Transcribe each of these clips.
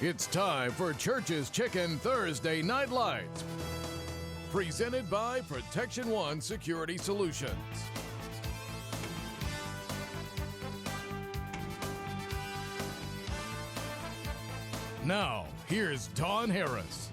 It's time for Church's Chicken Thursday Night Lights. Presented by Protection One Security Solutions. Now, here's Don Harris.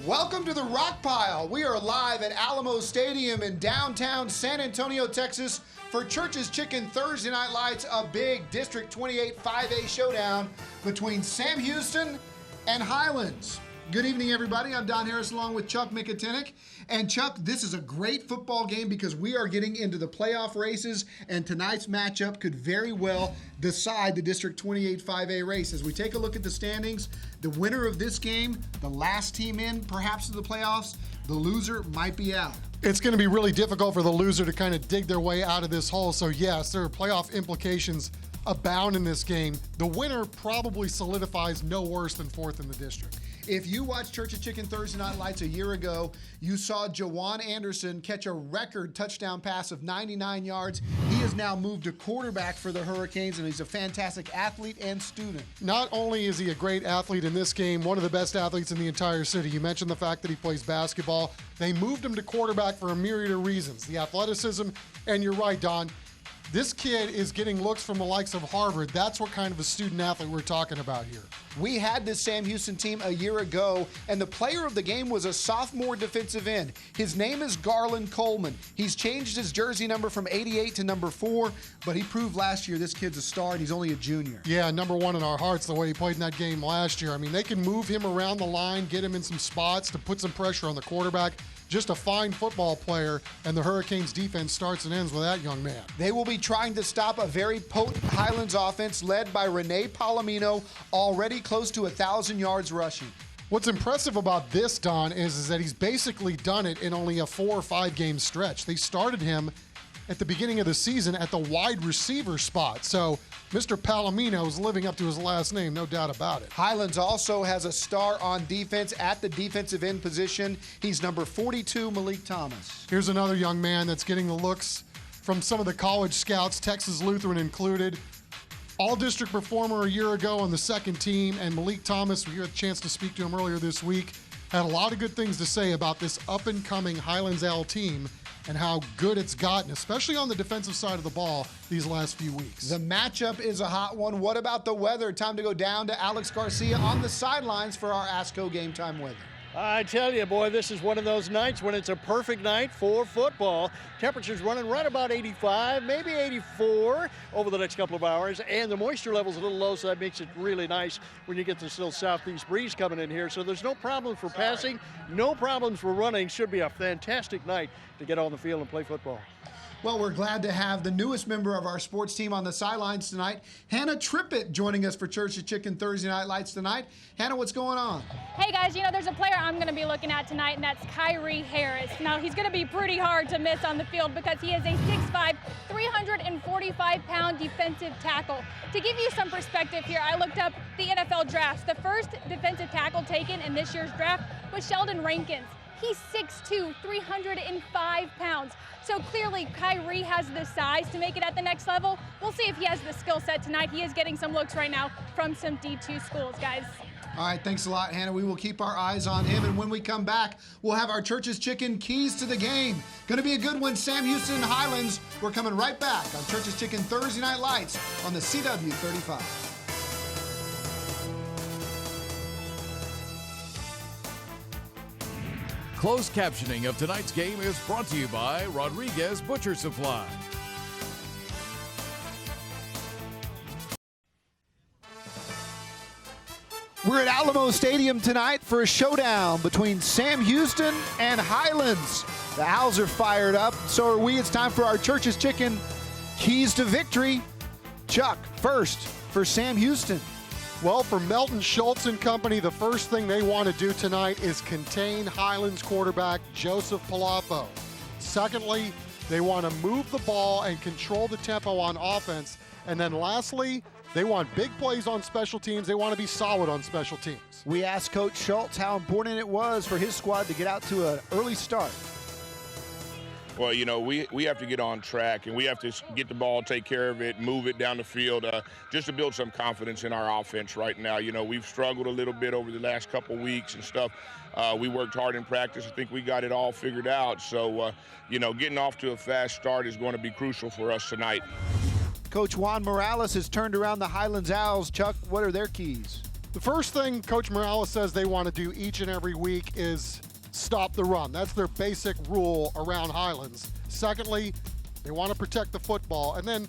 Welcome to the Rock Pile. We are live at Alamo Stadium in downtown San Antonio, Texas for Church's Chicken Thursday Night Lights, a big District 28 5A showdown between Sam Houston and Highlands. Good evening, everybody. I'm Don Harris along with Chuck Mikatinik. And Chuck, this is a great football game because we are getting into the playoff races, and tonight's matchup could very well decide the District 28 5A race. As we take a look at the standings, the winner of this game, the last team in perhaps to the playoffs, the loser might be out. It's going to be really difficult for the loser to kind of dig their way out of this hole. So yes, there are playoff implications abound in this game. The winner probably solidifies no worse than fourth in the district. If you watched Church's Chicken Thursday Night Lights a year ago, you saw Jawan Anderson catch a record touchdown pass of 99 yards. He has now moved to quarterback for the Hurricanes, and he's a fantastic athlete and student. Not only is he a great athlete in this game, one of the best athletes in the entire city. You mentioned the fact that he plays basketball. They moved him to quarterback for a myriad of reasons. The athleticism, and you're right, Don. This kid is getting looks from the likes of Harvard. That's what kind of a student athlete we're talking about here. We had this Sam Houston team a year ago, and the player of the game was a sophomore defensive end. His name is Garland Coleman. He's changed his jersey number from 88 to number 4, but he proved last year this kid's a star, and he's only a junior. Yeah, number 1 in our hearts, the way he played in that game last year. I mean, they can move him around the line, get him in some spots to put some pressure on the quarterback. Just a fine football player, and the Hurricanes defense starts and ends with that young man. They will be trying to stop a very potent Highlands offense led by Rene Palomino, already close to 1,000 yards rushing. What's impressive about this, Don, is that he's basically done it in only a 4 or 5 game stretch. They started him at the beginning of the season at the wide receiver spot. So Mr. Palomino is living up to his last name, no doubt about it. Highlands also has a star on defense at the defensive end position. He's number 42, Malik Thomas. Here's another young man that's getting the looks from some of the college scouts, Texas Lutheran included. All-district performer a year ago on the second team, and Malik Thomas, we had a chance to speak to him earlier this week, had a lot of good things to say about this up-and-coming Highlands L team and how good it's gotten, especially on the defensive side of the ball these last few weeks. The matchup is a hot one. What about the weather? Time to go down to Alex Garcia on the sidelines for our ASCO Game Time weather. I tell you, boy, this is one of those nights when it's a perfect night for football. Temperatures running right about 85, maybe 84 over the next couple of hours, and the moisture level's a little low, so that makes it really nice when you get this little southeast breeze coming in here. So there's no problem for passing, no problems for running. Should be a fantastic night to get on the field and play football. Well, we're glad to have the newest member of our sports team on the sidelines tonight, Hannah Trippett, joining us for Church's Chicken Thursday Night Lights tonight. Hannah, what's going on? Hey guys, you know, there's a player I'm going to be looking at tonight, and that's Kyrie Harris. Now, he's going to be pretty hard to miss on the field because he is a 6'5", 345-pound defensive tackle. To give you some perspective here, I looked up the NFL drafts. The first defensive tackle taken in this year's draft was Sheldon Rankins. He's 6'2", 305 pounds. So clearly, Kyrie has the size to make it at the next level. We'll see if he has the skill set tonight. He is getting some looks right now from some D2 schools, guys. All right, thanks a lot, Hannah. We will keep our eyes on him, and when we come back, we'll have our Church's Chicken keys to the game. Going to be a good one, Sam Houston and Highlands. We're coming right back on Church's Chicken Thursday Night Lights on the CW 35. Closed captioning of tonight's game is brought to you by Rodriguez Butcher Supply. We're at Alamo Stadium tonight for a showdown between Sam Houston and Highlands. The Owls are fired up, so are we. It's time for our Church's Chicken keys to victory. Chuck, first for Sam Houston. Well, for Melton Schultz and company, the first thing they want to do tonight is contain Highlands quarterback Joseph Palafo. Secondly, they want to move the ball and control the tempo on offense. And then lastly, they want big plays on special teams. They want to be solid on special teams. We asked Coach Schultz how important it was for his squad to get out to an early start. well, you know, we have to get on track, and we have to get the ball, take care of it, move it down the field, just to build some confidence in our offense right now. You know, we've struggled a little bit over the last couple weeks and stuff. We worked hard in practice. I think we got it all figured out. So, you know, getting off to a fast start is going to be crucial for us tonight. Coach Juan Morales has turned around the Highlands Owls. Chuck, what are their keys? The first thing Coach Morales says they want to do each and every week is stop the run. That's their basic rule around Highlands. Secondly, they want to protect the football. And then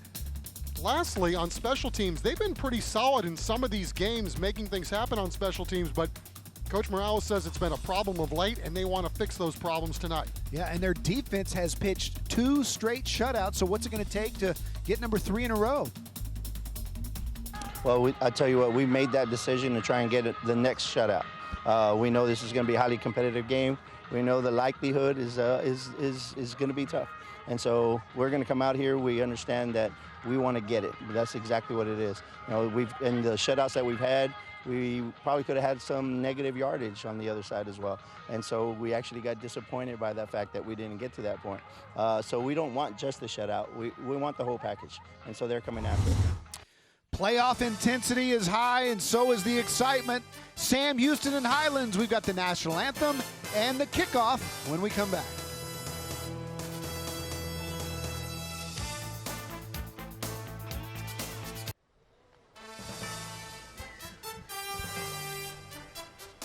lastly, on special teams, they've been pretty solid in some of these games, making things happen on special teams, but Coach Morales says it's been a problem of late, and they want to fix those problems tonight. Yeah, and their defense has pitched 2 straight shutouts, so what's it going to take to get number 3 in a row? Well, I tell you what, we made that decision to try and get the next shutout. We know this is going to be a highly competitive game. We know the likelihood is going to be tough. And so we're going to come out here. We understand that we want to get it. That's exactly what it is. You know, in the shutouts that we've had, we probably could have had some negative yardage on the other side as well. And so we actually got disappointed by that fact that we didn't get to that point. So we don't want just the shutout. We want the whole package. And so they're coming after it. Playoff intensity is high, and so is the excitement. Sam Houston and Highlands, we've got the national anthem and the kickoff when we come back.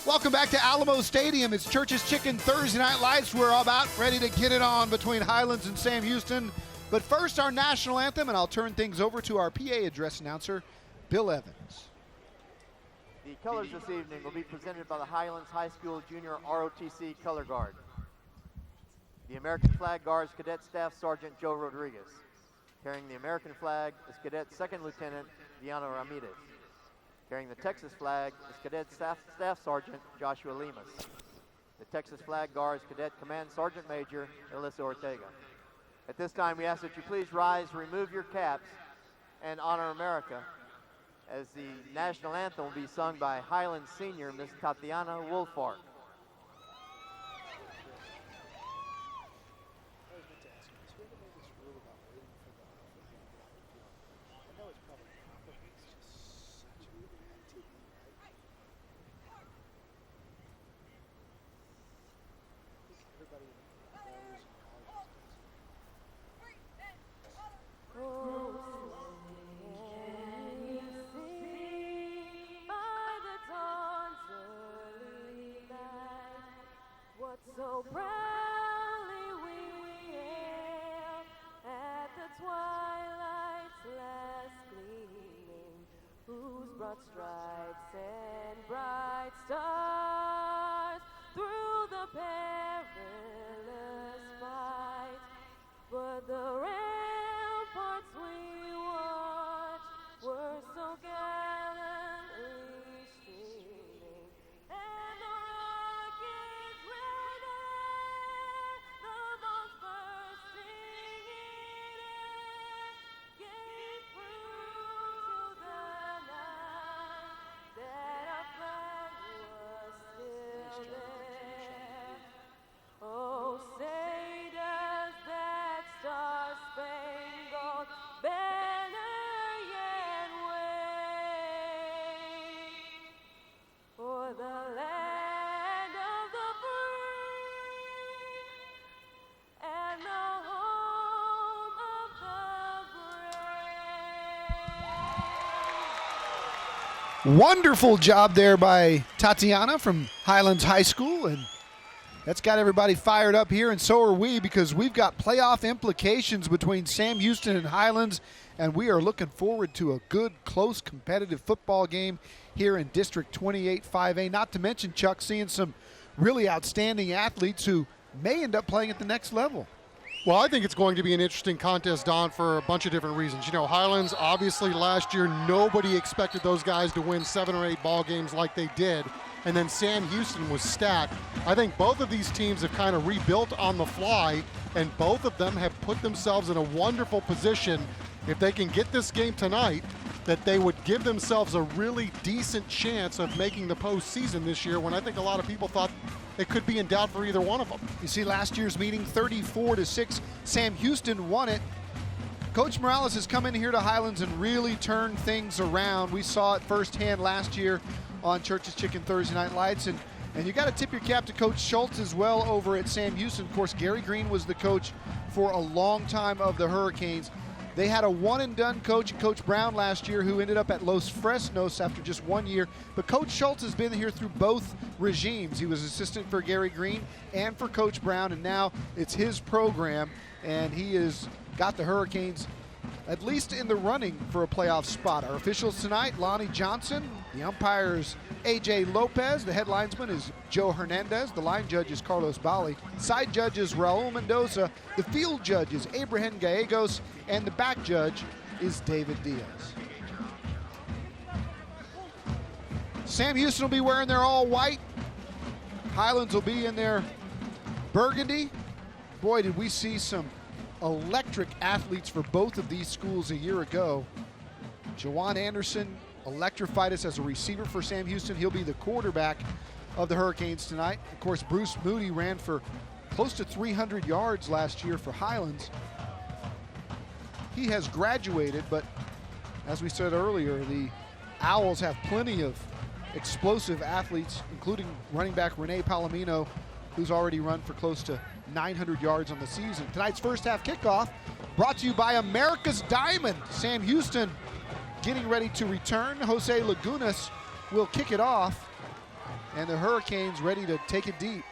Welcome back to Alamo Stadium. It's Church's Chicken Thursday Night Lights. We're about ready to get it on between Highlands and Sam Houston. But first, our national anthem, and I'll turn things over to our PA address announcer, Bill Evans. The colors this evening will be presented by the Highlands High School Junior ROTC Color Guard. The American flag guards Cadet Staff Sergeant Joe Rodriguez. Carrying the American flag is Cadet Second Lieutenant Diana Ramirez. Carrying the Texas flag is Cadet Staff Sergeant Joshua Lemus. The Texas flag guards Cadet Command Sergeant Major Alyssa Ortega. At this time, we ask that you please rise, remove your caps, and honor America, as the national anthem will be sung by Highlands Senior Miss Tatiana Wolfark. So proudly we hail at the twilight's last gleaming, whose broad stripes and bright stars through the perilous fight. But the ramparts we watched were so gallantly streaming, and the rockets ready, the bombs bursting in air, gave proof to the night that our flag was still there. Oh, say does that star-spangled banner yet wave for the land of the free and the home of the brave. Wonderful job there by Tatiana from Highlands High School, and that's got everybody fired up here, and so are we, because we've got playoff implications between Sam Houston and Highlands, and we are looking forward to a good, close, competitive football game here in District 28 5A. Not to mention, Chuck, seeing some really outstanding athletes who may end up playing at the next level. Well, I think it's going to be an interesting contest, Don, for a bunch of different reasons. You know, Highlands, obviously last year, nobody expected those guys to win 7 or 8 ball games like they did. And then Sam Houston was stacked. I think both of these teams have kind of rebuilt on the fly, and both of them have put themselves in a wonderful position. If they can get this game tonight, that they would give themselves a really decent chance of making the postseason this year, when I think a lot of people thought it could be in doubt for either one of them. You see last year's meeting, 34-6, Sam Houston won it. Coach Morales has come in here to Highlands and really turned things around. We saw it firsthand last year on Church's Chicken Thursday Night Lights, and you got to tip your cap to Coach Schultz as well over at Sam Houston. Of course, Gary Green was the coach for a long time of the Hurricanes. They had a one-and-done coach, Coach Brown, last year, who ended up at Los Fresnos after just 1 year. But Coach Schultz has been here through both regimes. He was assistant for Gary Green and for Coach Brown, and now it's his program, and he has got the Hurricanes at least in the running for a playoff spot. Our officials tonight, Lonnie Johnson. The umpires, A.J. Lopez. The head linesman is Joe Hernandez. The line judge is Carlos Bali. Side judge is Raul Mendoza. The field judge is Abraham Gallegos. And the back judge is David Diaz. Sam Houston will be wearing their all white. Highlands will be in their burgundy. Boy, did we see some electric athletes for both of these schools a year ago. Jawan Anderson electrified us as a receiver for Sam Houston. He'll be the quarterback of the Hurricanes tonight. Of course, Bruce Moody ran for close to 300 yards last year for Highlands. He has graduated, but as we said earlier, the Owls have plenty of explosive athletes, including running back Rene Palomino, who's already run for close to 900 yards on the season. Tonight's first half kickoff brought to you by America's Diamond. Sam Houston getting ready to return. Jose Lagunas will kick it off, and the Hurricanes ready to take it deep.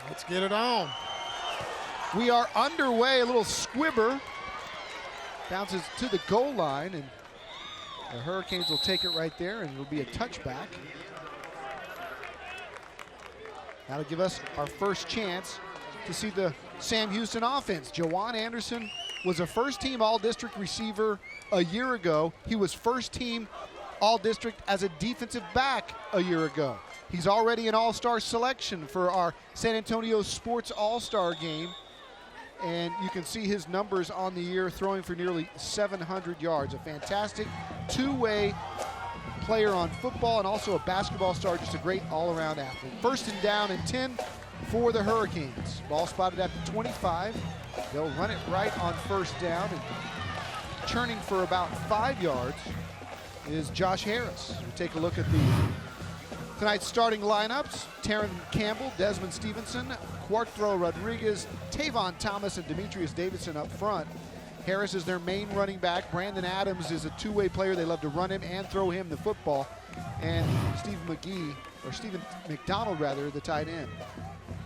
Let's get it on. We are underway. A little squibber bounces to the goal line, and the Hurricanes will take it right there, and it'll be a touchback. That'll give us our first chance to see the Sam Houston offense. Jawan Anderson was a first-team All-District receiver a year ago. He was first-team All-District as a defensive back a year ago. He's already an All-Star selection for our San Antonio Sports All-Star game. And you can see his numbers on the year, throwing for nearly 700 yards. A fantastic two-way player on football and also a basketball star, just a great all-around athlete. First and down and 10 for the Hurricanes. Ball spotted at the 25. They'll run it right on first down, and churning for about 5 yards is Josh Harris. We'll take a look at tonight's starting lineups. Taryn Campbell, Desmond Stevenson, Cuartro Rodriguez, Tavon Thomas, and Demetrius Davidson up front. Harris is their main running back. Brandon Adams is a two-way player. They love to run him and throw him the football. And Stephen McDonald, the tight end.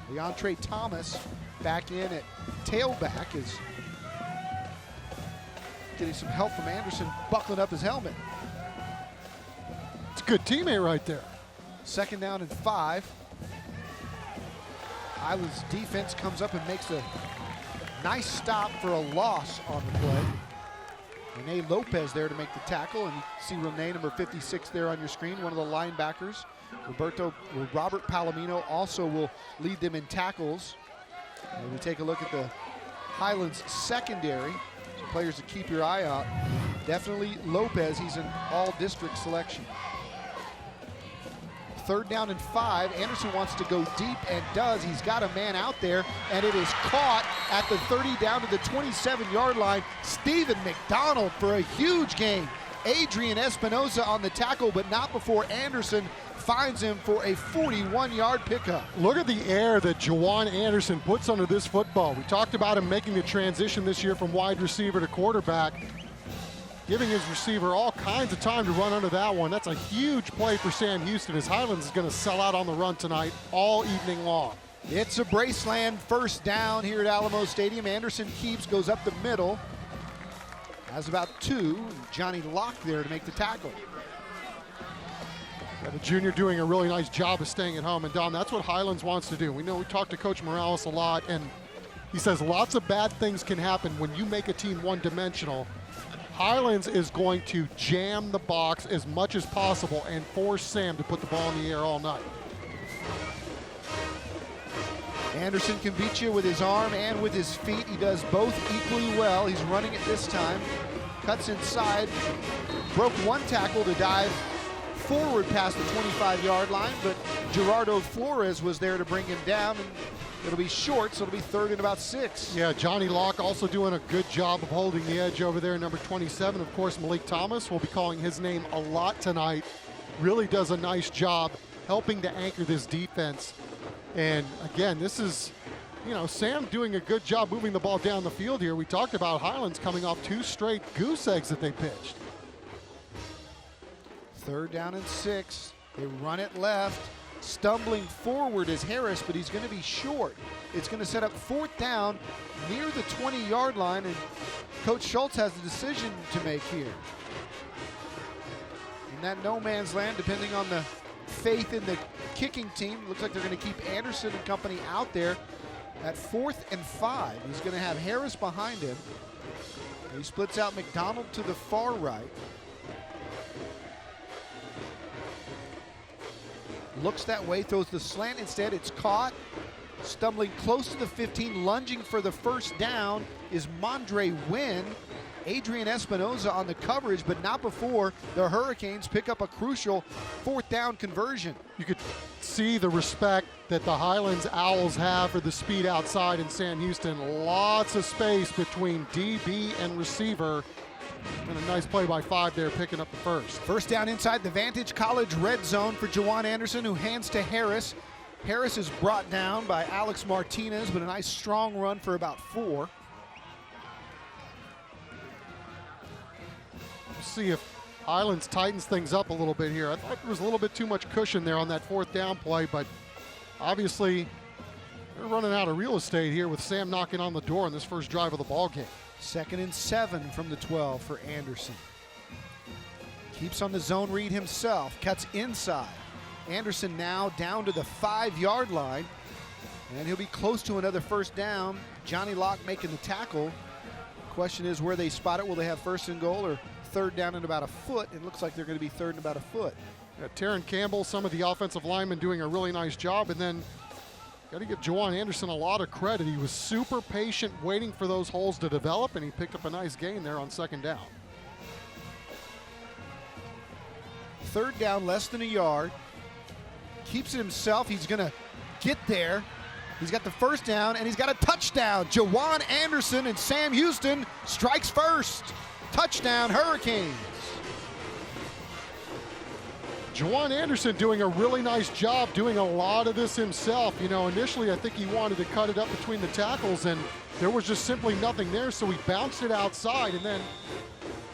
Leontre Thomas back in at tailback is getting some help from Anderson, buckling up his helmet. It's a good teammate right there. Second down and 5. Highlands defense comes up and makes a nice stop for a loss on the play. Rene Lopez there to make the tackle, and you see Rene, number 56 there on your screen, one of the linebackers. Robert Palomino also will lead them in tackles. And we take a look at the Highlands secondary. Some players to keep your eye out. Definitely Lopez, he's an all-district selection. Third down and 5. Anderson wants to go deep and does. He's got a man out there, and it is caught at the 30 down to the 27-yard line. Stephen McDonald for a huge gain. Adrian Espinoza on the tackle, but not before Anderson finds him for a 41-yard pickup. Look at the air that Jawan Anderson puts under this football. We talked about him making the transition this year from wide receiver to quarterback, giving his receiver all kinds of time to run under that one. That's a huge play for Sam Houston, as Highlands is going to sell out on the run tonight all evening long. It's a Braceland first down here at Alamo Stadium. Anderson keeps, goes up the middle. Has about 2. Johnny Locke there to make the tackle. Yeah, the junior doing a really nice job of staying at home. And Don, that's what Highlands wants to do. We know we talked to Coach Morales a lot, and he says lots of bad things can happen when you make a team one-dimensional. Highlands is going to jam the box as much as possible and force Sam to put the ball in the air all night. Anderson can beat you with his arm and with his feet. He does both equally well. He's running it this time. Cuts inside. Broke one tackle to dive forward past the 25-yard line, but Gerardo Flores was there to bring him down. And it'll be short, so it'll be third and about 6. Yeah, Johnny Locke also doing a good job of holding the edge over there, number 27. Of course, Malik Thomas, we'll be calling his name a lot tonight. Really does a nice job helping to anchor this defense. And again, this is, Sam doing a good job moving the ball down the field here. We talked about Highlands coming off 2 straight goose eggs that they pitched. Third down and 6. They run it left. Stumbling forward is Harris, but he's going to be short. It's going to set up 4th down near the 20-yard line, and Coach Schultz has a decision to make here. In that no man's land, depending on the faith in the kicking team, looks like they're going to keep Anderson and company out there at 4th and 5. He's going to have Harris behind him. He splits out McDonald to the far right. Looks that way, throws the slant instead. It's caught. Stumbling close to the 15, lunging for the first down is Mondre Wynn. Adrian Espinoza on the coverage, but not before the Hurricanes pick up a crucial 4th down conversion. You could see the respect that the Highlands Owls have for the speed outside in Sam Houston. Lots of space between DB and receiver. And a nice play by 5 there, picking up the first. First down inside the Vantage College red zone for Jawan Anderson, who hands to Harris. Harris is brought down by Alex Martinez, but a nice strong run for about 4. We'll see if Highlands tightens things up a little bit here. I thought there was a little bit too much cushion there on that 4th down play, but obviously they're running out of real estate here with Sam knocking on the door in this first drive of the ball game. 2nd and 7 from the 12 for Anderson. Keeps on the zone read himself, cuts inside. Anderson now down to the 5-yard line, and he'll be close to another first down. Johnny Locke making the tackle. Question is where they spot it. Will they have 1st and goal or 3rd down and about a foot? It looks like they're going to be 3rd and about a foot. Taryn Campbell, some of the offensive linemen doing a really nice job, and then got to give Jawan Anderson a lot of credit. He was super patient waiting for those holes to develop, and he picked up a nice gain there on 2nd down. 3rd down, less than a yard. Keeps it himself. He's going to get there. He's got the first down, and he's got a touchdown. Jawan Anderson and Sam Houston strikes first. Touchdown, Hurricanes. Jawan Anderson doing a really nice job doing a lot of this himself. Initially I think he wanted to cut it up between the tackles, and there was just simply nothing there, so he bounced it outside, and then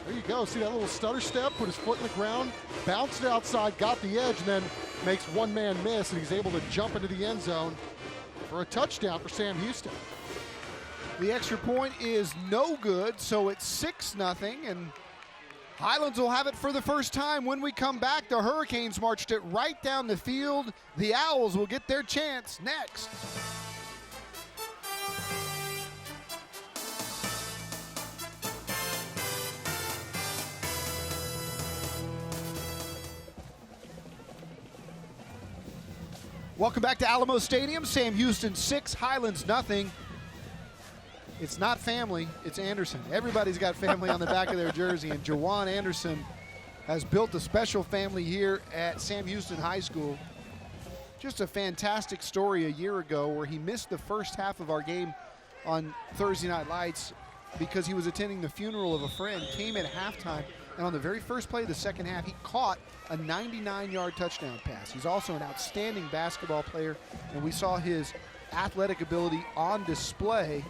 there you go. See that little stutter step, put his foot in the ground, bounced it outside, got the edge, and then makes one man miss, and he's able to jump into the end zone for a touchdown for Sam Houston. The extra point is no good, so it's 6-0, and Highlands will have it for the first time. When we come back, the Hurricanes marched it right down the field. The Owls will get their chance next. Welcome back to Alamo Stadium. Sam Houston 6, Highlands 0. It's not family, it's Anderson. Everybody's got family on the back of their jersey, and Jawan Anderson has built a special family here at Sam Houston High School. Just a fantastic story a year ago where he missed the first half of our game on Thursday Night Lights because he was attending the funeral of a friend, came at halftime, and on the very first play of the second half, he caught a 99-yard touchdown pass. He's also an outstanding basketball player, and we saw his athletic ability on display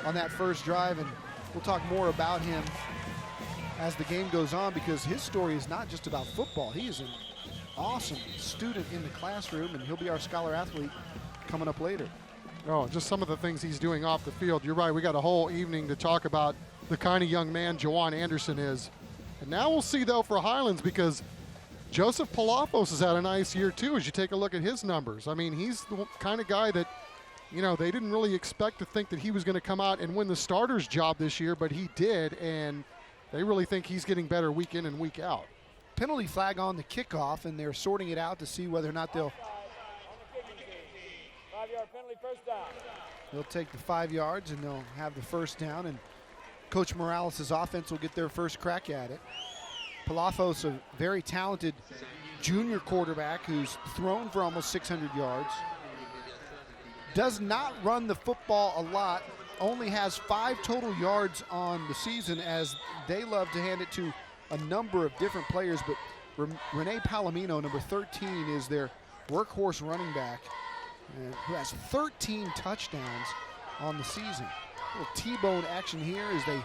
on that first drive, and we'll talk more about him as the game goes on because his story is not just about football. He is an awesome student in the classroom, and he'll be our scholar athlete coming up later. Oh, just some of the things he's doing off the field. You're right, we got a whole evening to talk about the kind of young man Jawan Anderson is. And now we'll see, though, for Highlands, because Joseph Palafos has had a nice year, too, as you take a look at his numbers. I mean, he's the kind of guy that, they didn't really expect to think that he was going to come out and win the starter's job this year, but he did, and they really think he's getting better week in and week out. Penalty flag on the kickoff, and they're sorting it out to see whether or not they'll 5-yard penalty, first down. They'll take the 5 yards and they'll have the first down, and Coach Morales' offense will get their first crack at it. Palafos, a very talented junior quarterback who's thrown for almost 600 yards. Does not run the football a lot, only has 5 total yards on the season, as they love to hand it to a number of different players, but Rene Palomino, number 13, is their workhorse running back, who has 13 touchdowns on the season. A little T-bone action here as they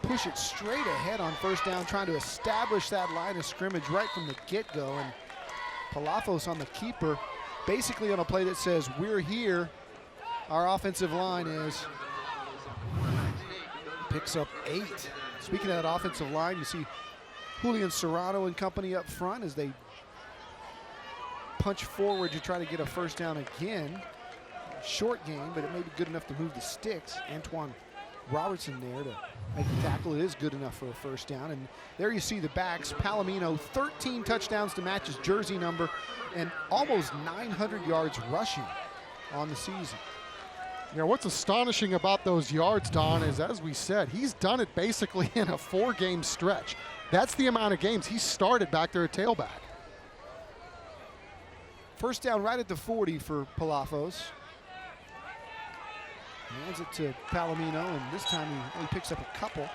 push it straight ahead on first down, trying to establish that line of scrimmage right from the get-go. And Palafos on the keeper, basically on a play that says, we're here. Our offensive line picks up 8. Speaking of that offensive line, you see Julian Serrano and company up front as they punch forward to try to get a first down again. Short game, but it may be good enough to move the sticks. Antoine Robertson there to make the tackle. It is good enough for a first down. And there you see the backs. Palomino, 13 touchdowns to match his jersey number, and almost 900 yards rushing on the season. You know, what's astonishing about those yards, Don, is, as we said, he's done it basically in a 4-game stretch. That's the amount of games he started back there at tailback. First down right at the 40 for Palafos. Hands it to Palomino, and this time he only picks up a couple.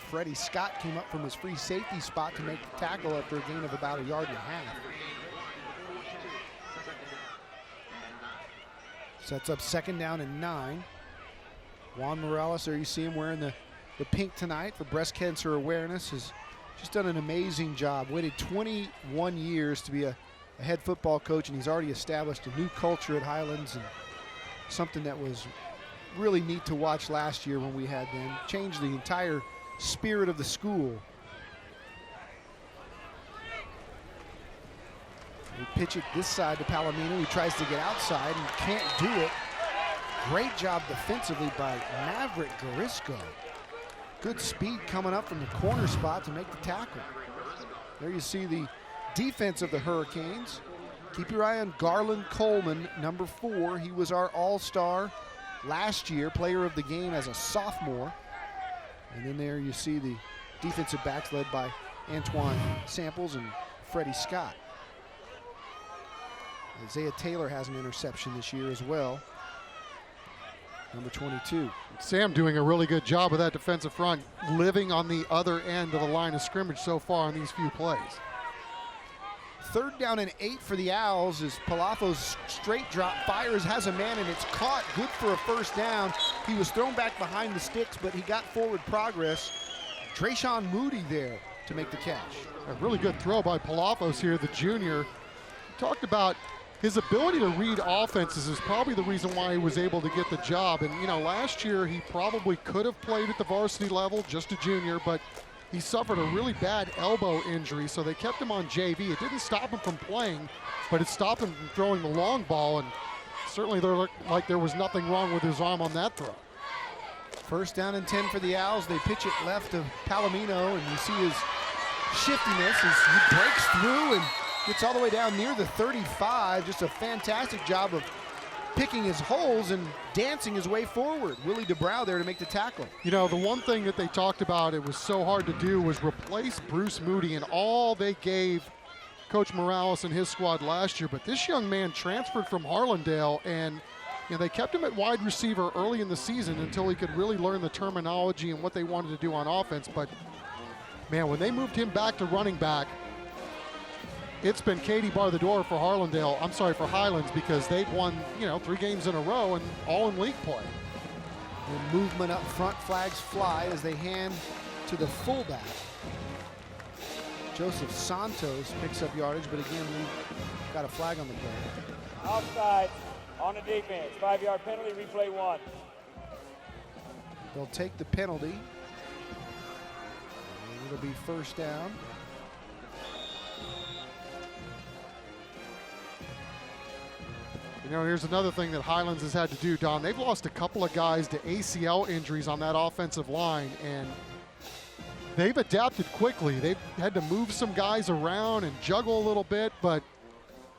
Freddie Scott came up from his free safety spot to make the tackle after a gain of about 1.5 yards. Sets up second down and 9. Juan Morales, there you see him wearing the pink tonight for breast cancer awareness, has just done an amazing job. Waited 21 years to be a head football coach, and he's already established a new culture at Highlands, and something that was really neat to watch last year when we had them. Changed the entire spirit of the school. They pitch it this side to Palomino. He tries to get outside and can't do it. Great job defensively by Maverick Garisco. Good speed coming up from the corner spot to make the tackle. There you see the defense of the Hurricanes. Keep your eye on Garland Coleman, number 4. He was our all-star last year, player of the game as a sophomore. And then there you see the defensive backs led by Antoine Samples and Freddie Scott. Isaiah Taylor has an interception this year as well. Number 22. Sam doing a really good job of that defensive front, living on the other end of the line of scrimmage so far in these few plays. Third down and 8 for the Owls as Palafos straight drop fires, has a man, and it's caught. Good for a first down. He was thrown back behind the sticks, but he got forward progress. Trayshawn Moody there to make the catch. A really good throw by Palafos here, the junior. Talked about his ability to read offenses is probably the reason why he was able to get the job. And, you know, last year he probably could have played at the varsity level, just a junior, but he suffered a really bad elbow injury, so they kept him on JV. It didn't stop him from playing, but it stopped him from throwing the long ball, and certainly there looked like there was nothing wrong with his arm on that throw. First down and 10 for the Owls. They pitch it left of Palomino, and you see his shiftiness as he breaks through and gets all the way down near the 35. Just a fantastic job of picking his holes and dancing his way forward. Willie DeBrow there to make the tackle. You know, the one thing that they talked about, it was so hard to do, was replace Bruce Moody, and all they gave Coach Morales and his squad last year. But this young man transferred from Harlandale, and you know, they kept him at wide receiver early in the season until he could really learn the terminology and what they wanted to do on offense. But man, when they moved him back to running back, it's been Katie bar the door for Highlands, because they've won, you know, 3 games in a row and all in league play. The movement up front, flags fly as they hand to the fullback. Joseph Santos picks up yardage, but again, we've got a flag on the play. Offside on the defense. 5-yard penalty, replay 1. They'll take the penalty. And it'll be first down. You know, here's another thing that Highlands has had to do, Don. They've lost a couple of guys to ACL injuries on that offensive line, and they've adapted quickly. They've had to move some guys around and juggle a little bit, but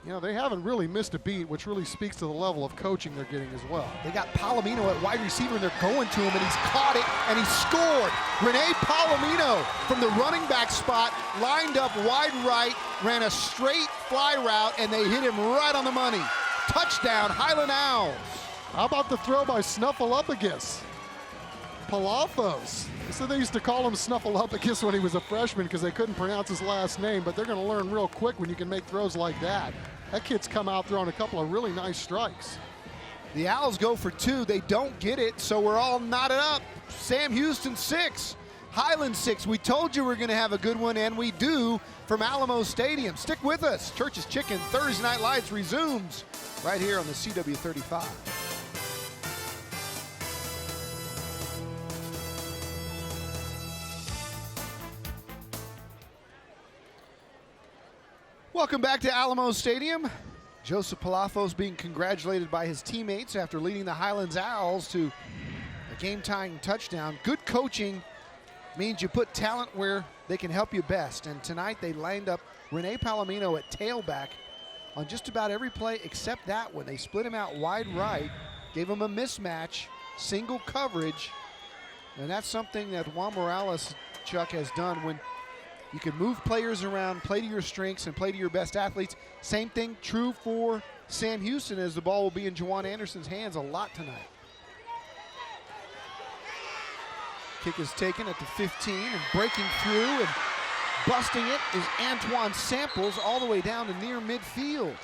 You know, they haven't really missed a beat, which really speaks to the level of coaching they're getting as well. They got Palomino at wide receiver, and they're going to him, and he's caught it, and he scored. Rene Palomino from the running back spot, lined up wide right, ran a straight fly route, and they hit him right on the money. Touchdown, Highland Owls. How about the throw by Snuffleupagus? Palafos. So they used to call him Snuffleupagus when he was a freshman because they couldn't pronounce his last name, but they're going to learn real quick when you can make throws like that. That kid's come out throwing a couple of really nice strikes. The Owls go for 2. They don't get it, so we're all knotted up. Sam Houston 6, Highland 6. We told you we're going to have a good one, and we do from Alamo Stadium. Stick with us. Church's Chicken Thursday Night Lights resumes right here on the CW35. Welcome back to Alamo Stadium. Joseph Palafos being congratulated by his teammates after leading the Highlands Owls to a game-tying touchdown. Good coaching means you put talent where they can help you best. And tonight they lined up Rene Palomino at tailback on just about every play except that one. They split him out wide right, gave him a mismatch, single coverage. And that's something that Juan Morales, Chuck, has done when you can move players around, play to your strengths, and play to your best athletes. Same thing true for Sam Houston, as the ball will be in Juwan Anderson's hands a lot tonight. Kick is taken at the 15, and breaking through and busting it is Antoine Samples all the way down to near midfield.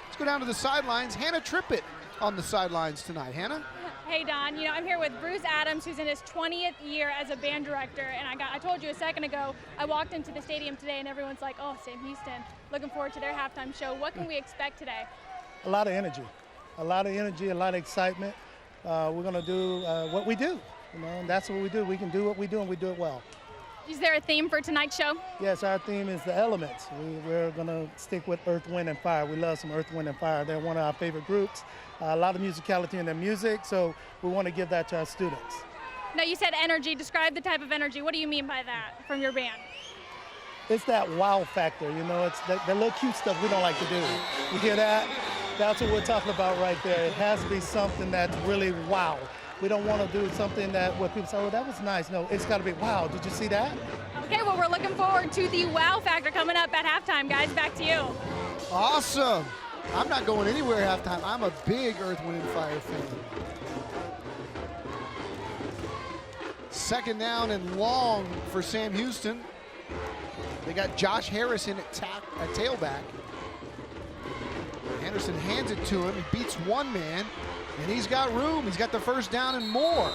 Let's go down to the sidelines. Hannah Trippett on the sidelines tonight. Hannah? Hey Don, you know, I'm here with Bruce Adams, who's in his 20th year as a band director, and I told you a second ago, I walked into the stadium today and everyone's like, oh, Sam Houston, looking forward to their halftime show. What can we expect today? A lot of energy, a lot of excitement. We're gonna do what we do, you know, and that's what we do. We can do what we do, and we do it well. Is there a theme for tonight's show? Yes, our theme is the elements. We're gonna stick with Earth, Wind, and Fire. We love some Earth, Wind, and Fire. They're one of our favorite groups. A lot of musicality in their music, so we want to give that to our students. Now, you said energy. Describe the type of energy. What do you mean by that from your band? It's that wow factor, you know, it's the little cute stuff we don't like to do. You hear that? That's what we're talking about right there. It has to be something that's really wow. We don't want to do something that where people say, oh, that was nice. No, it's got to be wow. Did you see that? Okay, well, we're looking forward to the wow factor coming up at halftime, guys. Back to you. Awesome. I'm not going anywhere halftime. I'm a big Earth, Wind, and Fire fan. Second down and long for Sam Houston. They got Josh Harrison at tailback. Anderson hands it to him. He beats one man, and he's got room. He's got the first down and more.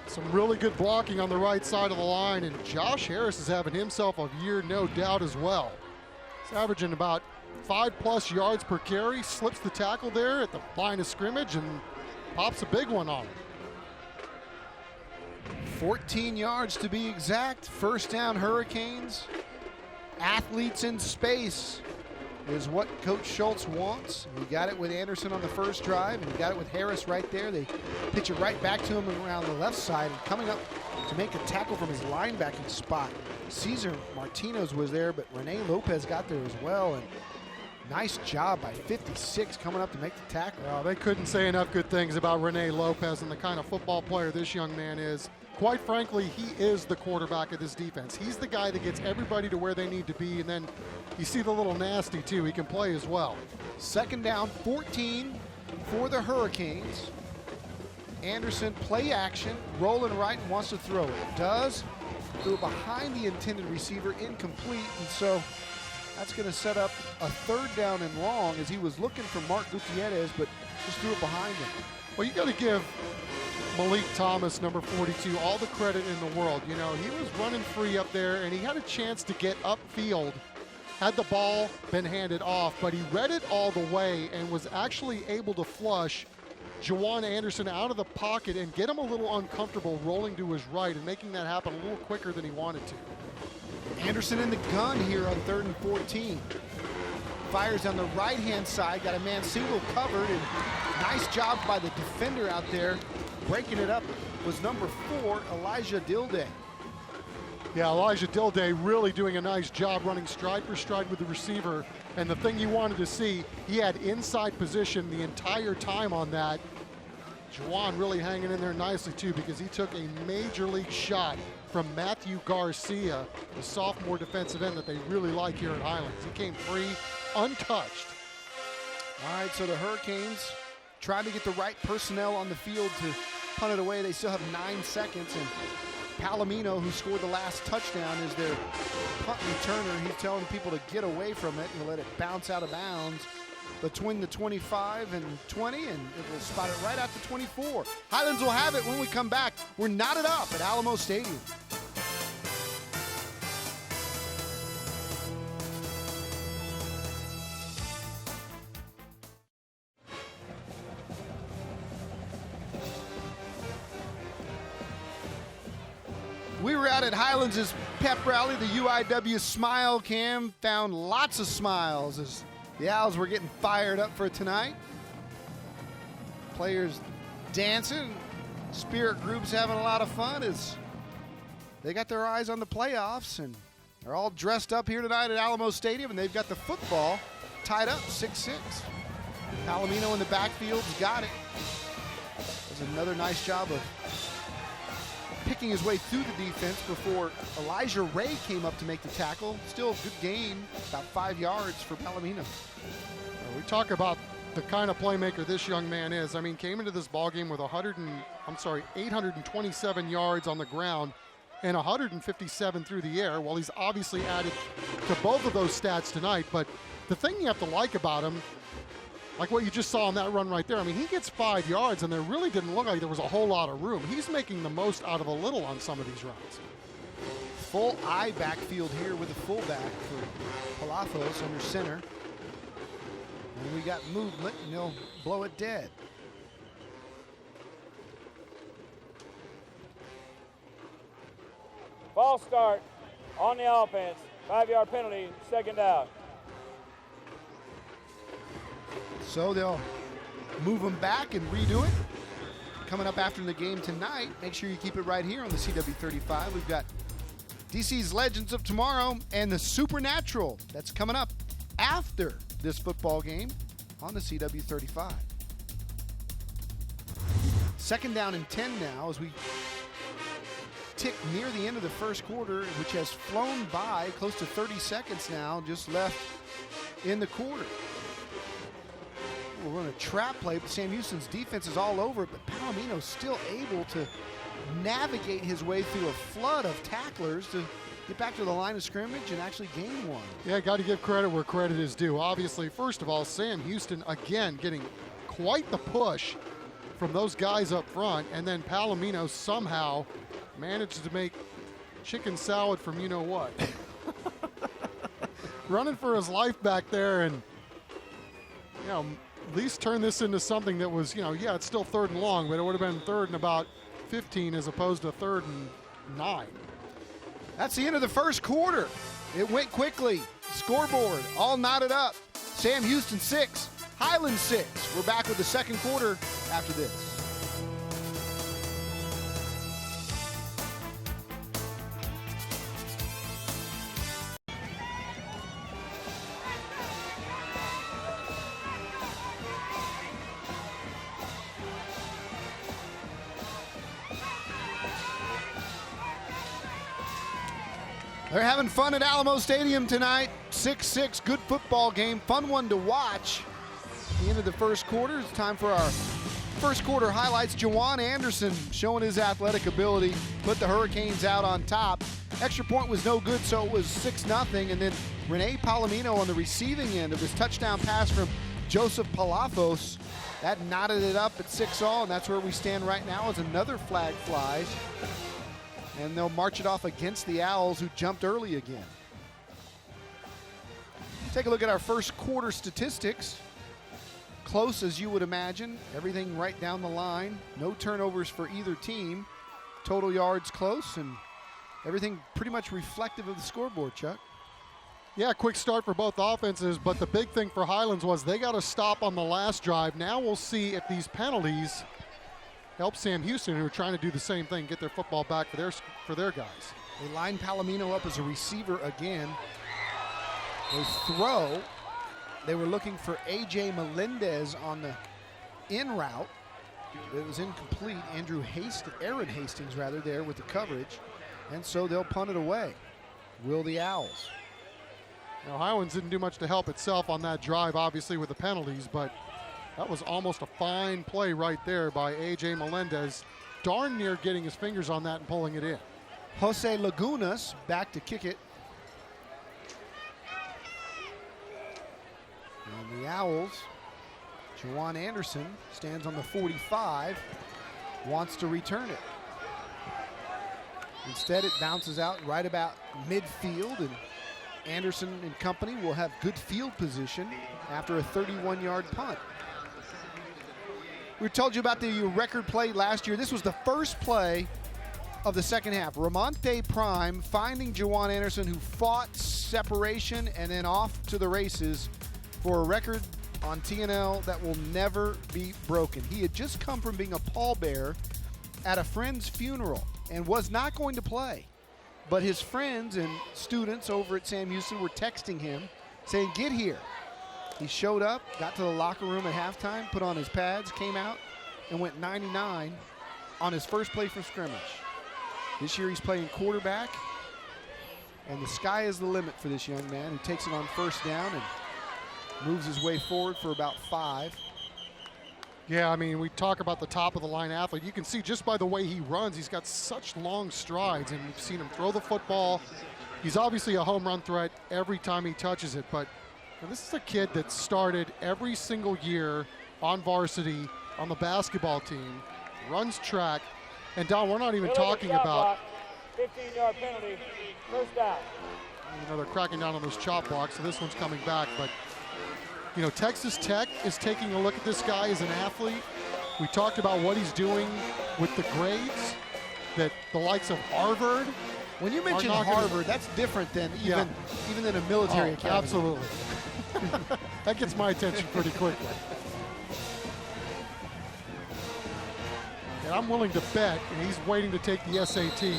Some really good blocking on the right side of the line, and Josh Harris is having himself a year, no doubt, as well. He's averaging about 5+ yards per carry, slips the tackle there at the line of scrimmage, and pops a big one on him. 14 yards to be exact. First down, Hurricanes. Athletes in space is what Coach Schultz wants. He got it with Anderson on the first drive, and he got it with Harris right there. They pitch it right back to him around the left side, and coming up to make a tackle from his linebacking spot. Cesar Martinez was there, but Rene Lopez got there as well, and nice job by 56 coming up to make the tackle. Well, they couldn't say enough good things about Rene Lopez and the kind of football player this young man is. Quite frankly, he is the quarterback of this defense. He's the guy that gets everybody to where they need to be, and then you see the little nasty too. He can play as well. Second down, 14 for the Hurricanes. Anderson play action, rolling right and wants to throw it. Does. Threw it behind the intended receiver, incomplete, and so that's going to set up a third down and long as he was looking for Mark Gutierrez, but just threw it behind him. Well, you got to give Malik Thomas, number 42, all the credit in the world. You know, he was running free up there, and he had a chance to get upfield had the ball been handed off, but he read it all the way and was actually able to flush Juwan Anderson out of the pocket and get him a little uncomfortable rolling to his right and making that happen a little quicker than he wanted to. Anderson in the gun here on 3rd and 14. Fires on the right-hand side, got a man single covered, and nice job by the defender out there. Breaking it up was number 4, Elijah Dilday. Yeah, Elijah Dilday really doing a nice job running stride for stride with the receiver. And the thing you wanted to see, he had inside position the entire time on that. Juwan really hanging in there nicely too, because he took a major league shot from Matthew Garcia, the sophomore defensive end that they really like here at Highlands. He came free, untouched. All right, so the Hurricanes trying to get the right personnel on the field to punt it away. They still have 9 seconds, and Palomino, who scored the last touchdown, is their punt returner. He's telling people to get away from it and let it bounce out of bounds between the 25 and 20, and it will spot it right at the 24. Highlands will have it when we come back. We're knotted up at Alamo Stadium. We were out at Highlands' pep rally, the UIW Smile Cam found lots of smiles as the Owls were getting fired up for tonight. Players dancing, spirit groups having a lot of fun as they got their eyes on the playoffs, and they're all dressed up here tonight at Alamo Stadium, and they've got the football tied up 6-6. Palomino in the backfield's got it. Does another nice job of picking his way through the defense before Elijah Ray came up to make the tackle. Still a good gain, about 5 yards for Palomino. We talk about the kind of playmaker this young man is. I mean, came into this ballgame with 827 yards on the ground and 157 through the air. Well, he's obviously added to both of those stats tonight, but the thing you have to like about him, like what you just saw on that run right there, I mean, he gets 5 yards, and there really didn't look like there was a whole lot of room. He's making the most out of a little on some of these runs. Full eye backfield here with the fullback for Palafo's under center. And we got movement, and they'll blow it dead. False start on the offense. 5-yard penalty, second down. So they'll move them back and redo it. Coming up after the game tonight, make sure you keep it right here on the CW35. We've got DC's Legends of Tomorrow and the Supernatural. That's coming up after this football game on the CW35. Second down and 10 now as we tick near the end of the first quarter, which has flown by close to 30 seconds now, just left in the quarter. We're in a trap play, but Sam Houston's defense is all over it, but Palomino's still able to navigate his way through a flood of tacklers to get back to the line of scrimmage and actually gain one. Yeah, got to give credit where credit is due. Obviously, first of all, Sam Houston, again, getting quite the push from those guys up front, and then Palomino somehow managed to make chicken salad from you-know-what. Running for his life back there, and, you know, at least turn this into something that was, you know, yeah, it's still 3rd and long, but it would have been 3rd and about 15 as opposed to 3rd and 9. That's the end of the first quarter. It went quickly. Scoreboard all knotted up. Sam Houston 6, Highlands 6. We're back with the second quarter after this. They're having fun at Alamo Stadium tonight. 6-6, good football game, fun one to watch. At the end of the first quarter, it's time for our first quarter highlights. Juwan Anderson showing his athletic ability, put the Hurricanes out on top. Extra point was no good, so it was 6-0. And then Rene Palomino on the receiving end of his touchdown pass from Joseph Palafos. That knotted it up at 6-all, and that's where we stand right now as another flag flies. And they'll march it off against the Owls, who jumped early again. Take a look at our first quarter statistics. Close as you would imagine. Everything right down the line. No turnovers for either team. Total yards close, and everything pretty much reflective of the scoreboard, Chuck. Yeah, quick start for both offenses, but the big thing for Highlands was they got a stop on the last drive. Now we'll see if these penalties help Sam Houston, who are trying to do the same thing, get their football back for their guys. They line Palomino up as a receiver again. They throw. They were looking for A.J. Melendez on the in route. It was incomplete. Aaron Hastings rather, there with the coverage. And so they'll punt it away. Will the Owls? Now, Highlands didn't do much to help itself on that drive, obviously, with the penalties, but that was almost a fine play right there by A.J. Melendez. Darn near getting his fingers on that and pulling it in. Jose Lagunas back to kick it. And the Owls, Juwan Anderson stands on the 45, wants to return it. Instead, it bounces out right about midfield, and Anderson and company will have good field position after a 31-yard punt. We told you about the record play last year. This was the first play of the second half. Ramonte Prime finding Juwan Anderson, who fought separation and then off to the races for a record on TNL that will never be broken. He had just come from being a pallbearer at a friend's funeral and was not going to play. But his friends and students over at Sam Houston were texting him saying, get here. He showed up, got to the locker room at halftime, put on his pads, came out, and went 99 on his first play from scrimmage. This year he's playing quarterback, and the sky is the limit for this young man who takes it on first down and moves his way forward for about 5. Yeah, I mean, we talk about the top-of-the-line athlete. You can see just by the way he runs, he's got such long strides, and we've seen him throw the football. He's obviously a home run threat every time he touches it, but this is a kid that started every single year on varsity on the basketball team, runs track, and Don, we're not even talking about 15-yard penalty, first down. You know, they're cracking down on those chop blocks, so this one's coming back, but you know, Texas Tech is taking a look at this guy as an athlete. We talked about what he's doing with the grades, that the likes of Harvard. When you mention Harvard, that's different than even than a military academy. Absolutely. That gets my attention pretty quickly. And I'm willing to bet, and he's waiting to take the SAT,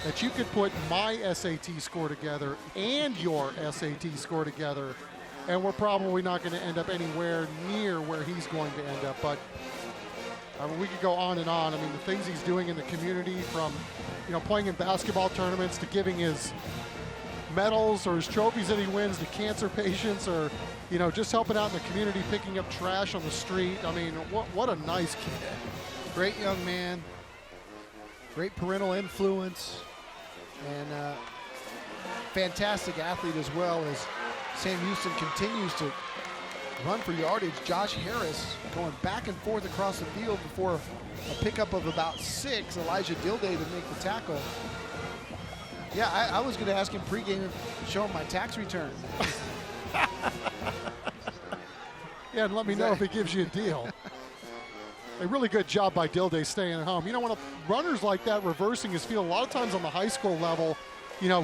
that you could put my SAT score together and your SAT score together, and we're probably not going to end up anywhere near where he's going to end up. But I mean, we could go on and on. I mean, the things he's doing in the community, from playing in basketball tournaments to giving his medals or his trophies that he wins to cancer patients, or just helping out in the community, picking up trash on the street. I mean, what a nice kid. Great young man, great parental influence, and fantastic athlete as well, as Sam Houston continues to run for yardage. Josh Harris going back and forth across the field before a pickup of about 6. Elijah Dilday to make the tackle. Yeah, I was going to ask him pregame to show him my tax return. Yeah, and let me know if he gives you a deal. A really good job by Dilday staying at home. When runners like that reversing his field, a lot of times on the high school level,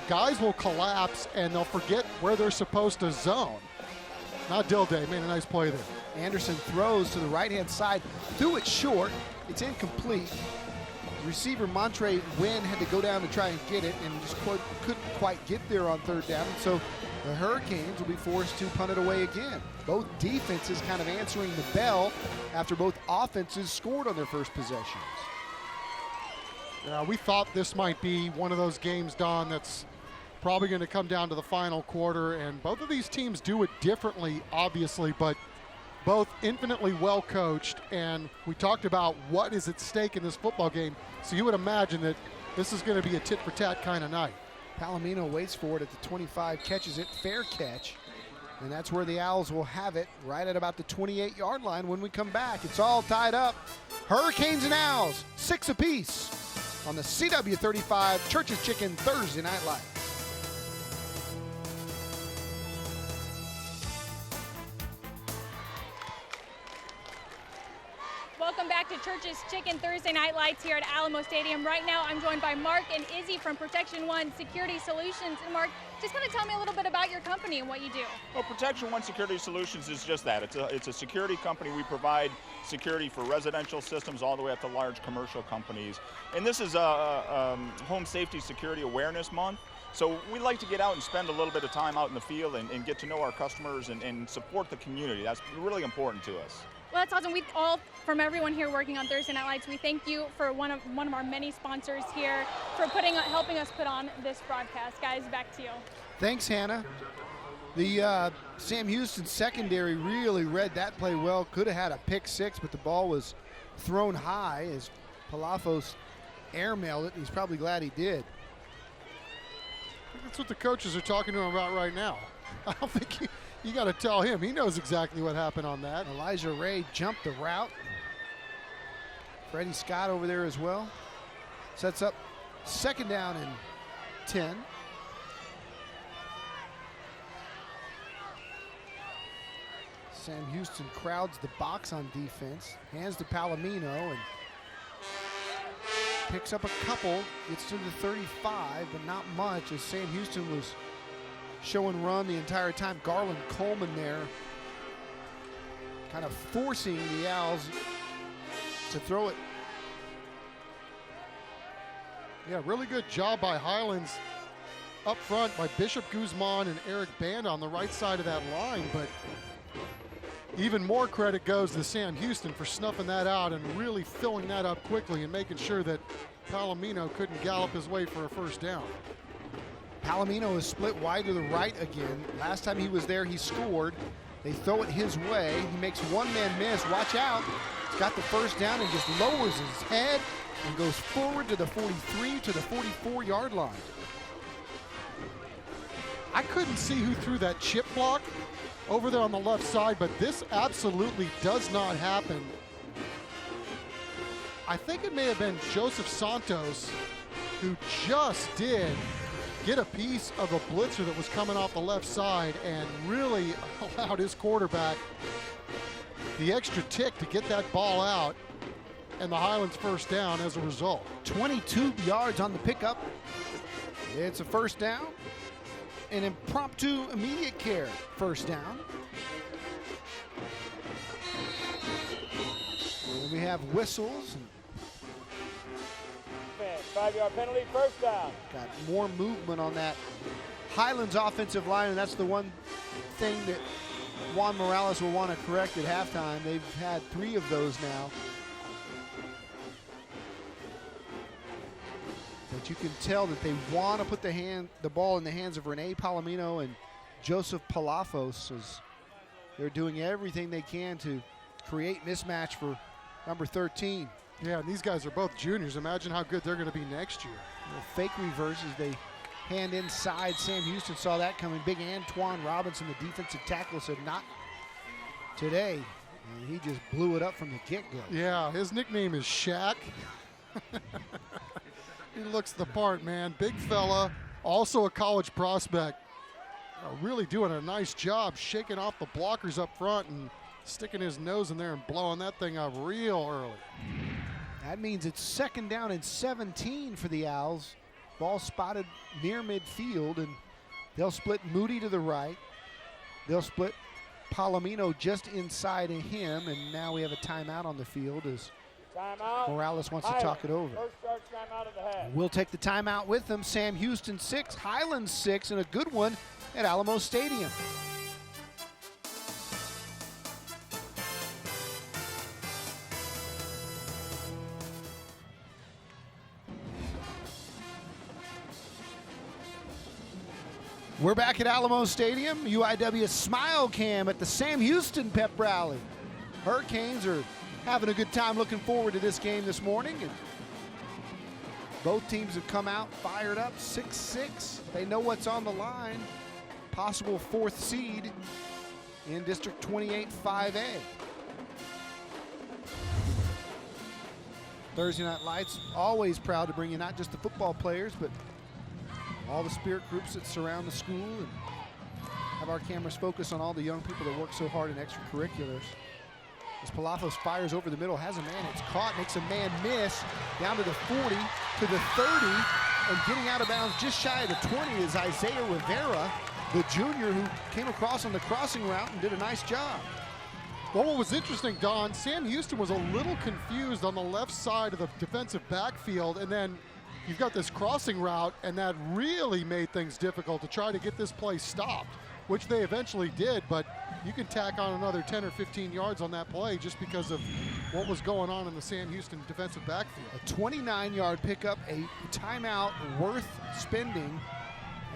guys will collapse and they'll forget where they're supposed to zone. Not Dilday, made a nice play there. Anderson throws to the right-hand side, threw it short. It's incomplete. Receiver Montre Wynn had to go down to try and get it, and just couldn't quite get there on third down. And so the Hurricanes will be forced to punt it away again. Both defenses kind of answering the bell after both offenses scored on their first possessions. Yeah, we thought this might be one of those games, Don, that's probably going to come down to the final quarter, and both of these teams do it differently, obviously, but both infinitely well coached, and we talked about what is at stake in this football game, so you would imagine that this is going to be a tit-for-tat kind of night. Palomino waits for it at the 25, catches it, fair catch, and that's where the Owls will have it, right at about the 28-yard line when we come back. It's all tied up. Hurricanes and Owls, 6 apiece on the CW35 Church's Chicken Thursday Night Live. Welcome back back to Church's Chicken Thursday Night Lights here at Alamo Stadium. Right now, I'm joined by Mark and Izzy from Protection One Security Solutions. And Mark, just kind of tell me a little bit about your company and what you do. Well, Protection One Security Solutions is just that. It's a security company. We provide security for residential systems all the way up to large commercial companies. And this is a Home Safety Security Awareness Month. So we like to get out and spend a little bit of time out in the field and get to know our customers and support the community. That's really important to us. Well, that's awesome. We all, from everyone here working on Thursday Night Lights, we thank you for one of our many sponsors here for helping us put on this broadcast. Guys, back to you. Thanks, Hannah. The Sam Houston secondary really read that play well. Could have had a pick six, but the ball was thrown high as Palafos airmailed it. He's probably glad he did. I think that's what the coaches are talking to him about right now. I don't think you got to tell him. He knows exactly what happened on that. Elijah Ray jumped the route. Freddie Scott over there as well. Sets up second down and 10. Sam Houston crowds the box on defense. Hands to Palomino and picks up a couple. Gets to the 35, but not much as Sam Houston was show and run the entire time. Garland Coleman there kind of forcing the Owls to throw it. Yeah, really good job by Highlands up front by Bishop Guzman and Eric Band on the right side of that line, but even more credit goes to Sam Houston for snuffing that out and really filling that up quickly and making sure that Palomino couldn't gallop his way for a first down. Palomino is split wide to the right again. Last time he was there, he scored. They throw it his way. He makes one man miss. Watch out. He's got the first down and just lowers his head and goes forward to the 43 to the 44-yard line. I couldn't see who threw that chip block over there on the left side, but this absolutely does not happen. I think it may have been Joseph Santos who just did get a piece of a blitzer that was coming off the left side and really allowed his quarterback the extra tick to get that ball out, and the Highlands first down as a result. 22 yards on the pickup. It's a first down. An impromptu immediate care first down. And we have whistles. 5-yard penalty, first down. Got more movement on that Highlands offensive line, and that's the one thing that Juan Morales will want to correct at halftime. They've had 3 of those now. But you can tell that they want to put the ball in the hands of Rene Palomino and Joseph Palafos, as they're doing everything they can to create mismatch for number 13. Yeah, and these guys are both juniors. Imagine how good they're going to be next year. Fake reverses, they hand inside. Sam Houston saw that coming. Big Antoine Robinson, the defensive tackle, said not today. And he just blew it up from the get-go. Yeah, his nickname is Shaq. He looks the part, man. Big fella, also a college prospect. Really doing a nice job shaking off the blockers up front and sticking his nose in there and blowing that thing up real early. That means it's second down and 17 for the Owls. Ball spotted near midfield, and they'll split Moody to the right. They'll split Palomino just inside of him, and now we have a timeout on the field as Morales wants to talk it over. First start timeout of the half. We'll take the timeout with them. Sam Houston 6, Highlands 6, and a good one at Alamo Stadium. We're back at Alamo Stadium, UIW Smile Cam at the Sam Houston Pep Rally. Hurricanes are having a good time, looking forward to this game this morning. And both teams have come out fired up, 6-6. They know what's on the line. Possible 4th seed in District 28 5A. Thursday Night Lights, always proud to bring you not just the football players, but all the spirit groups that surround the school, and have our cameras focus on all the young people that work so hard in extracurriculars. As Palafos fires over the middle, has a man, it's caught, makes a man miss, down to the 40, to the 30, and getting out of bounds just shy of the 20 is Isaiah Rivera, the junior who came across on the crossing route and did a nice job. Well, what was interesting, Don, Sam Houston was a little confused on the left side of the defensive backfield, and then you've got this crossing route, and that really made things difficult to try to get this play stopped, which they eventually did, but you can tack on another 10 or 15 yards on that play just because of what was going on in the Sam Houston defensive backfield. A 29-yard pickup, a timeout worth spending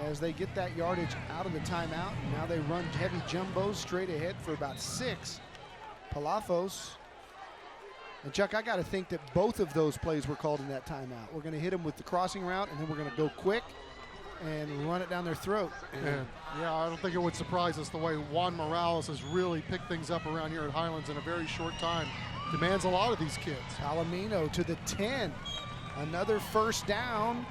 as they get that yardage out of the timeout. And now they run heavy jumbos straight ahead for about 6. Palafos. And Chuck, I got to think that both of those plays were called in that timeout. We're going to hit them with the crossing route, and then we're going to go quick and run it down their throat. Yeah, I don't think it would surprise us the way Juan Morales has really picked things up around here at Highlands in a very short time. Demands a lot of these kids. Palomino to the 10. Another first down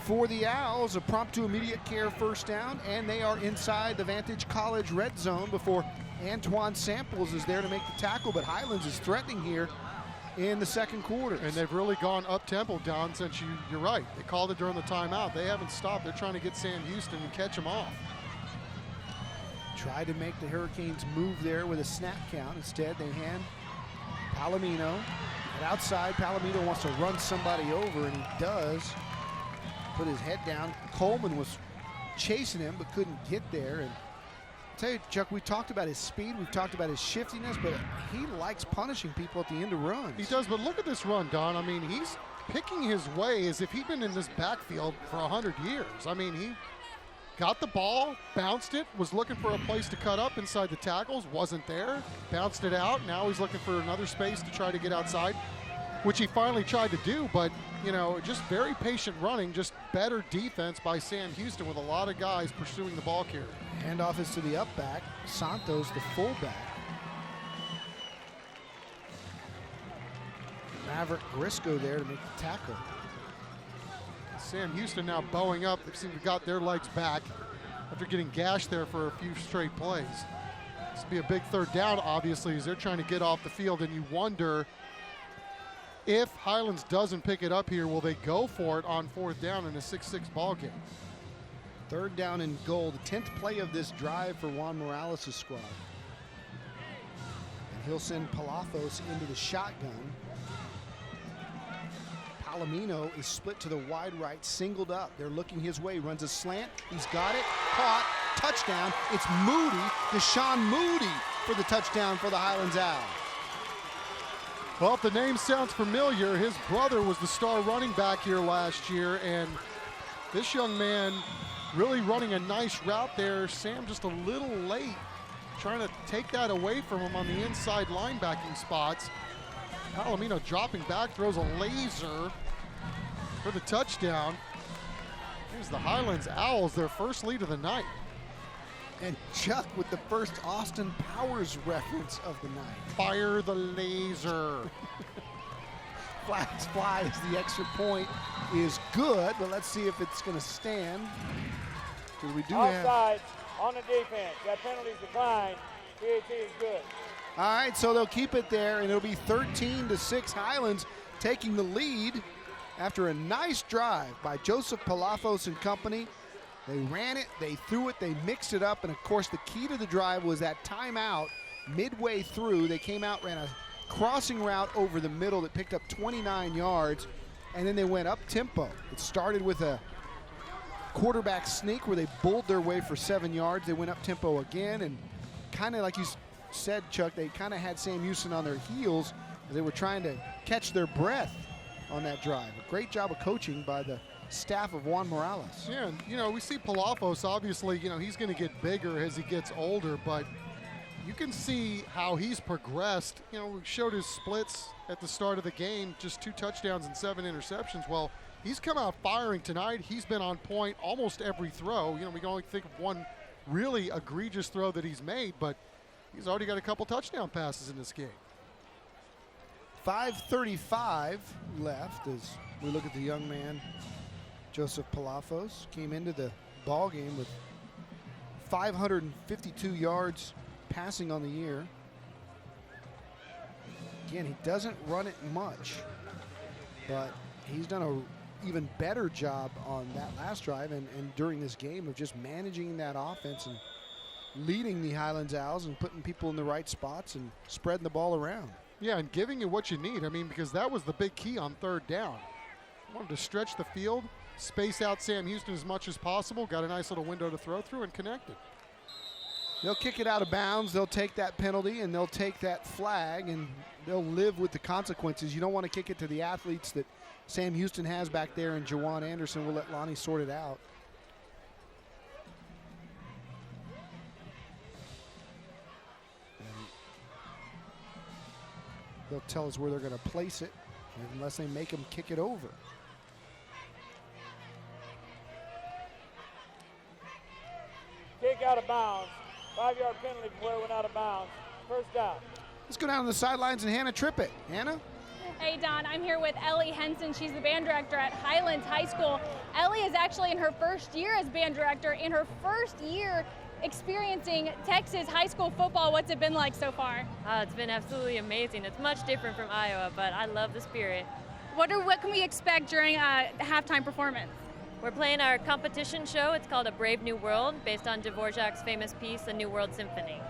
for the Owls, a prompt to immediate care first down, and they are inside the Vantage College red zone before Antoine Samples is there to make the tackle, but Highlands is threatening here in the second quarter. And they've really gone up-tempo, Don, since you're right. They called it during the timeout. They haven't stopped. They're trying to get Sam Houston and catch him off. Tried to make the Hurricanes move there with a snap count. Instead, they hand Palomino. And outside, Palomino wants to run somebody over, and he does. Put his head down. Coleman was chasing him but couldn't get there. And I'll tell you, Chuck, we talked about his speed, we've talked about his shiftiness, but he likes punishing people at the end of runs. He does, but look at this run, Don. I mean, he's picking his way as if he'd been in this backfield for 100 years. I mean, he got the ball, bounced it, was looking for a place to cut up inside the tackles, wasn't there, bounced it out. Now he's looking for another space to try to get outside, which he finally tried to do, but, you know, just very patient running, just better defense by Sam Houston with a lot of guys pursuing the ball carrier. Handoff is to the up back. Santos, the fullback. Maverick Briscoe there to make the tackle. Sam Houston now bowing up. They seem to have got their legs back after getting gashed there for a few straight plays. This will be a big third down, obviously, as they're trying to get off the field, and you wonder if Highlands doesn't pick it up here, will they go for it on fourth down in a 6-6 ball game? Third down and goal, the 10th play of this drive for Juan Morales' squad. And he'll send Palafos into the shotgun. Palomino is split to the wide right, singled up. They're looking his way, runs a slant. He's got it, caught, touchdown. It's Moody, Deshaun Moody for the touchdown for the Highlands Owls. Well, if the name sounds familiar, his brother was the star running back here last year, and this young man really running a nice route there. Sam just a little late, trying to take that away from him on the inside linebacking spots. Palomino dropping back, throws a laser for the touchdown. Here's the Highlands Owls, their first lead of the night. And Chuck with the first Austin Powers reference of the night. Fire the laser. Flags fly as the extra point is good, but let's see if it's going to stand. Because we do have offside on the defense. That penalty's declined. PAT is good. All right, so they'll keep it there, and it'll be 13-6 Highlands taking the lead after a nice drive by Joseph Palafos and company. They ran it, they threw it, they mixed it up, and of course the key to the drive was that timeout midway through. They came out, ran a crossing route over the middle that picked up 29 yards, and then they went up tempo. It started with a quarterback sneak where they bulled their way for 7 yards. They went up tempo again, and kind of like you said, Chuck, they kind of had Sam Houston on their heels as they were trying to catch their breath on that drive. A great job of coaching by the staff of Juan Morales. Yeah, and, you know, we see Palafos, obviously, you know, he's going to get bigger as he gets older, but you can see how he's progressed. You know, we showed his splits at the start of the game, just 2 touchdowns and 7 interceptions. Well, he's come out firing tonight. He's been on point almost every throw. You know, we can only think of one really egregious throw that he's made, but he's already got a couple touchdown passes in this game. 5:35 left as we look at the young man, Joseph Palafos. Came into the ball game with 552 yards passing on the year. Again, he doesn't run it much, but he's done a even better job on that last drive and during this game of just managing that offense and leading the Highlands Owls and putting people in the right spots and spreading the ball around. Yeah, and giving you what you need. I mean, because that was the big key on third down. Wanted to stretch the field, space out Sam Houston as much as possible, got a nice little window to throw through and connected. They'll kick it out of bounds, they'll take that penalty, and they'll take that flag, and they'll live with the consequences. You don't want to kick it to the athletes that Sam Houston has back there, and Jawan Anderson will let Lonnie sort it out. And they'll tell us where they're going to place it, unless they make them kick it over. Kick out of bounds. 5-yard penalty from where it went out of bounds. First down. Let's go down to the sidelines and Hannah Trippett. Hannah? Hey, Don, I'm here with Ellie Henson. She's the band director at Highlands High School. Ellie is actually in her first year as band director, in her first year experiencing Texas high school football. What's it been like so far? It's been absolutely amazing. It's much different from Iowa, but I love the spirit. What can we expect during a halftime performance? We're playing our competition show. It's called A Brave New World, based on Dvorak's famous piece, The New World Symphony.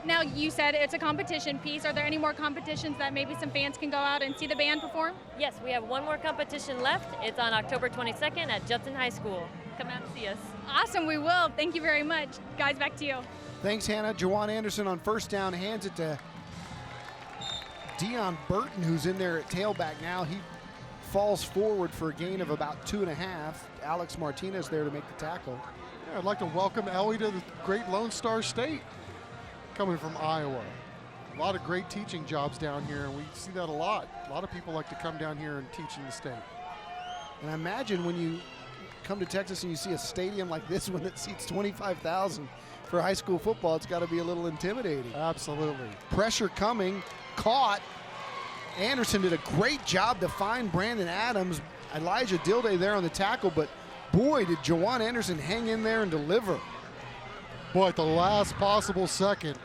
Now, you said it's a competition piece. Are there any more competitions that maybe some fans can go out and see the band perform? Yes, we have one more competition left. It's on October 22nd at Judson High School. Come out and see us. Awesome, we will. Thank you very much. Guys, back to you. Thanks, Hannah. Jawan Anderson on first down hands it to Dion Burton, who's in there at tailback now. He falls forward for a gain of about 2.5. Alex Martinez there to make the tackle. Yeah, I'd like to welcome Ellie to the great Lone Star State, coming from Iowa. A lot of great teaching jobs down here, and we see that a lot. A lot of people like to come down here and teach in the state. And I imagine when you come to Texas and you see a stadium like this one that seats 25,000 for high school football, it's got to be a little intimidating. Absolutely. Pressure coming, caught. Anderson did a great job to find Brandon Adams. Elijah Dilday there on the tackle, but boy, did Jawan Anderson hang in there and deliver. Boy, at the last possible second,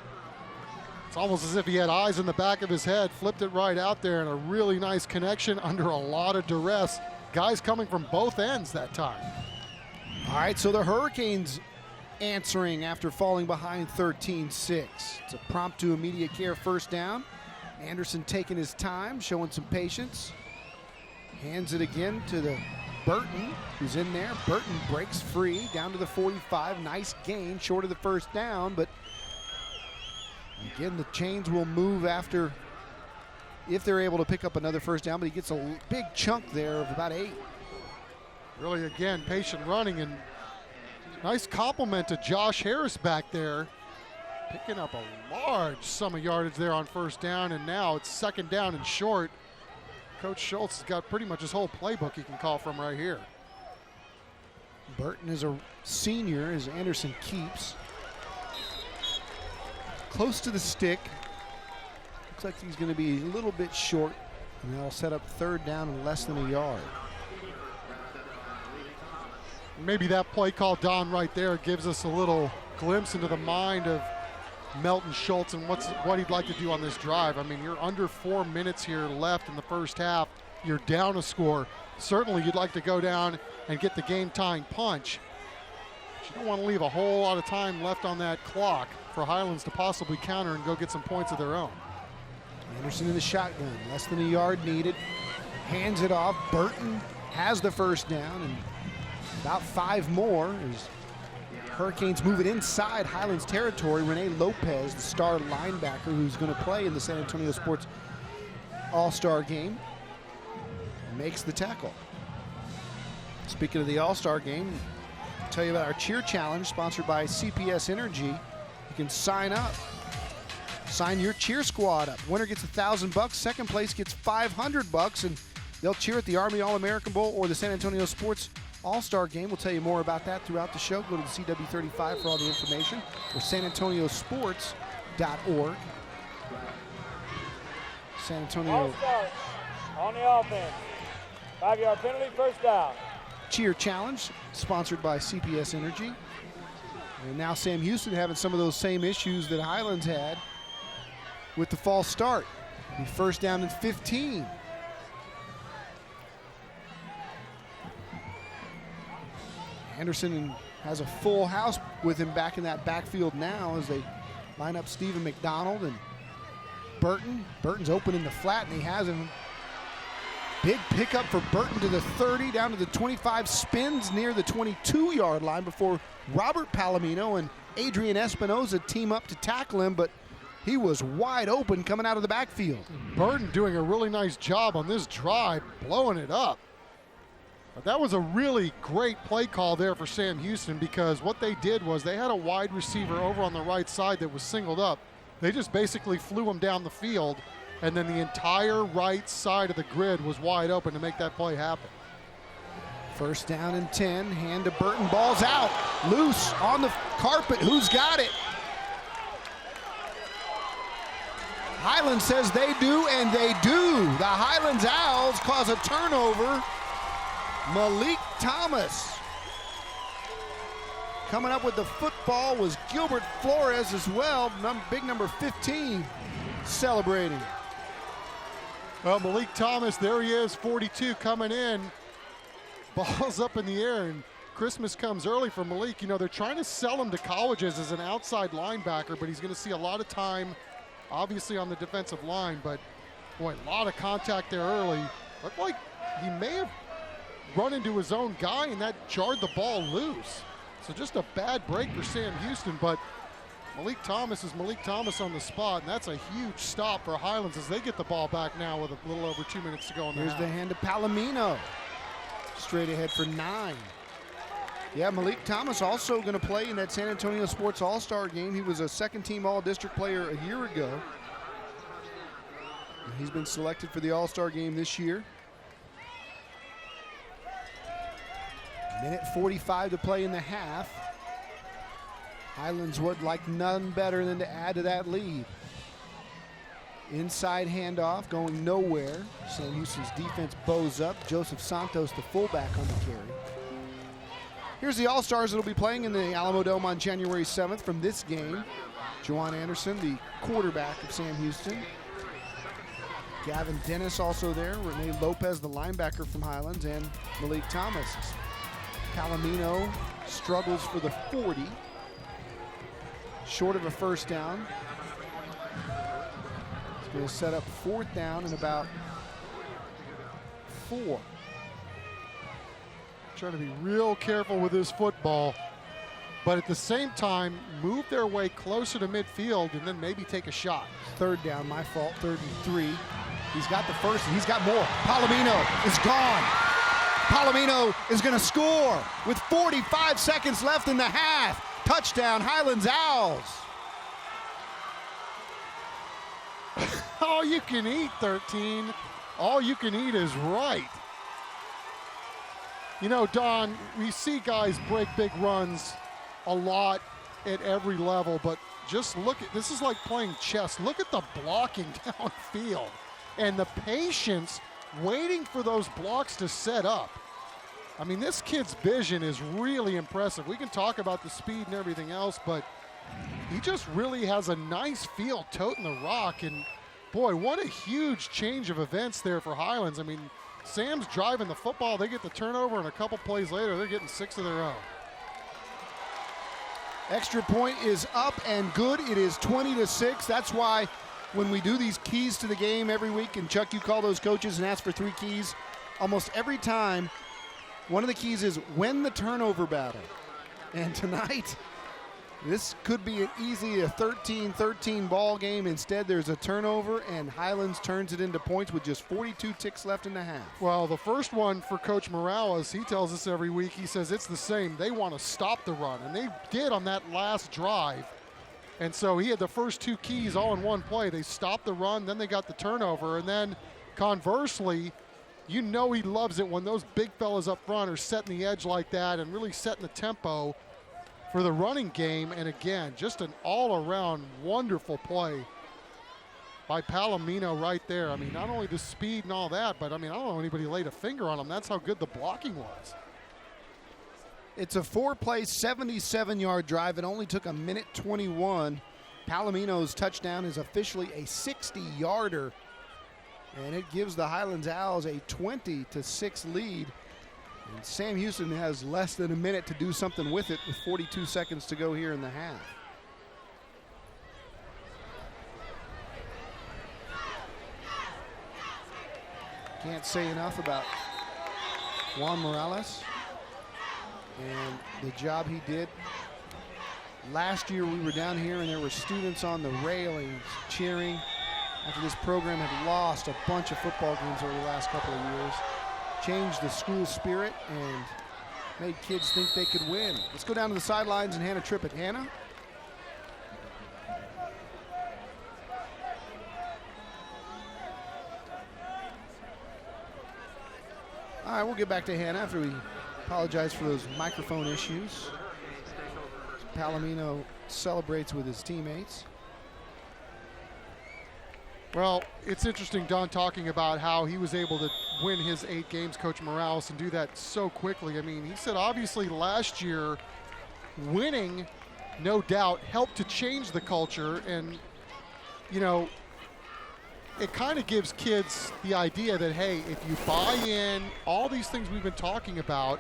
it's almost as if he had eyes in the back of his head, flipped it right out there, and a really nice connection under a lot of duress. Guys coming from both ends that time. All right, so the Hurricanes answering after falling behind 13-6. It's a prompt to immediate care first down. Anderson taking his time, showing some patience. Hands it again to the Burton, who's in there. Burton breaks free down to the 45. Nice gain, short of the first down, but again, the chains will move after, if they're able to pick up another first down, but he gets a big chunk there of about 8. Really, again, patient running, and nice compliment to Josh Harris back there, picking up a large sum of yardage there on first down, and now it's second down and short. Coach Schultz has got pretty much his whole playbook he can call from right here. Burton is a senior as Anderson keeps. Close to the stick. Looks like he's going to be a little bit short, and that'll set up third down and less than a yard. Maybe that play call, Don, right there gives us a little glimpse into the mind of Melton Schultz and what he'd like to do on this drive. I mean, you're under 4 minutes here left in the first half. You're down a score. Certainly you'd like to go down and get the game-tying punch. But you don't want to leave a whole lot of time left on that clock for Highlands to possibly counter and go get some points of their own. Anderson in the shotgun, less than a yard needed. Hands it off. Burton has the first down, and about 5 more as Hurricanes move it inside Highlands territory. Renee Lopez, the star linebacker who's going to play in the San Antonio Sports All-Star game, makes the tackle. Speaking of the All-Star game, I'll tell you about our cheer challenge sponsored by CPS Energy. You can sign up. Sign your cheer squad up. Winner gets $1,000. Second place gets $500, and they'll cheer at the Army All-American Bowl or the San Antonio Sports All-Star game. We'll tell you more about that throughout the show. Go to the CW35 for all the information, or sanantoniosports.org. San Antonio. All-Stars on the offense. 5-yard penalty, first down. Cheer challenge sponsored by CPS Energy. And now Sam Houston having some of those same issues that Highlands had with the false start. Be first down and 15. Anderson has a full house with him back in that backfield now as they line up Stephen McDonald and Burton. Burton's open in the flat, and he has him. Big pickup for Burton to the 30, down to the 25, spins near the 22-yard line before Robert Palomino and Adrian Espinoza team up to tackle him, but he was wide open coming out of the backfield. Burton doing a really nice job on this drive, blowing it up. But that was a really great play call there for Sam Houston, because what they did was they had a wide receiver over on the right side that was singled up. They just basically flew him down the field, and then the entire right side of the grid was wide open to make that play happen. First down and 10, hand to Burton, ball's out, loose on the carpet, who's got it? Highlands says they do, and they do. The Highlands Owls cause a turnover. Malik Thomas. Coming up with the football was Gilbert Flores as well, big number 15, celebrating. Well, Malik Thomas, there he is, 42 coming in. Ball's up in the air, and Christmas comes early for Malik. You know, they're trying to sell him to colleges as an outside linebacker, but he's going to see a lot of time, obviously, on the defensive line. But, boy, a lot of contact there early. Looked like he may have run into his own guy, and that jarred the ball loose. So just a bad break for Sam Houston, but Malik Thomas is Malik Thomas on the spot, and that's a huge stop for Highlands as they get the ball back now with a little over 2 minutes to go in the half. Here's the hand to Palomino. Straight ahead for 9. Yeah, Malik Thomas also going to play in that San Antonio Sports All-Star game. He was a second-team All-District player a year ago. And he's been selected for the All-Star game this year. Minute 45 to play in the half. Highlands would like none better than to add to that lead. Inside handoff going nowhere. Sam Houston's defense bows up. Joseph Santos, the fullback, on the carry. Here's the All-Stars that will be playing in the Alamo Dome on January 7th from this game. Juwan Anderson, the quarterback of Sam Houston. Gavin Dennis also there. Renee Lopez, the linebacker from Highlands, and Malik Thomas. Palomino struggles for the 40. Short of a first down. He's going to set up 4th down and about 4. Trying to be real careful with this football, but at the same time, move their way closer to midfield and then maybe take a shot. 3rd down, my fault, 3rd and 3. He's got the first, and he's got more. Palomino is gone. Palomino is going to score with 45 seconds left in the half. Touchdown, Highlands Owls. All you can eat, 13. All you can eat is right. You know, Don, we see guys break big runs a lot at every level, but just look at, this is like playing chess. Look at the blocking downfield and the patience waiting for those blocks to set up. I mean, this kid's vision is really impressive. We can talk about the speed and everything else, but he just really has a nice feel toting the rock. And boy, what a huge change of events there for Highlands. I mean, Sam's driving the football, they get the turnover, and a couple plays later, they're getting 6 of their own. Extra point is up and good. It is 20-6. That's why when we do these keys to the game every week, and Chuck, you call those coaches and ask for 3 keys, almost every time, one of the keys is win the turnover battle. And tonight, this could be easily a 13-13 ball game. Instead, there's a turnover, and Highlands turns it into points with just 42 ticks left in the half. Well, the first one for Coach Morales, he tells us every week, he says it's the same. They want to stop the run, and they did on that last drive. And so he had the first 2 keys all in one play. They stopped the run, then they got the turnover, and then conversely, you know he loves it when those big fellas up front are setting the edge like that and really setting the tempo for the running game. And again, just an all-around wonderful play by Palomino right there. I mean, not only the speed and all that, but I mean, I don't know anybody laid a finger on him. That's how good the blocking was. It's a 4-play, 77-yard drive. It only took a minute 21. Palomino's touchdown is officially a 60-yarder And it gives the Highlands Owls a 20-6 lead. And Sam Houston has less than a minute to do something with it with 42 seconds to go here in the half. Can't say enough about Juan Morales and the job he did. Last year we were down here and there were students on the railings cheering after this program had lost a bunch of football games over the last couple of years. Changed the school spirit and made kids think they could win. Let's go down to the sidelines and Hannah Trippett. Hannah? All right, we'll get back to Hannah after we apologize for those microphone issues. Palomino celebrates with his teammates. Well, it's interesting, Don, talking about how he was able to win his 8 games, Coach Morales, and do that so quickly. I mean, he said obviously last year winning, no doubt, helped to change the culture. And, you know, it kind of gives kids the idea that, hey, if you buy in all these things we've been talking about,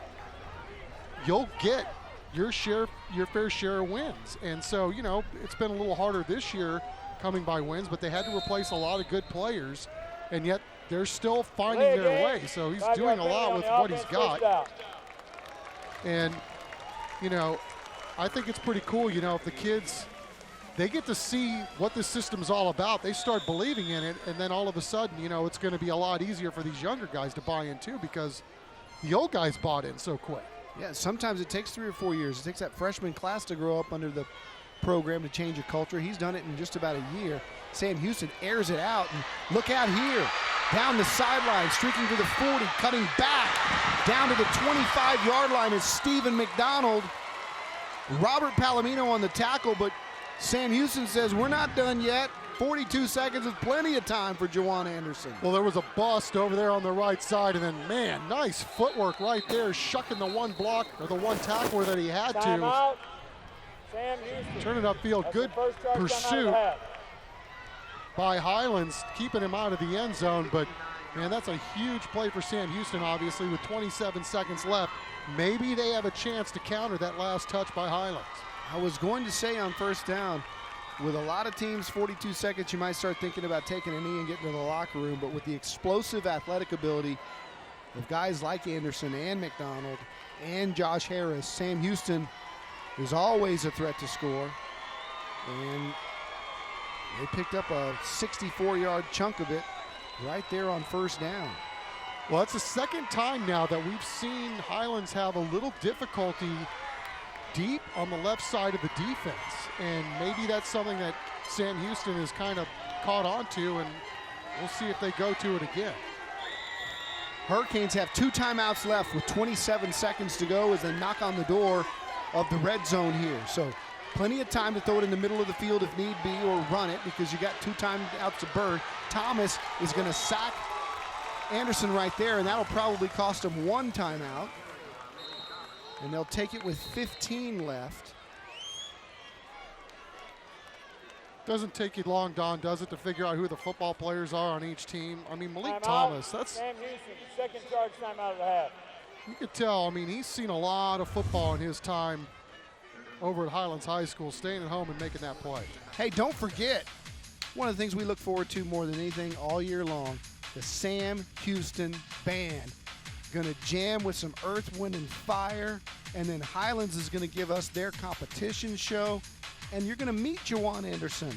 you'll get your fair share of wins. And so, you know, it's been a little harder this year coming by wins, but they had to replace a lot of good players, and yet they're still finding their way. So he's doing a lot with what he's got. And, you know, I think it's pretty cool, you know, if the kids, they get to see what this system's all about, they start believing in it, and then all of a sudden, you know, it's going to be a lot easier for these younger guys to buy in too, because the old guys bought in so quick. Yeah, sometimes it takes 3 or 4 years. It takes that freshman class to grow up under the program to change a culture. He's done it in just about a year. Sam Houston airs it out, and look out here. Down the sideline, streaking to the 40, cutting back. Down to the 25-yard line is Stephen McDonald. Robert Palomino on the tackle, but Sam Houston says, we're not done yet. 42 seconds is plenty of time for Jawan Anderson. Well, there was a bust over there on the right side, and then, man, nice footwork right there, shucking the one block or the one tackler that he had Time to. out. Sam Houston. Turn it upfield. That's Good the first charge pursuit timeout of by Highlands, keeping him out of the end zone. But, man, that's a huge play for Sam Houston, obviously, with 27 seconds left. Maybe they have a chance to counter that last touch by Highlands. I was going to say on first down, with a lot of teams, 42 seconds, you might start thinking about taking a knee and getting to the locker room. But with the explosive athletic ability of guys like Anderson and McDonald and Josh Harris, Sam Houston is always a threat to score. And they picked up a 64-yard chunk of it right there on first down. Well, it's the second time now that we've seen Highlands have a little difficulty deep on the left side of the defense. And maybe that's something that Sam Houston has kind of caught on to, and we'll see if they go to it again. Hurricanes have 2 timeouts left with 27 seconds to go as they knock on the door of the red zone here. So plenty of time to throw it in the middle of the field if need be, or run it because you got 2 timeouts to burn. Thomas is going to sack Anderson right there, and that'll probably cost him 1 timeout. And they'll take it with 15 left. Doesn't take you long, Don, does it, to figure out who the football players are on each team? I mean, Malik Timeout. Thomas, that's... Sam Houston, second charge timeout of the half. You could tell, I mean, he's seen a lot of football in his time over at Highlands High School, staying at home and making that play. Hey, don't forget, one of the things we look forward to more than anything all year long, the Sam Houston Band. Going to jam with some Earth, Wind, and Fire, and then Highlands is going to give us their competition show, and you're going to meet Jawan Anderson,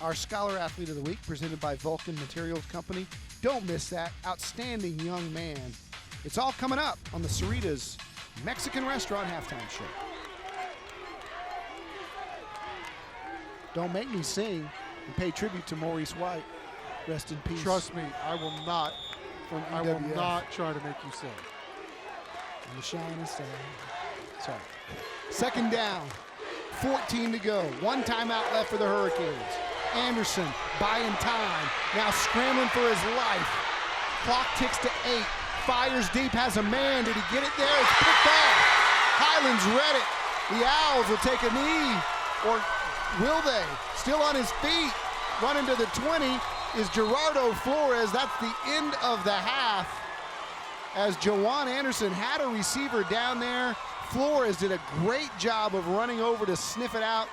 our Scholar Athlete of the Week, presented by Vulcan Materials Company. Don't miss that outstanding young man. It's all coming up on the Cerritos Mexican Restaurant Halftime Show. Don't make me sing and pay tribute to Maurice White. Rest in peace. Trust me, I will not. From I will EWF. not try to make you sing. And the shining star. Sorry. Second down. 14 to go. 1 timeout left for the Hurricanes. Anderson buying time. Now scrambling for his life. Clock ticks to 8. Fires deep. Has a man. Did he get it there? It's picked off. Highlands read it. The Owls will take a knee. Or will they? Still on his feet. Running to the 20. is Gerardo Flores. That's the end of the half. As Jawan Anderson had a receiver down there, Flores did a great job of running over to sniff it out.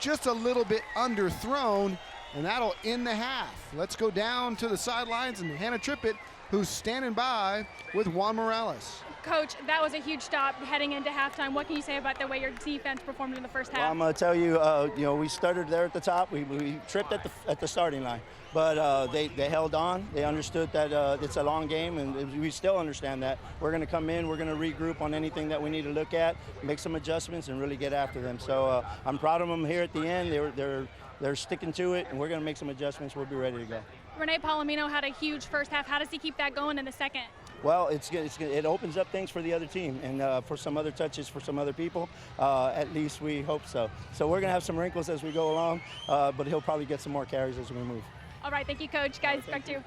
Just a little bit underthrown, and that'll end the half. Let's go down to the sidelines and Hannah Trippett, who's standing by with Juan Morales. Coach, that was a huge stop heading into halftime. What can you say about the way your defense performed in the first half? Well, I'm going to tell you, we started there at the top. We tripped at the starting line, but they held on. They understood that it's a long game, and we still understand that. We're going to come in. We're going to regroup on anything that we need to look at, make some adjustments, and really get after them. So I'm proud of them here at the end. They're sticking to it, and we're going to make some adjustments. We'll be ready to go. Renee Palomino had a huge first half. How does he keep that going in the second? Well, it opens up things for the other team and for some other touches for some other people. At least we hope so. So we're going to have some wrinkles as we go along, but he'll probably get some more carries as we move. All right, thank you, Coach. Guys, back to you.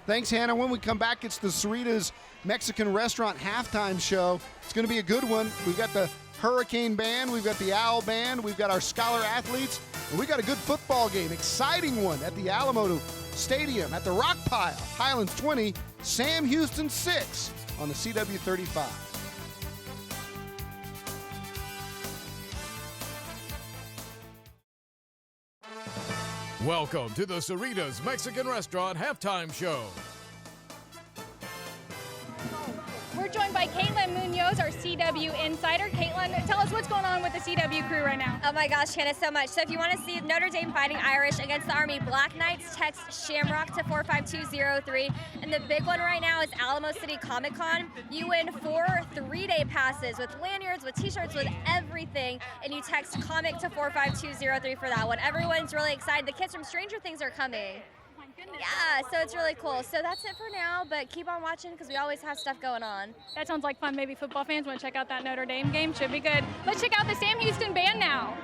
Thanks, Hannah. When we come back, it's the Cerritos Mexican Restaurant halftime show. It's going to be a good one. We've got the Hurricane Band, we've got the Owl Band, we've got our Scholar Athletes, and we got a good football game, exciting one at the Alamo Stadium at the Rock Pile. Highlands 20, Sam Houston 6 on the CW 35. Welcome to the Cerritos Mexican Restaurant halftime show. We're joined by Caitlin Munoz, our CW insider. Caitlin, tell us what's going on with the CW crew right now. Oh my gosh, Hannah, so much. So if you want to see Notre Dame Fighting Irish against the Army Black Knights, text Shamrock to 45203. And the big one right now is Alamo City Comic Con. You win 4 3-day passes with lanyards, with t-shirts, with everything. And you text comic to 45203 for that one. Everyone's really excited. The kids from Stranger Things are coming. Yeah, so it's really cool. So that's it for now, but keep on watching because we always have stuff going on. That sounds like fun. Maybe football fans want to check out that Notre Dame game. Should be good. Let's check out the Sam Houston Band now.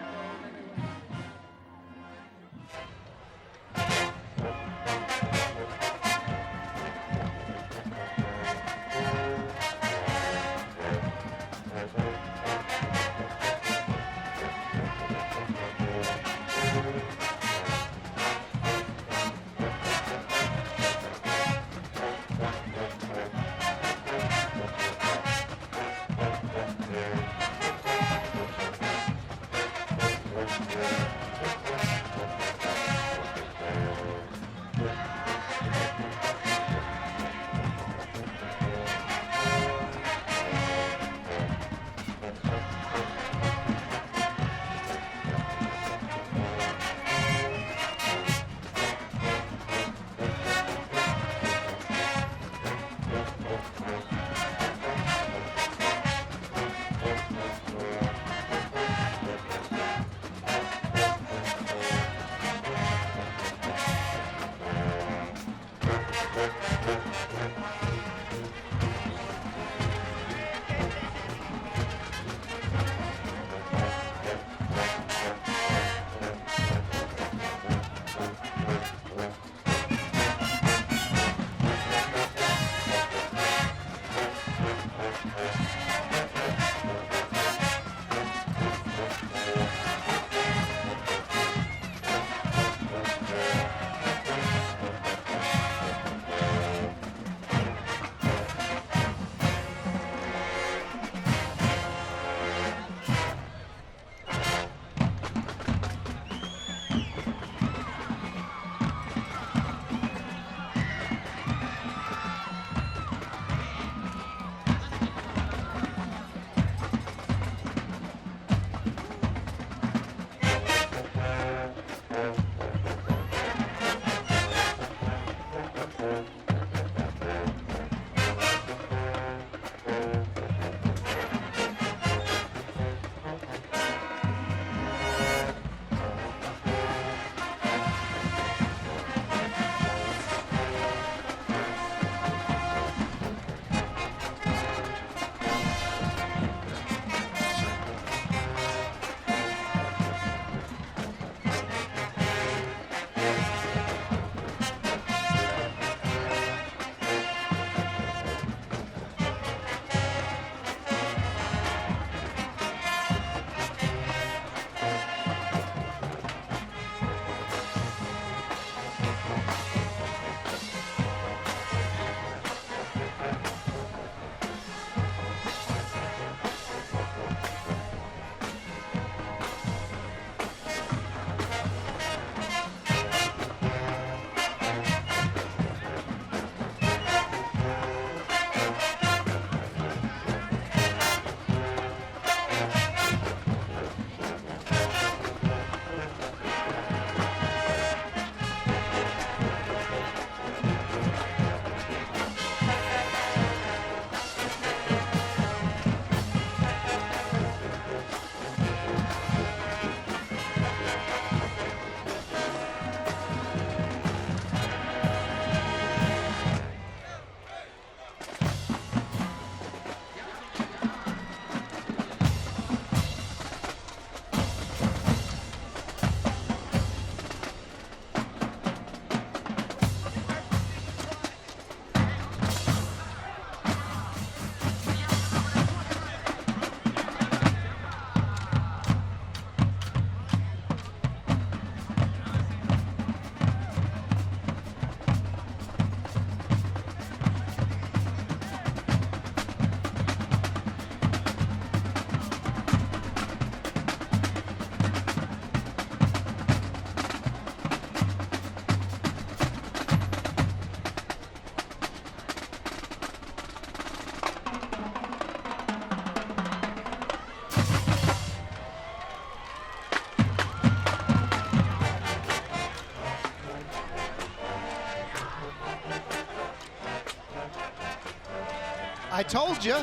told you.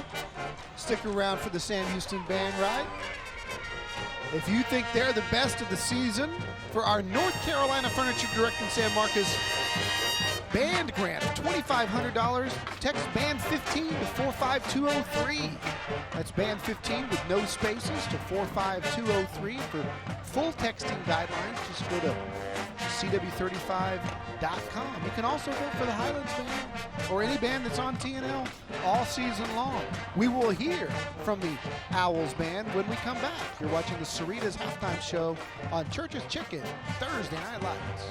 Stick around for the Sam Houston Band ride. If you think they're the best of the season, for our North Carolina Furniture Direct in San Marcos band grant of $2,500, text band 15 to 45203. That's band 15 with no spaces to 45203. For full texting guidelines, just go to cw35.com. You can also vote for the Highlands Band or any band that's on TNL all season long. We will hear from the Owls Band when we come back. You're watching the Cerritos Halftime Show on Church's Chicken, Thursday Night Lights.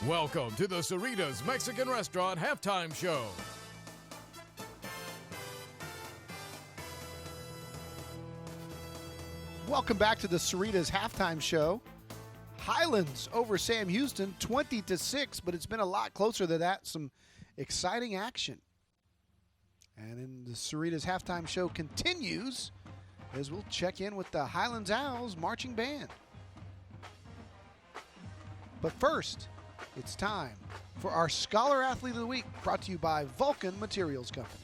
Welcome to the Cerritos Mexican Restaurant Halftime Show. Welcome back to the Cerritos Halftime Show. Highlands over Sam Houston, 20-6, but it's been a lot closer than that. Some exciting action. And then the Cerritos Halftime Show continues as we'll check in with the Highlands Owls marching band. But first, it's time for our Scholar Athlete of the Week, brought to you by Vulcan Materials Company.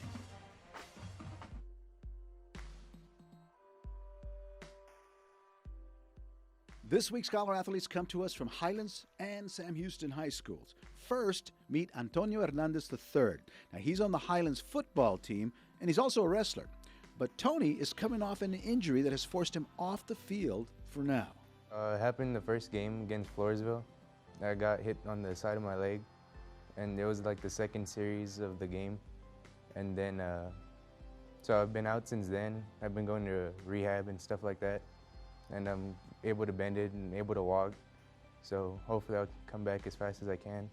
This week's Scholar Athletes come to us from Highlands and Sam Houston High Schools. First, meet Antonio Hernandez III. Now, he's on the Highlands football team, and he's also a wrestler. But Tony is coming off an injury that has forced him off the field for now. It happened the first game against Floresville. I got hit on the side of my leg, and it was like the second series of the game. And then, so I've been out since then. I've been going to rehab and stuff like that, and I'm able to bend it and able to walk. So hopefully I'll come back as fast as I can.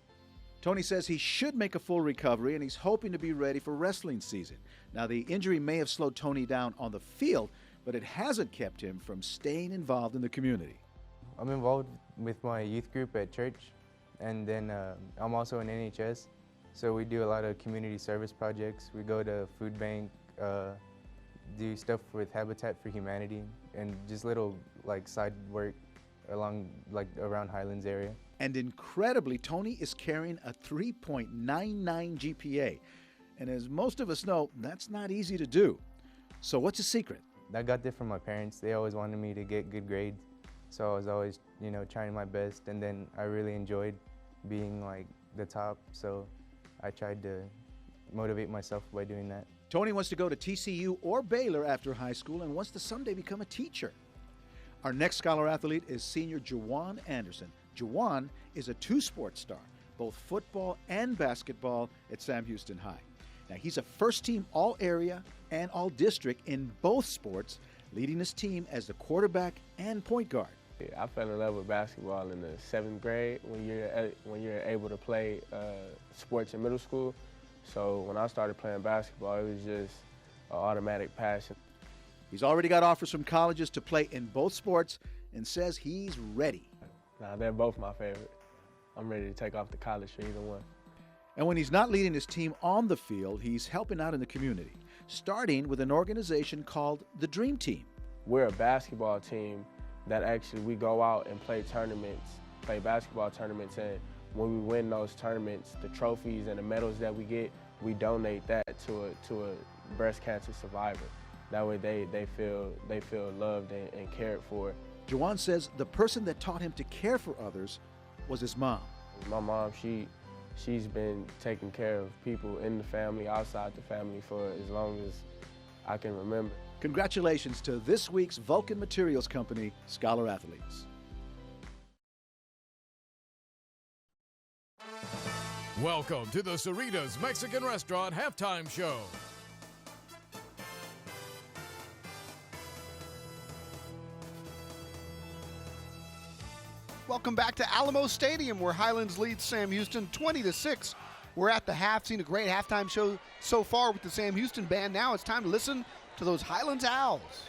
Tony says he should make a full recovery, and he's hoping to be ready for wrestling season. Now, the injury may have slowed Tony down on the field, but it hasn't kept him from staying involved in the community. I'm involved with my youth group at church, and then I'm also in NHS, so we do a lot of community service projects. We go to food bank, do stuff with Habitat for Humanity, and just little like side work around Highlands area. And incredibly, Tony is carrying a 3.99 GPA, and as most of us know, that's not easy to do. So what's the secret? I got that from my parents. They always wanted me to get good grades. So I was always, trying my best, and then I really enjoyed being like the top, so I tried to motivate myself by doing that. Tony wants to go to TCU or Baylor after high school and wants to someday become a teacher. Our next Scholar Athlete is senior Jawan Anderson. Jawan is a two-sport star, both football and basketball at Sam Houston High. Now, he's a first-team All-Area and All-District in both sports, leading his team as the quarterback and point guard. I fell in love with basketball in the 7th grade when you're able to play sports in middle school. So when I started playing basketball, it was just an automatic passion. He's already got offers from colleges to play in both sports and says he's ready. Nah, they're both my favorite. I'm ready to take off to college for either one. And when he's not leading his team on the field, he's helping out in the community, starting with an organization called the Dream Team. We're a basketball team that actually we go out and play basketball tournaments, and when we win those tournaments, the trophies and the medals that we get, we donate that to a breast cancer survivor. That way they feel loved and cared for. Jawan says the person that taught him to care for others was his mom. My mom, she's been taking care of people in the family, outside the family for as long as I can remember. Congratulations to this week's Vulcan Materials Company Scholar Athletes. Welcome to the Cerritos Mexican Restaurant Halftime Show. Welcome back to Alamo Stadium, where Highlands leads Sam Houston 20-6. We're at the half, seen a great halftime show so far with the Sam Houston Band. Now it's time to listen to those Highlands Owls.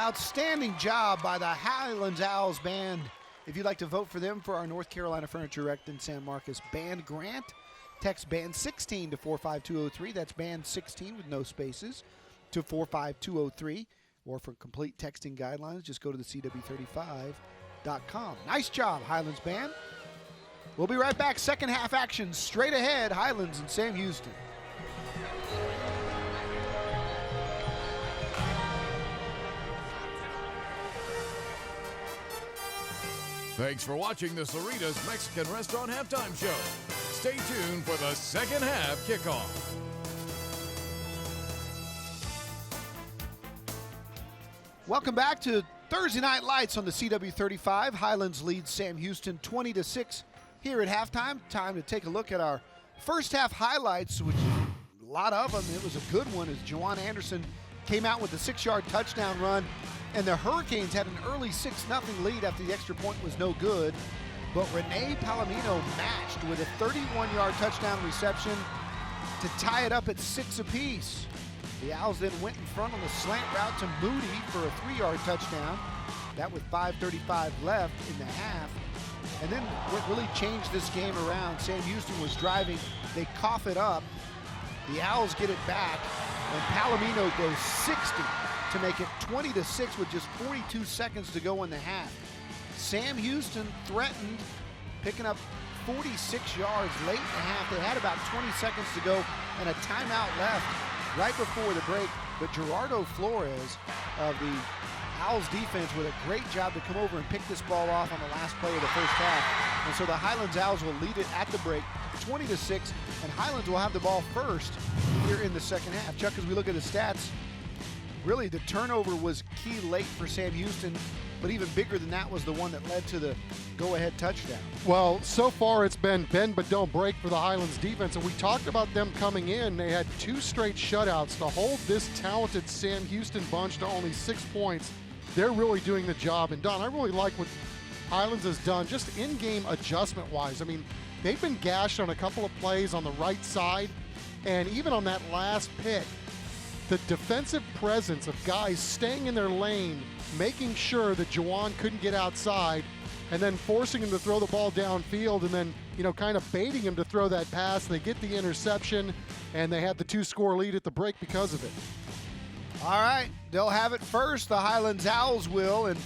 Outstanding job by the Highlands Owls band. If you'd like to vote for them for our North Carolina Furniture Erect in San Marcos Band Grant, text Band 16 to 45203. That's Band 16 with no spaces to 45203. Or for complete texting guidelines, just go to the CW35.com. Nice job, Highlands Band. We'll be right back. Second half action straight ahead. Highlands and Sam Houston. Thanks for watching the Cerritos Mexican Restaurant Halftime Show. Stay tuned for the second half kickoff. Welcome back to Thursday Night Lights on the CW35. Highlands leads Sam Houston 20-6 here at halftime. Time to take a look at our first half highlights, which a lot of them. It was a good one as Juwan Anderson came out with a 6-yard touchdown run, and the Hurricanes had an early 6-0 lead after the extra point was no good. But Rene Palomino matched with a 31-yard touchdown reception to tie it up at 6 apiece. The Owls then went in front on the slant route to Moody for a 3-yard touchdown. That with 5:35 left in the half. And then what really changed this game around, Sam Houston was driving, they cough it up. The Owls get it back, and Palomino goes 60 to make it 20-6 with just 42 seconds to go in the half. Sam Houston threatened, picking up 46 yards late in the half. They had about 20 seconds to go and a timeout left right before the break, but Gerardo Flores of the Owls defense with a great job to come over and pick this ball off on the last play of the first half. And so the Highlands Owls will lead it at the break 20-6, and Highlands will have the ball first here in the second half. Chuck, as we look at the stats, really the turnover was key late for Sam Houston, but even bigger than that was the one that led to the go-ahead touchdown. Well, so far it's been bend but don't break for the Highlands defense, and we talked about them coming in. They had 2 straight shutouts to hold this talented Sam Houston bunch to only 6 points. They're really doing the job. And Don, I really like what Highlands has done just in-game adjustment-wise. I mean, they've been gashed on a couple of plays on the right side, and even on that last pick, the defensive presence of guys staying in their lane, making sure that Juwan couldn't get outside, and then forcing him to throw the ball downfield, and then, kind of baiting him to throw that pass. They get the interception, and they had the 2-score lead at the break because of it. All right, they'll have it first. The Highlands Owls will, and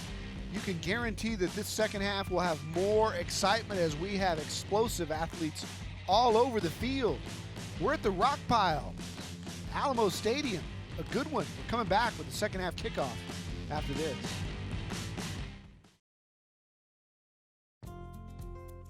you can guarantee that this second half will have more excitement as we have explosive athletes all over the field. We're at the Rock Pile, Alamo Stadium. A good one. We're coming back with the second half kickoff after this.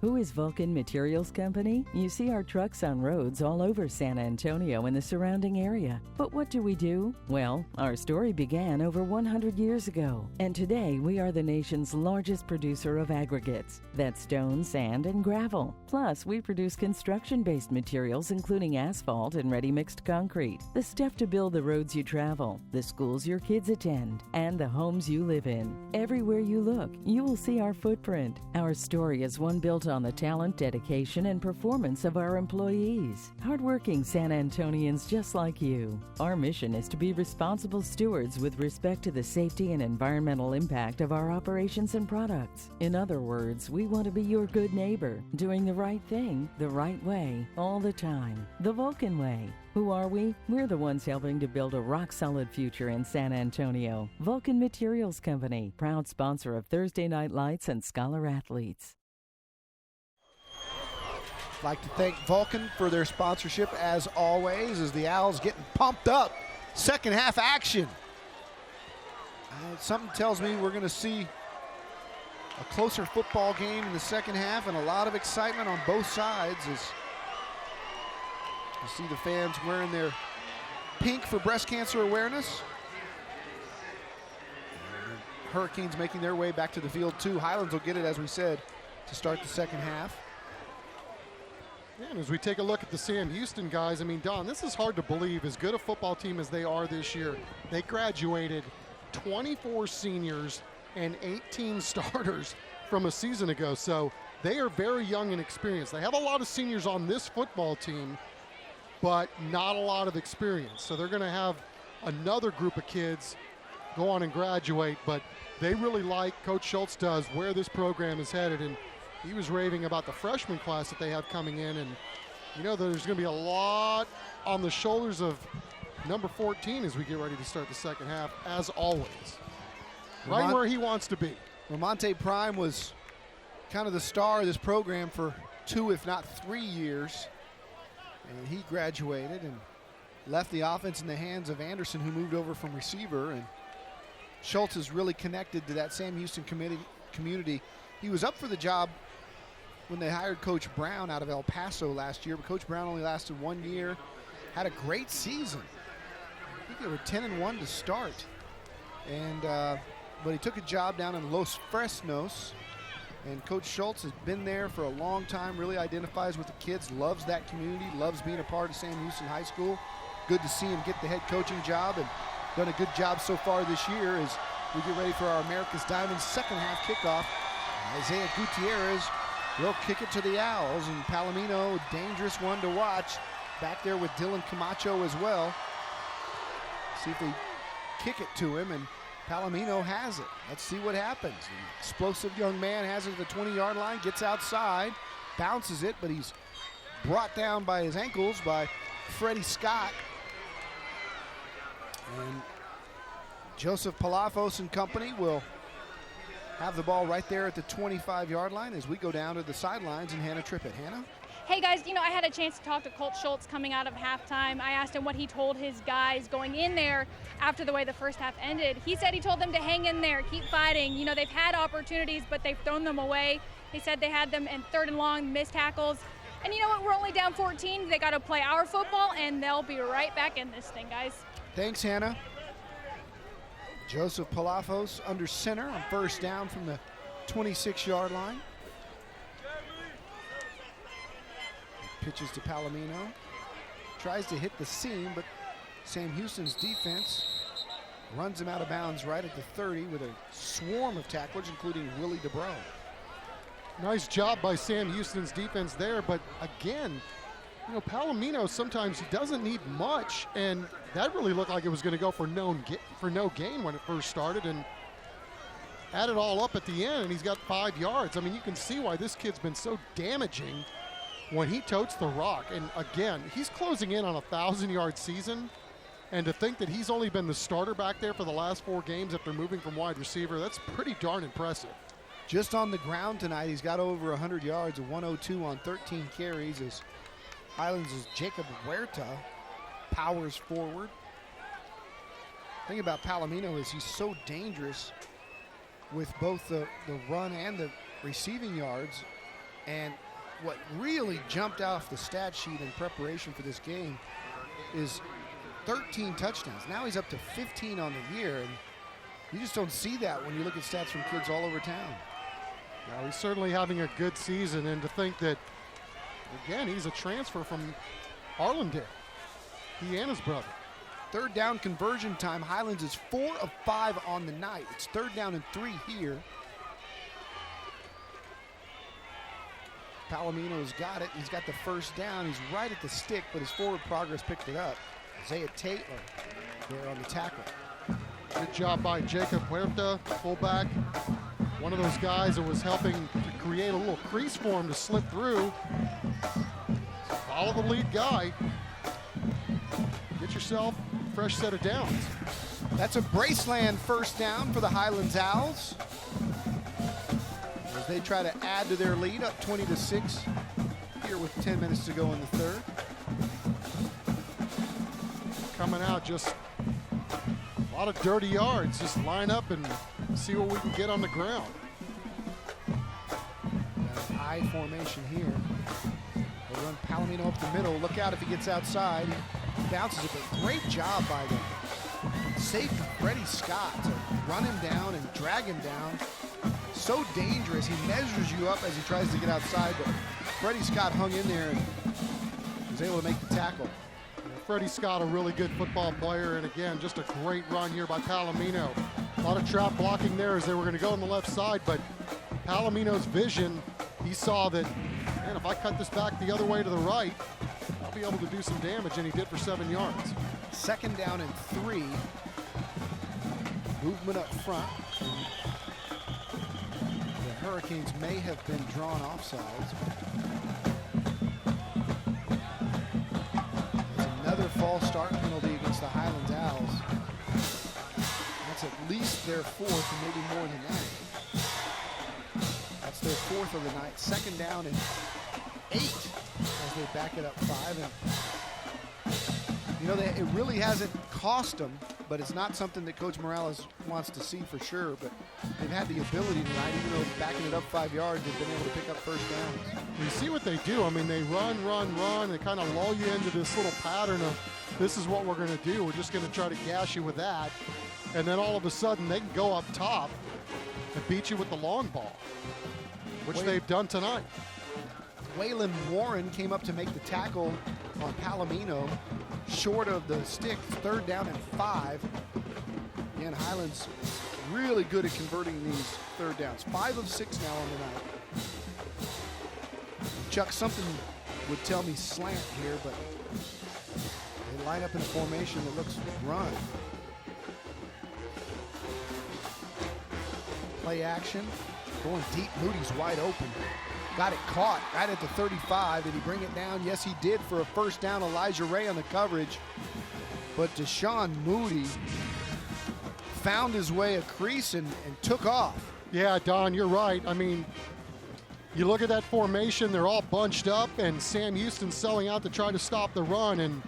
Who is Vulcan Materials Company? You see our trucks on roads all over San Antonio and the surrounding area. But what do? Well, our story began over 100 years ago, and today we are the nation's largest producer of aggregates. That's stone, sand, and gravel. Plus, we produce construction-based materials including asphalt and ready-mixed concrete, the stuff to build the roads you travel, the schools your kids attend, and the homes you live in. Everywhere you look, you will see our footprint. Our story is one built on the talent, dedication, and performance of our employees. Hardworking San Antonians just like you. Our mission is to be responsible stewards with respect to the safety and environmental impact of our operations and products. In other words, we want to be your good neighbor, doing the right thing, the right way, all the time. The Vulcan way. Who are we? We're the ones helping to build a rock-solid future in San Antonio. Vulcan Materials Company, proud sponsor of Thursday Night Lights and Scholar Athletes. I'd like to thank Vulcan for their sponsorship as always, as the Owls getting pumped up. Second half action. Something tells me we're going to see a closer football game in the second half and a lot of excitement on both sides as you see the fans wearing their pink for breast cancer awareness. Hurricanes making their way back to the field too. Highlands will get it, as we said, to start the second half. Yeah, and as we take a look at the Sam Houston guys, I mean, Don, this is hard to believe. As good a football team as they are this year, they graduated 24 seniors and 18 starters from a season ago. So they are very young and experienced. They have a lot of seniors on this football team, but not a lot of experience. So they're going to have another group of kids go on and graduate, but they really like, Coach Schultz does, where this program is headed. And he was raving about the freshman class that they have coming in. And you know, there's going to be a lot on the shoulders of number 14 as we get ready to start the second half, as always. Right where he wants to be. Lamonte Prime was kind of the star of this program for 2, if not 3 years. And he graduated and left the offense in the hands of Anderson, who moved over from receiver. And Schultz is really connected to that Sam Houston community. He was up for the job when they hired Coach Brown out of El Paso last year, but Coach Brown only lasted 1 year, had a great season. I think they were 10-1 to start. And but he took a job down in Los Fresnos, and Coach Schultz has been there for a long time, really identifies with the kids, loves that community, loves being a part of Sam Houston High School. Good to see him get the head coaching job, and done a good job so far this year as we get ready for our America's Diamonds second half kickoff. Isaiah Gutierrez will kick it to the Owls, and Palomino, a dangerous one to watch, back there with Dylan Camacho as well. See if they kick it to him, and Palomino has it. Let's see what happens. An explosive young man has it at the 20-yard line, gets outside, bounces it, but he's brought down by his ankles by Freddie Scott. And Joseph Palafos and company will have the ball right there at the 25-yard line as we go down to the sidelines and Hannah Trippett. Hannah? Hey guys, you know, I had a chance to talk to Coach Schultz coming out of halftime. I asked him what he told his guys going in there after the way the first half ended. He said he told them to hang in there, keep fighting. You know, they've had opportunities, but they've thrown them away. He said they had them in 3rd and long, missed tackles. And you know what, we're only down 14. They got to play our football, and they'll be right back in this thing, guys. Thanks, Hannah. Joseph Palafos under center on first down from the 26-yard line. Pitches to Palomino. Tries to hit the seam, but Sam Houston's defense runs him out of bounds right at the 30 with a swarm of tacklers, including Willie DeBro. Nice job by Sam Houston's defense there, but again, you know, Palomino, sometimes he doesn't need much, and that really looked like it was going to go for no gain when it first started, and add it all up at the end, and he's got 5 yards. I mean, you can see why this kid's been so damaging when he totes the rock. And again, he's closing in on a 1,000-yard season, and to think that he's only been the starter back there for the last 4 games after moving from wide receiver, that's pretty darn impressive. Just on the ground tonight, he's got over 100 yards, a 102 on 13 carries as Highlands' Jacob Huerta powers forward. The thing about Palomino is he's so dangerous with both the run and the receiving yards. And what really jumped off the stat sheet in preparation for this game is 13 touchdowns. Now he's up to 15 on the year, and you just don't see that when you look at stats from kids all over town. Now, he's certainly having a good season, and to think that, again, he's a transfer from Arlington. He and his brother. 3rd down conversion time. Highlands is 4 of 5 on the night. It's 3rd down and 3 here. Palomino's got it. He's got the first down. He's right at the stick, but his forward progress picked it up. Isaiah Taylor there on the tackle. Good job by Jacob Huerta, fullback. One of those guys that was helping to create a little crease for him to slip through. Follow the lead guy. Get yourself a fresh set of downs. That's a Braceland first down for the Highlands Owls, as they try to add to their lead, up 20-6 here with 10 minutes to go in the 3rd. Coming out, just a lot of dirty yards. Just line up and see what we can get on the ground. I formation here. They run Palomino up the middle. Look out if he gets outside. He bounces it, but great job by the safety, Freddie Scott, to run him down and drag him down. So dangerous. He measures you up as he tries to get outside, but Freddie Scott hung in there and was able to make the tackle. Freddie Scott, a really good football player, and again, just a great run here by Palomino. A lot of trap blocking there as they were going to go on the left side, but Palomino's vision, he saw that, man, if I cut this back the other way to the right, I'll be able to do some damage, and he did for 7 yards. 2nd down and 3. movement up front. The Hurricanes may have been drawn offsides. There's another false start penalty against the Highlands Owls. That's at least their fourth, and maybe more than that. That's their fourth of the night. Second down and 8 as they back it up 5. And you know, it really hasn't cost them, but it's not something that Coach Morales wants to see for sure. But they've had the ability tonight, even though backing it up 5 yards, they've been able to pick up first downs. You see what they do. I mean, they run. They kind of lull you into this little pattern of, this is what we're going to do. We're just going to try to gash you with that. And then all of a sudden, they can go up top and beat you with the long ball, which they've done tonight. Waylon Warren came up to make the tackle on Palomino, short of the stick, third down and 5. Again, Highlands really good at converting these third downs. 5 of 6 now on the night. Chuck, something would tell me slant here, but they line up in a formation that looks run. Play action, going deep, Moody's wide open. Got it caught right at the 35. Did he bring it down? Yes, he did for a first down. Elijah Ray on the coverage. But Deshaun Moody found his way a crease and took off. Yeah, Don, you're right. I mean, you look at that formation, they're all bunched up, and Sam Houston's selling out to try to stop the run, and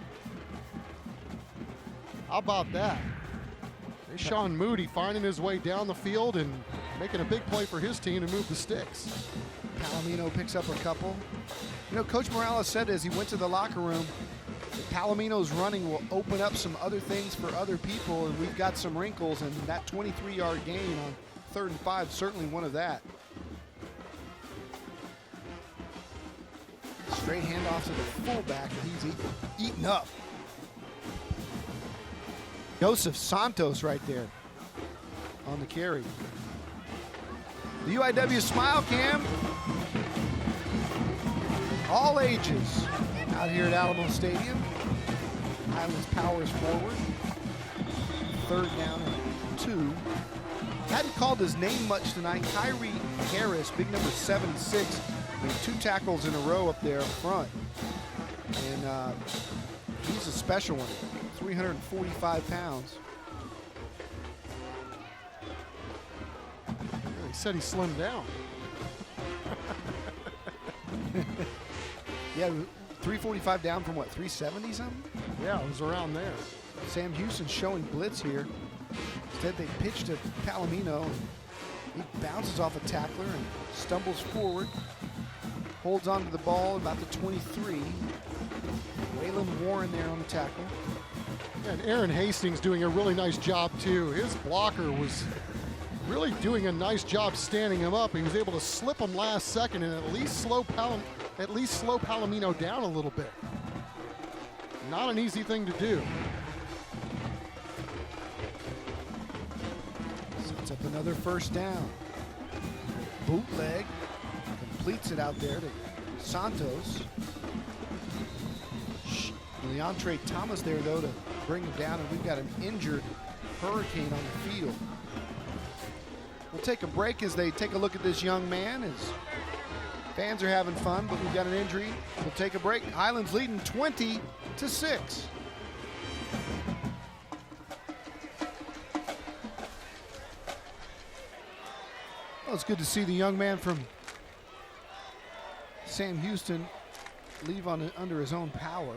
how about that? Deshaun Moody finding his way down the field and making a big play for his team to move the sticks. Palomino picks up a couple. You know, Coach Morales said as he went to the locker room, Palomino's running will open up some other things for other people, and we've got some wrinkles, and that 23-yard gain on 3rd and 5, certainly one of that. Straight handoff to the fullback, and he's eaten up. Joseph Santos right there on the carry. The UIW Smile Cam. All ages out here at Alamo Stadium. Highlands powers forward. 3rd down and 2. Hadn't called his name much tonight. Kyrie Harris, big number 76, made 2 tackles in a row up there up front. And he's a special one, 345 pounds. He said he slimmed down. Yeah, 345 down from what, 370 something? Yeah, it was around there. Sam Houston showing blitz here. Instead, they pitch to Palomino. And he bounces off a tackler and stumbles forward. Holds onto the ball about the 23. Waylon Warren there on the tackle. And Aaron Hastings doing a really nice job too. His blocker was really doing a nice job standing him up. He was able to slip him last second and at least slow Palomino down a little bit. Not an easy thing to do. Sets up another first down. Bootleg. Completes it out there to Santos. Leontre Thomas there, though, to bring him down, and we've got an injured Hurricane on the field. We'll take a break as they take a look at this young man, as fans are having fun, but we've got an injury. We'll take a break. Highlands leading 20-6. Well, it's good to see the young man from Sam Houston leave under his own power.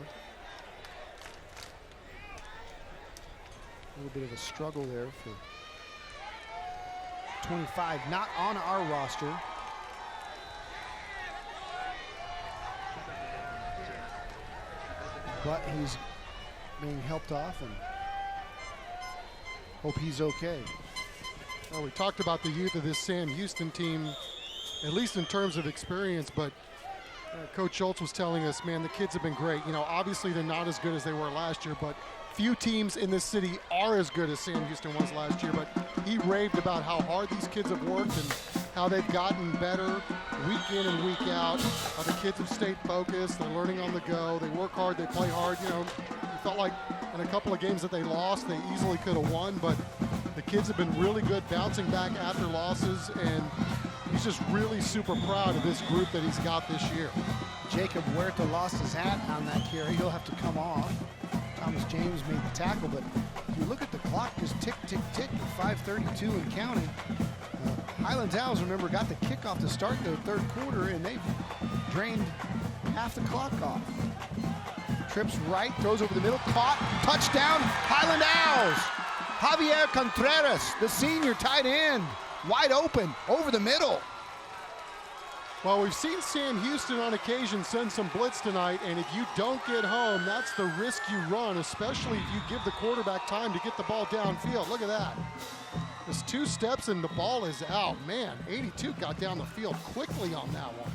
A little bit of a struggle there for 25, not on our roster. But he's being helped off, and hope he's okay. Well, we talked about the youth of this Sam Houston team, at least in terms of experience, but Coach Schultz was telling us, man, the kids have been great. You know, obviously they're not as good as they were last year, but few teams in this city are as good as Sam Houston was last year. But he raved about how hard these kids have worked and how they've gotten better week in and week out. How the kids have stayed focused, they're learning on the go, they work hard, they play hard. You know, it felt like in a couple of games that they lost, they easily could have won, but The kids have been really good bouncing back after losses, and he's just really super proud of this group that he's got this year. Jacob Huerta lost his hat on that carry. He'll have to come off. Thomas James made the tackle, but if you look at the clock, just tick, tick, tick, 5:32 and counting. Highlands Owls, remember, got the kickoff to start the third quarter, and they've drained half the clock off. Trips right, throws over the middle, caught, touchdown, Highland Owls. Javier Contreras, the senior tight end, wide open, over the middle. Well, we've seen Sam Houston on occasion send some blitz tonight, and if you don't get home, that's the risk you run, especially if you give the quarterback time to get the ball downfield. Look at that. Just 2 steps and the ball is out. Man, 82 got down the field quickly on that one.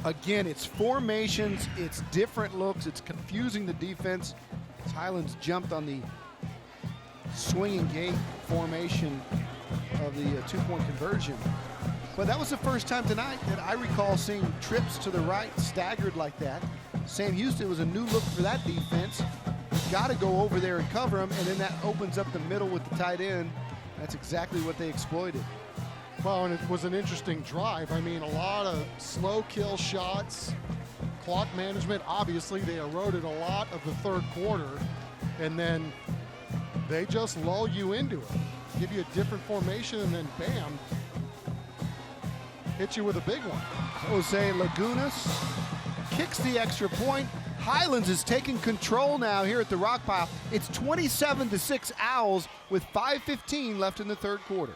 Again, it's formations, it's different looks, it's confusing the defense. Highlands jumped on the swinging gate formation of the 2-point conversion. But that was the first time tonight that I recall seeing trips to the right staggered like that. Sam Houston was a new look for that defense. Got to go over there and cover him, and then that opens up the middle with the tight end. That's exactly what they exploited. Well, and it was an interesting drive. I mean, a lot of slow kill shots, clock management. Obviously, they eroded a lot of the third quarter, and then they just lull you into it. Give you a different formation, and then bam, hit you with a big one. Jose Lagunas kicks the extra point. Highlands is taking control now here at the rock pile. It's 27-6 Owls with 5:15 left in the third quarter.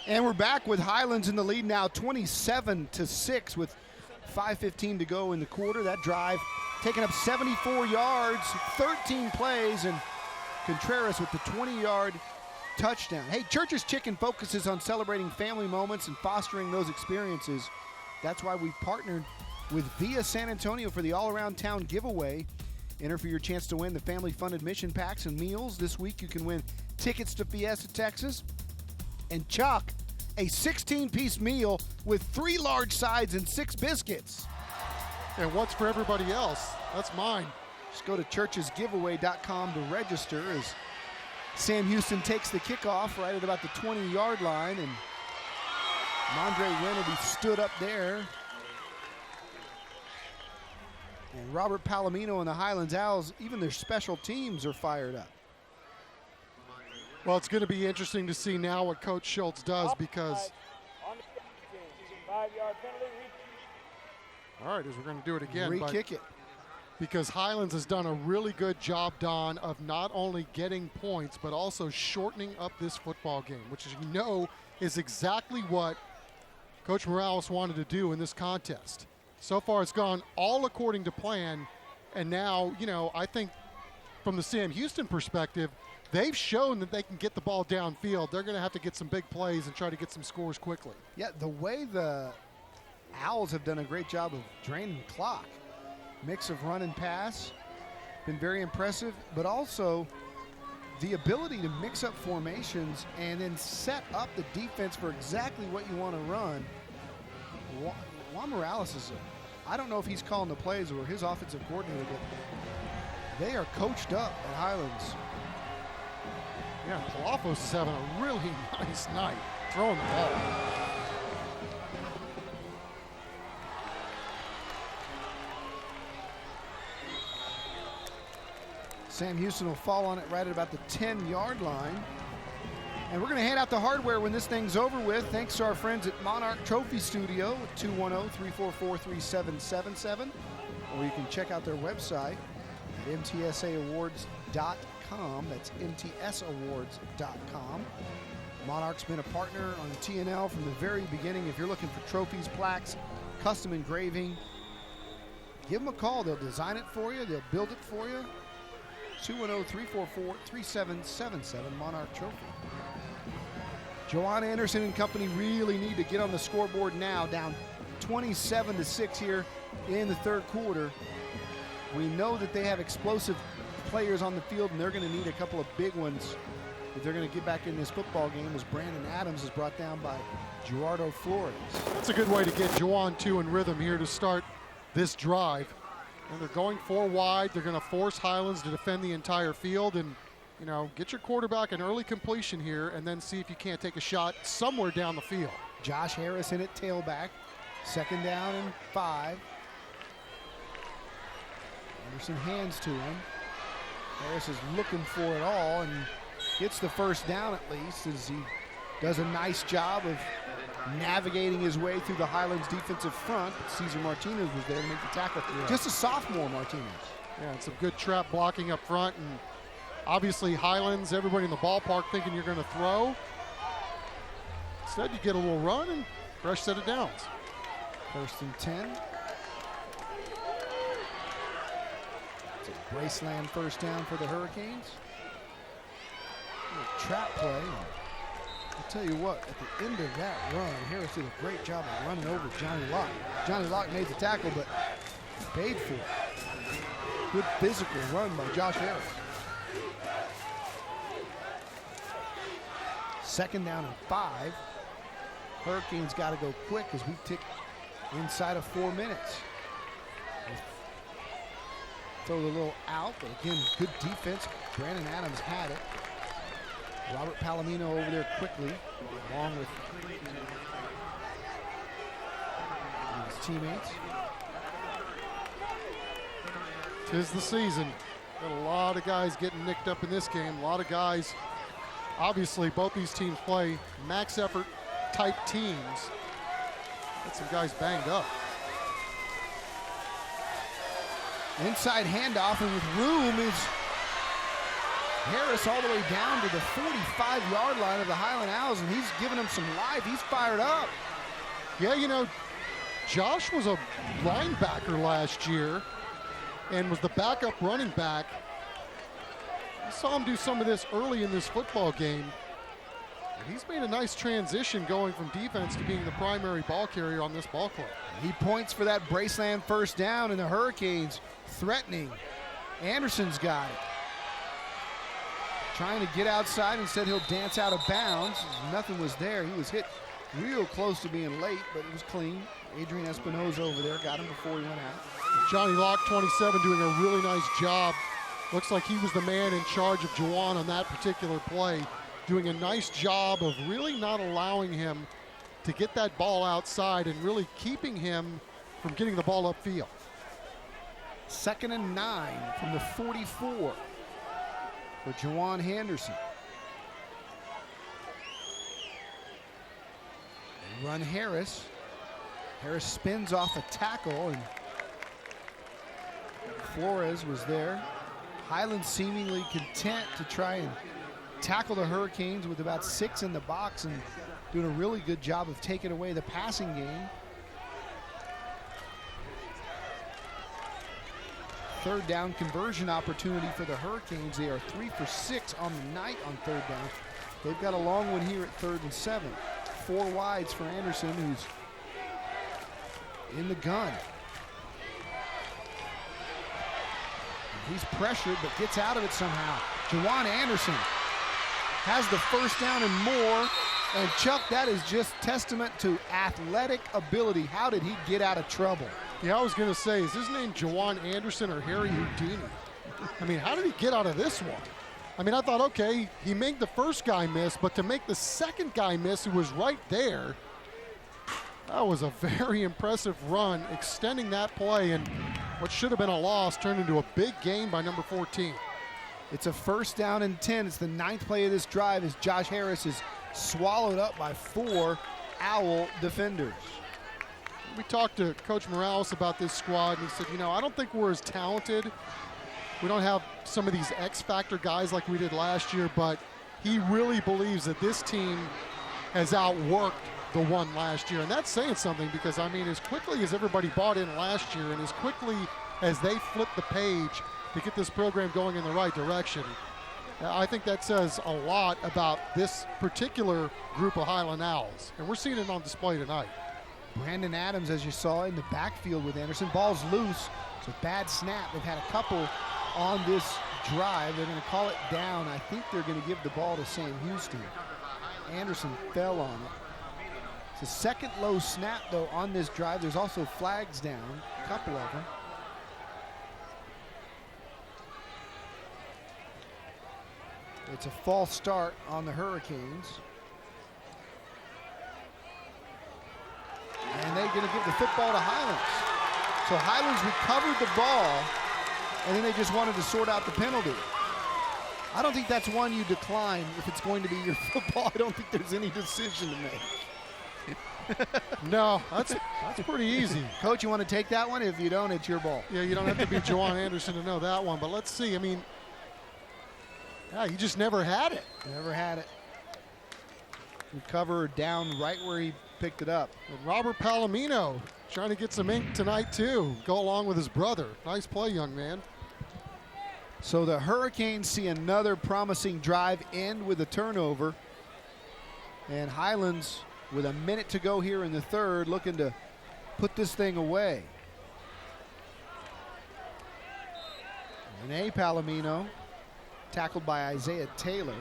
And we're back with Highlands in the lead now, 27-6 with 5:15 to go in the quarter. That drive taking up 74 yards, 13 plays, and Contreras with the 20-yard touchdown. Hey, Church's Chicken focuses on celebrating family moments and fostering those experiences. That's why we've partnered with Via San Antonio for the All-Around Town giveaway. Enter for your chance to win the family-funded mission packs and meals. This week you can win tickets to Fiesta, Texas, and Chuck, a 16-piece meal with 3 large sides and 6 biscuits. And what's for everybody else? That's mine. Just go to churchesgiveaway.com to register as Sam Houston takes the kickoff right at about the 20-yard line, and Mondre Winneby stood up there. And Robert Palomino and the Highlands Owls, even their special teams are fired up. Well, it's going to be interesting to see now what Coach Schultz does because... All right, as we're going to do it again. Re-kick it. Because Highlands has done a really good job, Don, of not only getting points, but also shortening up this football game, which, as you know, is exactly what Coach Morales wanted to do in this contest. So far, it's gone all according to plan, and now, you know, I think from the Sam Houston perspective, they've shown that they can get the ball downfield. They're going to have to get some big plays and try to get some scores quickly. Yeah, the way the Owls have done a great job of draining the clock. Mix of run and pass, been very impressive, but also the ability to mix up formations and then set up the defense for exactly what you want to run. Juan Morales is I don't know if he's calling the plays or his offensive coordinator, but they are coached up at Highlands. Yeah, Palafos is having a really nice night. throwing the ball. Sam Houston will fall on it right at about the 10-yard line. And we're going to hand out the hardware when this thing's over with, thanks to our friends at Monarch Trophy Studio at 210-344-3777. Or you can check out their website at mtsawards.com. That's mtsawards.com. Monarch's been a partner on TNL from the very beginning. If you're looking for trophies, plaques, custom engraving, give them a call. They'll design it for you. They'll build it for you. 210-344-3777, Monarch Trophy. Joanne Anderson and company really need to get on the scoreboard now, down 27-6 here in the third quarter. We know that they have explosive players on the field, and they're going to need a couple of big ones if they're going to get back in this football game, as Brandon Adams is brought down by Gerardo Flores. That's a good way to get Juwan 2 in rhythm here to start this drive. And they're going 4 wide. They're going to force Highlands to defend the entire field and, you know, get your quarterback an early completion here and then see if you can't take a shot somewhere down the field. Josh Harris in at tailback. 2nd down and 5. Anderson hands to him. Harris is looking for it all and gets the first down at least, as he does a nice job of navigating his way through the Highlands defensive front. But Cesar Martinez was there to make the tackle. Yeah. Just a sophomore, Martinez. Yeah, and some good trap blocking up front. And obviously Highlands, everybody in the ballpark thinking you're going to throw. Instead, you get a little run and fresh set of downs. 1st and 10. It's a Braceland first down for the Hurricanes. Trap play. I'll tell you what, at the end of that run, Harris did a great job of running over Johnny Locke. Johnny Locke made the tackle, but paid for it. Good physical run by Josh Harris. 2nd down and 5. Hurricanes got to go quick as we tick inside of 4 minutes. Throw the little out, but again, good defense. Brandon Adams had it. Robert Palomino over there quickly, along with his teammates. 'Tis the season. Got a lot of guys getting nicked up in this game. A lot of guys, obviously both these teams play max effort type teams. Got some guys banged up. Inside handoff, and with room is Harris all the way down to the 45-yard line of the Highland Owls, and he's giving them some life. He's fired up. Yeah, you know, Josh was a linebacker last year and was the backup running back. I saw him do some of this early in this football game. And he's made a nice transition going from defense to being the primary ball carrier on this ball club. He points for that Braceland first down, and the Hurricanes threatening. Anderson's got it. Trying to get outside, instead he'll dance out of bounds. Nothing was there. He was hit real close to being late, but it was clean. Adrian Espinoza over there got him before he went out. Johnny Locke, 27, doing a really nice job. Looks like he was the man in charge of Juwan on that particular play, doing a nice job of really not allowing him to get that ball outside and really keeping him from getting the ball upfield. 2nd and 9 from the 44 for Juwan Henderson. They run Harris. Harris spins off a tackle, and Flores was there. Highlands seemingly content to try and tackle the Hurricanes with about 6 in the box and doing a really good job of taking away the passing game. 3rd down conversion opportunity for the Hurricanes. They are 3 for 6 on the night on 3rd down. They've got a long one here at 3rd and 7. 4 wides for Anderson, who's in the gun. He's pressured, but gets out of it somehow. Juwan Anderson has the first down and more. And Chuck, that is just testament to athletic ability. How did he get out of trouble? Yeah, I was going to say, is his name Juwan Anderson or Harry Houdini? I mean, how did he get out of this one? I mean, I thought, okay, he made the first guy miss, but to make the second guy miss, who was right there, that was a very impressive run, extending that play, and what should have been a loss turned into a big gain by number 14. It's a 1st down and 10. It's the 9th play of this drive as Josh Harris is swallowed up by 4 Owl defenders. We talked to Coach Morales about this squad, and he said, you know, I don't think we're as talented. We don't have some of these X-factor guys like we did last year, but he really believes that this team has outworked the one last year. And that's saying something because, I mean, as quickly as everybody bought in last year and as quickly as they flipped the page to get this program going in the right direction, I think that says a lot about this particular group of Highland Owls. And we're seeing it on display tonight. Brandon Adams, as you saw, in the backfield with Anderson. Ball's loose. It's a bad snap. They've had a couple on this drive. They're going to call it down. I think they're going to give the ball to Sam Houston. Anderson fell on it. It's a second low snap, though, on this drive. There's also flags down, a couple of them. It's a false start on the Hurricanes. And they're going to give the football to Highlands. So Highlands recovered the ball, and then they just wanted to sort out the penalty. I don't think that's one you decline if it's going to be your football. I don't think there's any decision to make. No, that's pretty easy. Coach, you want to take that one? If you don't, it's your ball. Yeah, you don't have to be Juwan Anderson to know that one, but let's see. I mean, yeah, he just never had it. Never had it. Recover down right where he picked it up. And Robert Palomino trying to get some ink tonight too. Go along with his brother. Nice play, young man. So the Hurricanes see another promising drive end with a turnover. And Highlands, with a minute to go here in the third, looking to put this thing away. Rene Palomino, tackled by Isaiah Taylor.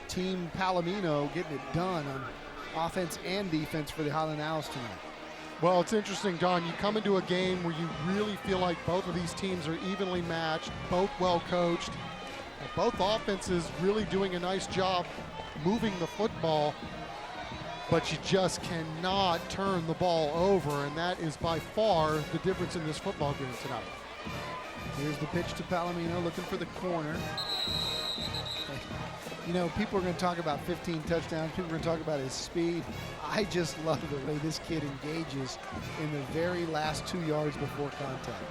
Team Palomino getting it done on offense and defense for the Highland Owls tonight. Well, it's interesting, Don. You come into a game where you really feel like both of these teams are evenly matched, both well coached, both offenses really doing a nice job moving the football, but you just cannot turn the ball over, and that is by far the difference in this football game tonight. Here's the pitch to Palomino, looking for the corner. You know, people are going to talk about 15 touchdowns. People are going to talk about his speed. I just love the way this kid engages in the very last 2 yards before contact.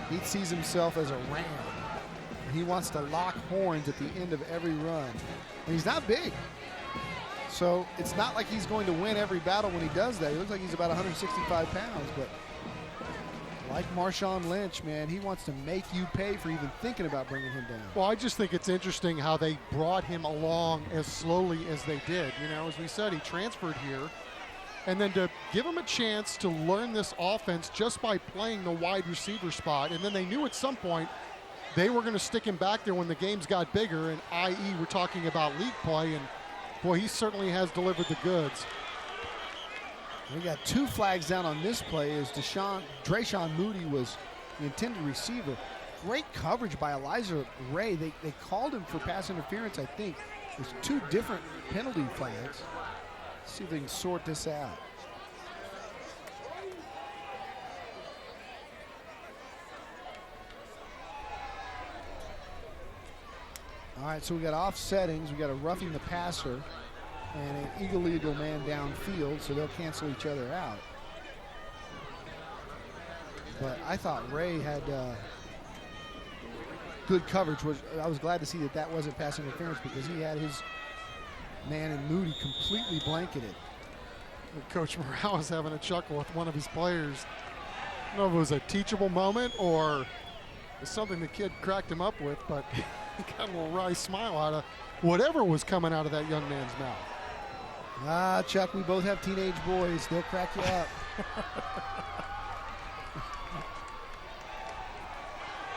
He sees himself as a ram. He wants to lock horns at the end of every run. And he's not big. So it's not like he's going to win every battle when he does that. He looks like he's about 165 pounds, but like Marshawn Lynch, man, he wants to make you pay for even thinking about bringing him down. Well, I just think it's interesting how they brought him along as slowly as they did. You know, as we said, he transferred here. And then to give him a chance to learn this offense just by playing the wide receiver spot. And then they knew at some point they were going to stick him back there when the games got bigger, and i.e. we're talking about league play. And, boy, he certainly has delivered the goods. We got 2 flags down on this play as Drayshawn Moody was the intended receiver. Great coverage by Elijah Ray. They called him for pass interference, I think. There's 2 different penalty flags. Let's see if they can sort this out. All right, so we got offsettings. We got a roughing the passer and an illegal man downfield, so they'll cancel each other out. But I thought Ray had good coverage. I was glad to see that wasn't pass interference because he had his man in Moody completely blanketed. Coach Morales having a chuckle with one of his players. I don't know if it was a teachable moment or it's something the kid cracked him up with, but he got a little wry smile out of whatever was coming out of that young man's mouth. Ah, Chuck, we both have teenage boys. They'll crack you up.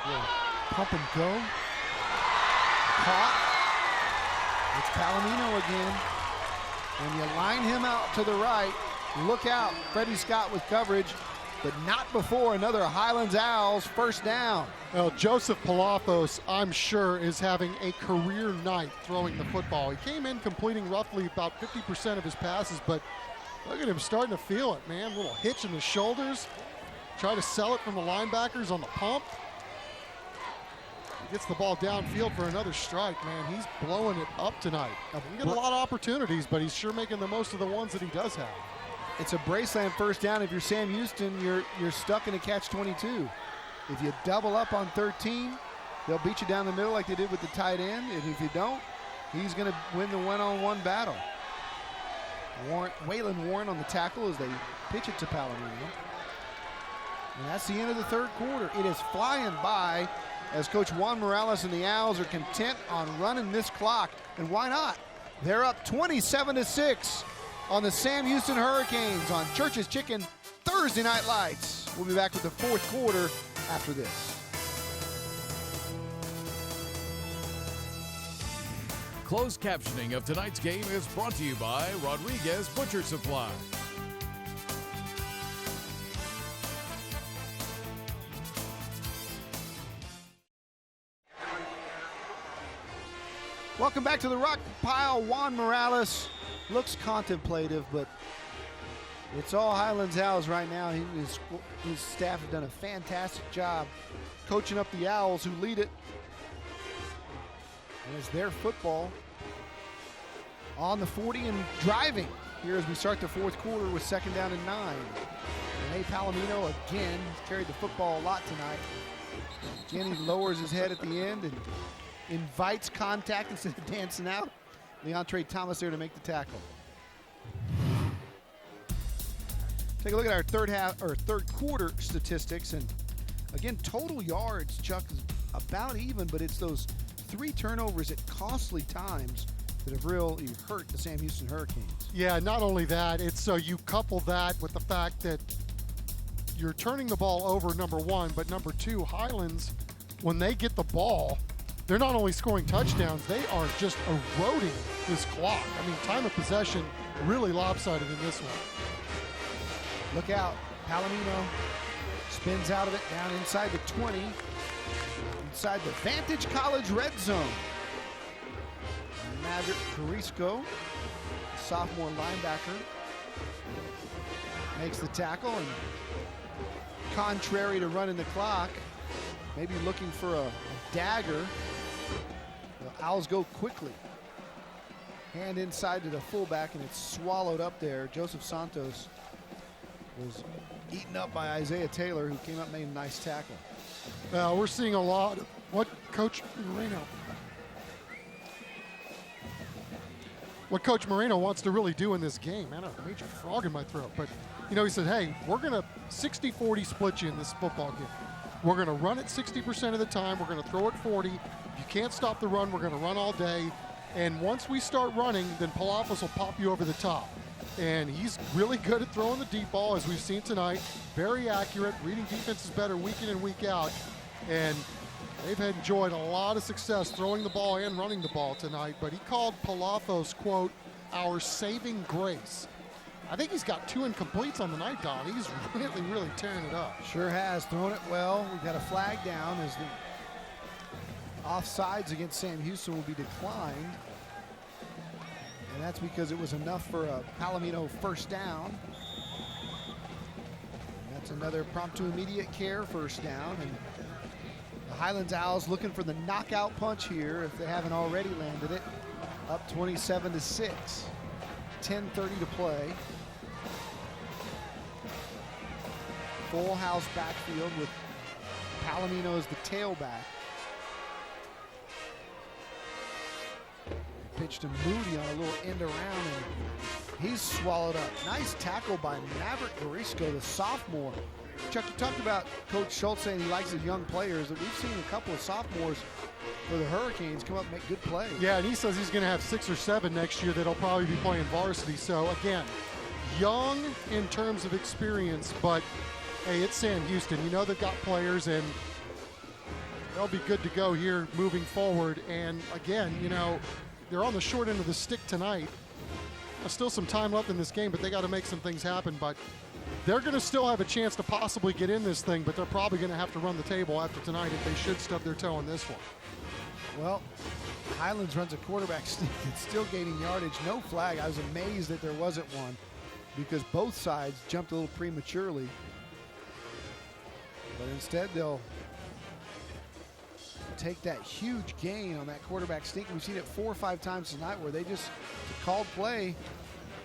Yeah. Pump and go. Caught. It's Palomino again. When you line him out to the right, look out. Freddie Scott with coverage, but not before another Highlands Owls first down. Well, Joseph Palafos, I'm sure, is having a career night throwing the football. He came in completing roughly about 50% of his passes, but look at him starting to feel it, man. Little hitch in the shoulders. Try to sell it from the linebackers on the pump. He gets the ball downfield for another strike, man. He's blowing it up tonight. He get a lot of opportunities, but he's sure making the most of the ones that he does have. It's a Braceland first down. If you're Sam Houston, you're stuck in a catch-22. If you double up on 13, they'll beat you down the middle like they did with the tight end. And if you don't, he's going to win the one-on-one battle. Waylon Warren on the tackle as they pitch it to Palomino. And that's the end of the third quarter. It is flying by as Coach Juan Morales and the Owls are content on running this clock. And why not? They're up 27-6 on the Sam Houston Hurricanes on Church's Chicken Thursday Night Lights. We'll be back with the fourth quarter after this. Closed captioning of tonight's game is brought to you by Rodriguez Butcher Supply. Welcome back to the Rock Pile. Juan Morales looks contemplative, but it's all Highlands Owls right now. His staff have done a fantastic job coaching up the Owls, who lead it. And it's their football on the 40 and driving here as we start the fourth quarter with 2nd down and 9. Renee Palomino again has carried the football a lot tonight. Again, he lowers his head at the end and invites contact instead of dancing out. Leontre Thomas there to make the tackle. Take a look at our third quarter statistics, and again, total yards, Chuck, is about even, but it's those 3 turnovers at costly times that have really hurt the Sam Houston Hurricanes. Yeah, not only that, it's so you couple that with the fact that you're turning the ball over, number one, but number two, Highlands, when they get the ball, they're not only scoring touchdowns, they are just eroding this clock. I mean, time of possession really lopsided in this one. Look out. Palomino spins out of it, down inside the 20, inside the Vantage College red zone. Maverick Carisco, sophomore linebacker, makes the tackle, and contrary to running the clock, maybe looking for a dagger, the Owls go quickly. Hand inside to the fullback, and it's swallowed up there. Joseph Santos was eaten up by Isaiah Taylor, who came up and made a nice tackle. Well, we're seeing a lot of what Coach Moreno wants to really do in this game. Man, I have a major frog in my throat. But, you know, he said, hey, we're going to 60-40 split you in this football game. We're going to run it 60% of the time. We're going to throw it 40. If you can't stop the run, we're going to run all day. And once we start running, then Palafos will pop you over the top. And he's really good at throwing the deep ball, as we've seen tonight. Very accurate, reading defenses better week in and week out. And they've enjoyed a lot of success throwing the ball and running the ball tonight. But he called Palafos, quote, our saving grace. I think he's got 2 incompletes on the night, Don. He's really, really tearing it up. Sure has, thrown it well. We've got a flag down as the offsides against Sam Houston will be declined. And that's because it was enough for a Palomino first down. And that's another prompt to immediate care first down. And the Highlands Owls looking for the knockout punch here if they haven't already landed it. Up 27-6. 10:30 to play. Full house backfield with Palomino as the tailback. Pitch to Moody on a little end around, and he's swallowed up. Nice tackle by Maverick Garisco, the sophomore. Chuck, you talked about Coach Schultz saying he likes his young players. That we've seen a couple of sophomores for the Hurricanes come up and make good plays. Yeah, and he says he's going to have 6 or 7 next year that'll probably be playing varsity. So, again, young in terms of experience, but, hey, it's Sam Houston. You know they've got players, and they'll be good to go here moving forward. And, again, you know, they're on the short end of the stick tonight. There's still some time left in this game, but they got to make some things happen. But they're going to still have a chance to possibly get in this thing, but they're probably going to have to run the table after tonight if they should stub their toe in this one. Well, Highlands runs a quarterback sneak that's still gaining yardage. No flag. I was amazed that there wasn't one because both sides jumped a little prematurely. But instead, they'll take that huge gain on that quarterback sneak. We've seen it 4 or 5 times tonight where they just called play.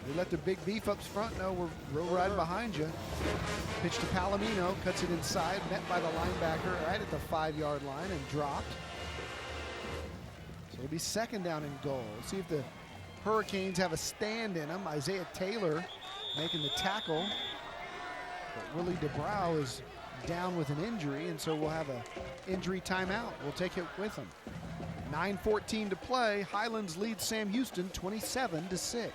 They let the big beef up front know we're riding behind you. Pitch to Palomino, cuts it inside, met by the linebacker right at the 5-yard line and dropped. So it'll be second down and goal. See if the Hurricanes have a stand in them. Isaiah Taylor making the tackle. But Willie DeBrow is down with an injury, and so we'll have an injury timeout. We'll take it with them. 9:14 to play. Highlands leads Sam Houston 27-6.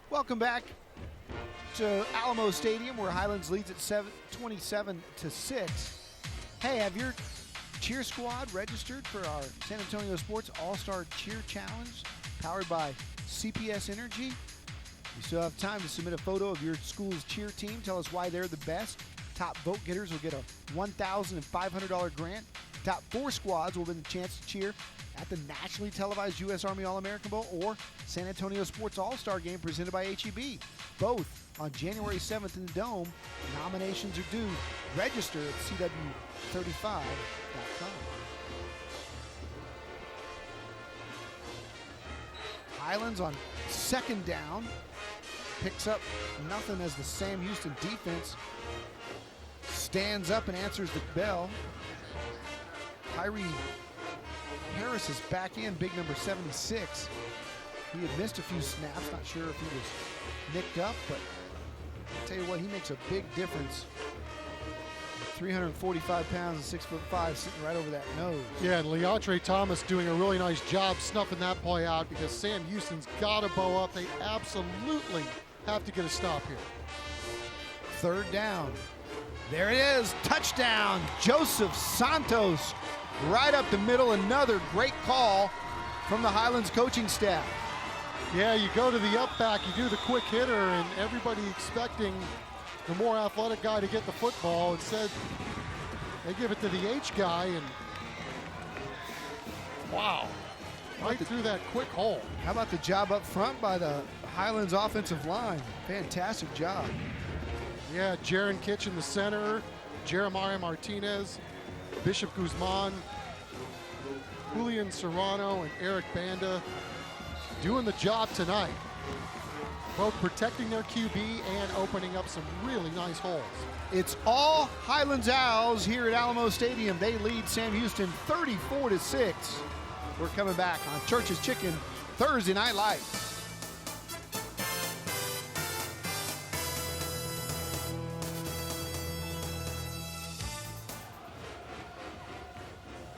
Welcome back to Alamo Stadium, where Highlands leads at 27-6. Hey, have your cheer squad registered for our San Antonio Sports All-Star Cheer Challenge, powered by CPS Energy? You still have time to submit a photo of your school's cheer team. Tell us why they're the best. Top vote getters will get a $1,500 grant. Top 4 squads will win the chance to cheer at the nationally televised U.S. Army All-American Bowl or San Antonio Sports All-Star Game presented by HEB. Both on January 7th in the Dome. Nominations are due. Register at CW35.com. Highlands on second down. Picks up nothing as the Sam Houston defense stands up and answers the bell. Kyrie Harris is back in, big number 76. He had missed a few snaps, not sure if he was nicked up, but I'll tell you what, he makes a big difference. 345 pounds and 6'5", sitting right over that nose. Yeah, and Leontre Thomas doing a really nice job snuffing that play out because Sam Houston's got to bow up. They absolutely have to get a stop here. Third down. There it is, touchdown, Joseph Santos. Right up the middle, another great call from the Highlands coaching staff. Yeah, you go to the up back, you do the quick hitter, and everybody expecting the more athletic guy to get the football. Instead, they give it to the H guy, and wow, right through that quick hole. How about the job up front by the Highlands offensive line? Fantastic job. Yeah, Jaron Kitch in the center, Jeremiah Martinez, Bishop Guzman, Julian Serrano, and Eric Banda doing the job tonight. Both protecting their QB and opening up some really nice holes. It's all Highlands Owls here at Alamo Stadium. They lead Sam Houston 34-6. We're coming back on Church's Chicken Thursday Night Lights.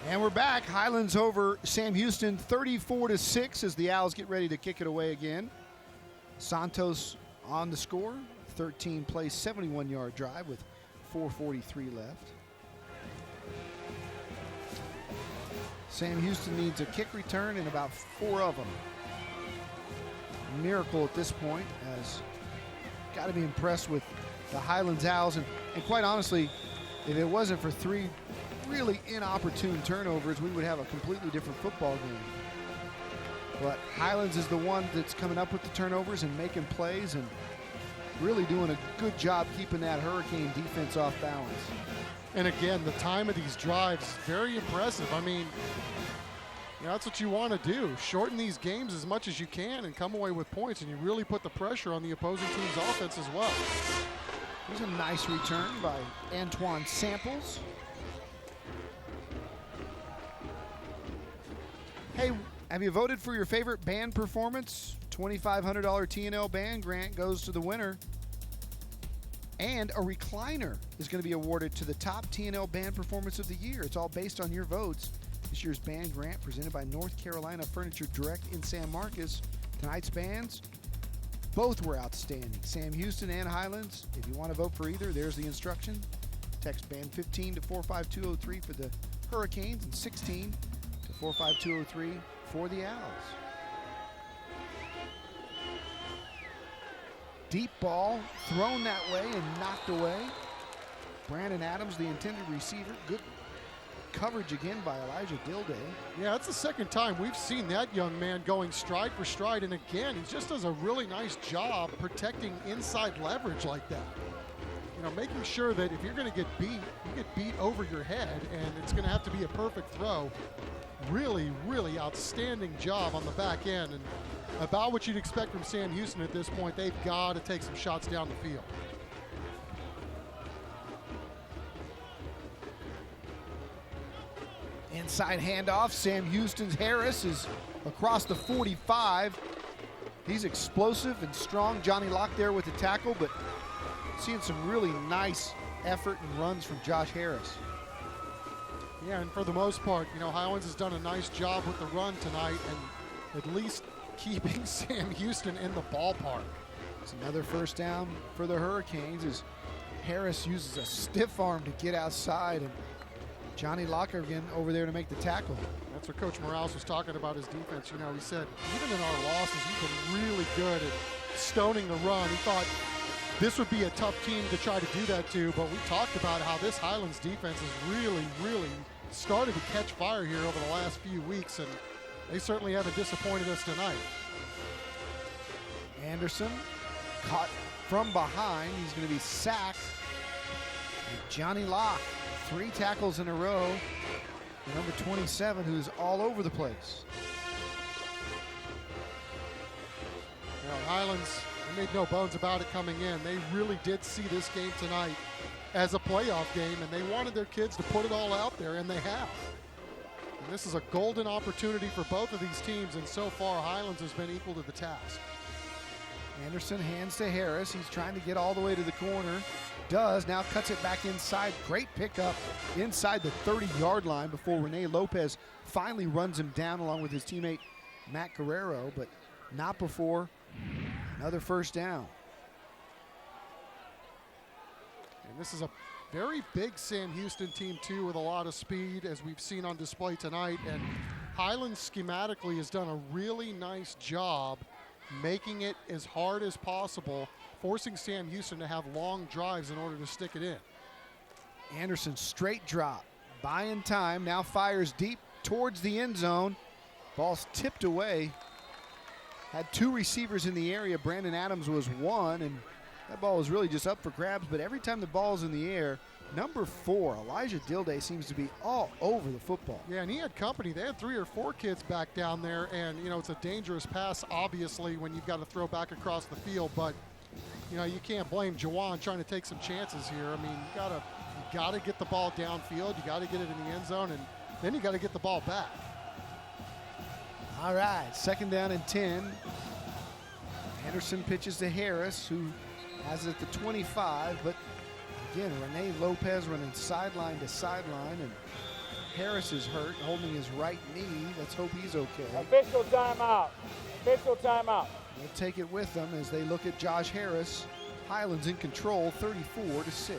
And we're back. Highlands over Sam Houston 34-6 as the Owls get ready to kick it away again. Santos on the score. 13 plays, 71-yard drive with 4:43 left. Sam Houston needs a kick return and about 4 of them. Miracle at this point, as got to be impressed with the Highlands Owls. And quite honestly, if it wasn't for 3 really inopportune turnovers, we would have a completely different football game. But Highlands is the one that's coming up with the turnovers and making plays and really doing a good job keeping that Hurricane defense off balance. And again, the time of these drives is very impressive. I mean, you know, that's what you want to do. Shorten these games as much as you can and come away with points, and you really put the pressure on the opposing team's offense as well. There's a nice return by Antoine Samples. Hey, have you voted for your favorite band performance? $2,500 TNL band grant goes to the winner. And a recliner is going to be awarded to the top TNL band performance of the year. It's all based on your votes. This year's band grant presented by North Carolina Furniture Direct in San Marcos. Tonight's bands, both were outstanding. Sam Houston and Highlands. If you want to vote for either, there's the instruction. Text band 15 to 45203 for the Hurricanes and 16 to 45203 for the Owls. Deep ball thrown that way and knocked away. Brandon Adams, the intended receiver. Good coverage again by Elijah Dilday. Yeah, it's the second time we've seen that young man going stride for stride, and again, he just does a really nice job protecting inside leverage like that. You know, making sure that if you're going to get beat, you get beat over your head, and it's going to have to be a perfect throw. Really, really outstanding job on the back end, and about what you'd expect from Sam Houston at this point. They've got to take some shots down the field. Inside handoff, Sam Houston's Harris is across the 45. He's explosive and strong. Johnny Locke there with the tackle, but seeing some really nice effort and runs from Josh Harris. Yeah, and for the most part, you know, Highlands has done a nice job with the run tonight and at least keeping Sam Houston in the ballpark. It's another first down for the Hurricanes as Harris uses a stiff arm to get outside, and Johnny Locker again over there to make the tackle. That's what Coach Morales was talking about his defense. You know, he said, even in our losses, we've been really good at stoning the run. He thought this would be a tough team to try to do that to, but we talked about how this Highlands defense has really, really started to catch fire here over the last few weeks, and they certainly haven't disappointed us tonight. Anderson caught from behind. He's going to be sacked. And Johnny Locke, 3 tackles in a row. The number 27, who's all over the place. You know, Highlands, they made no bones about it coming in. They really did see this game tonight as a playoff game, and they wanted their kids to put it all out there, and they have. And this is a golden opportunity for both of these teams, and so far Highlands has been equal to the task. Anderson hands to Harris. He's trying to get all the way to the corner. Does, now cuts it back inside. Great pickup inside the 30-yard line before Rene Lopez finally runs him down along with his teammate Matt Guerrero, but not before another first down. And this is a very big Sam Houston team too, with a lot of speed, as we've seen on display tonight. And Highlands schematically has done a really nice job making it as hard as possible, forcing Sam Houston to have long drives in order to stick it in. Anderson straight drop, buying time, now fires deep towards the end zone. Ball's tipped away. Had 2 receivers in the area. Brandon Adams was one, and that ball was really just up for grabs, but every time the ball's in the air, number 4, Elijah Dilday, seems to be all over the football. Yeah, and he had company. They had 3 or 4 kids back down there, and, you know, it's a dangerous pass, obviously, when you've got to throw back across the field, but, you know, you can't blame Jawan trying to take some chances here. I mean, you gotta get the ball downfield, you gotta get it in the end zone, and then you gotta get the ball back. All right, 2nd down and 10. Anderson pitches to Harris, who has it at the 25, but again, Rene Lopez running sideline to sideline, and Harris is hurt, holding his right knee. Let's hope he's okay. Official timeout. Official timeout. They'll take it with them as they look at Josh Harris. Highlands in control, 34-6.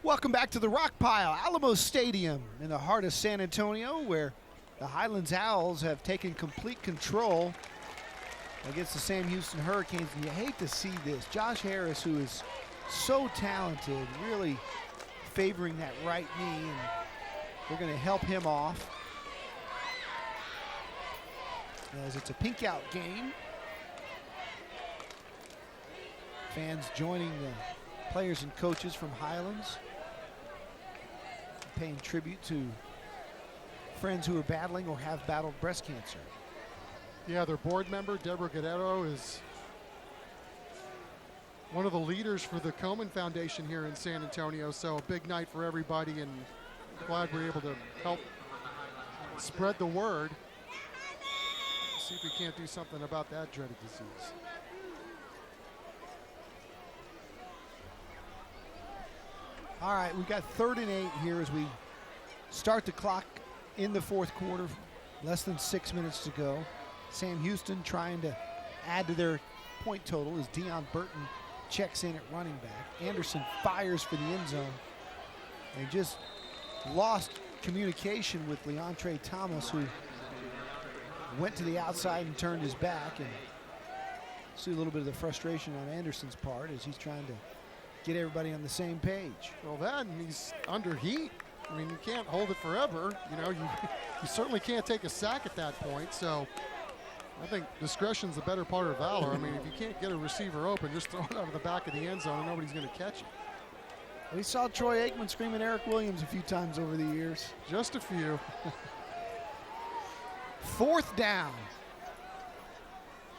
Welcome back to the Rock Pile, Alamo Stadium in the heart of San Antonio, where the Highlands Owls have taken complete control against the Sam Houston Hurricanes. And you hate to see this. Josh Harris, who is so talented, really favoring that right knee, and they're going to help him off as it's a pink out game. Fans joining the players and coaches from Highlands, paying tribute to friends who are battling or have battled breast cancer. Yeah, their board member, Deborah Guerrero, is one of the leaders for the Komen Foundation here in San Antonio, so a big night for everybody, and glad we're able to help spread the word. See if we can't do something about that dreaded disease. All right, we've got 3rd and 8 here as we start the clock in the fourth quarter. Less than 6 minutes to go. Sam Houston trying to add to their point total as Deion Burton checks in at running back. Anderson fires for the end zone. They just lost communication with Leontre Thomas, who went to the outside and turned his back. And see a little bit of the frustration on Anderson's part as he's trying to get everybody on the same page. Well, that, and he's under heat. I mean, you can't hold it forever. You know, you certainly can't take a sack at that point. So I think discretion's the better part of valor. I mean, if you can't get a receiver open, just throw it out of the back of the end zone and nobody's going to catch it. We saw Troy Aikman screaming Eric Williams a few times over the years. Just a few. 4th down.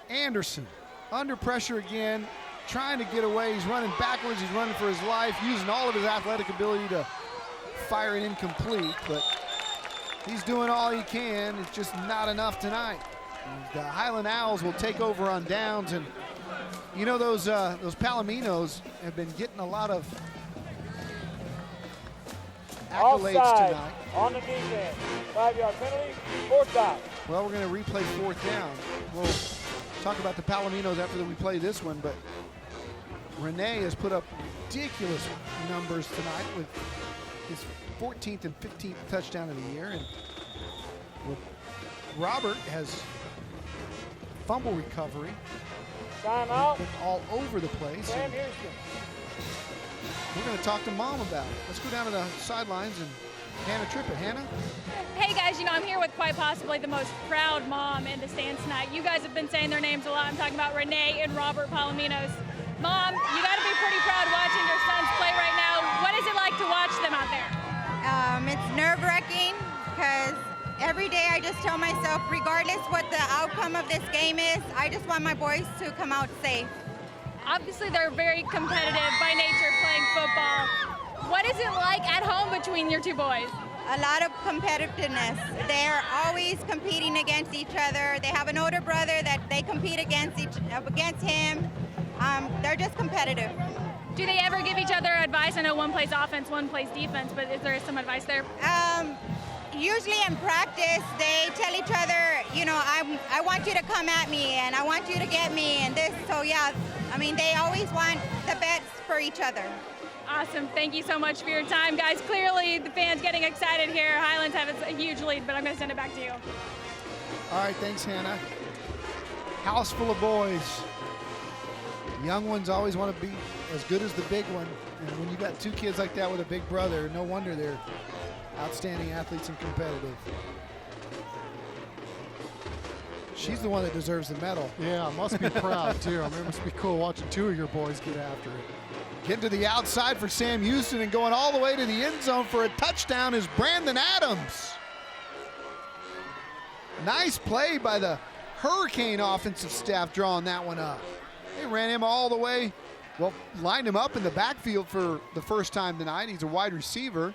Anderson under pressure again, trying to get away. He's running backwards. He's running for his life, using all of his athletic ability to fire it incomplete, but he's doing all he can. It's just not enough tonight. The Highland Owls will take over on downs, and you know those Palominos have been getting a lot of accolades Offside tonight. On the defense. 5-yard penalty, 4th down. Well, we're going to replay 4th down. We'll talk about the Palominos after we play this one, but Rene has put up ridiculous numbers tonight with his 14th and 15th touchdown of the year. And Robert has fumble recovery. Timeout. Been all over the place. Sam Houston. We're going to talk to Mom about it. Let's go down to the sidelines and Hannah Trippett. Hannah? Hey guys, you know, I'm here with quite possibly the most proud mom in the stands tonight. You guys have been saying their names a lot. I'm talking about Renee and Robert Palominos. Mom, you got to be pretty proud watching your sons play right now. What is it like to watch them out there? It's nerve-wracking because every day I just tell myself, regardless what the outcome of this game is, I just want my boys to come out safe. Obviously, they're very competitive by nature playing football. What is it like at home between your two boys? A lot of competitiveness. They're always competing against each other. They have an older brother that they compete against him. They're just competitive. Do they ever give each other advice? I know one plays offense, one plays defense, but is there some advice there? Usually in practice, they tell each other, you know, I want you to come at me and I want you to get me and this. So yeah, I mean, they always want the best for each other. Awesome. Thank you so much for your time, guys. Clearly, the fans getting excited here. Highlands have a huge lead, but I'm going to send it back to you. All right, thanks, Hannah. House full of boys. Young ones always want to be as good as the big one. And when you got two kids like that with a big brother, no wonder they're outstanding athletes and competitive. She's the one that deserves the medal. Yeah, must be proud, too. I mean, it must be cool watching two of your boys get after it. Getting to the outside for Sam Houston and going all the way to the end zone for a touchdown is Brandon Adams. Nice play by the Hurricane offensive staff drawing that one up. They ran him all the way, well, lined him up in the backfield for the first time tonight. He's a wide receiver.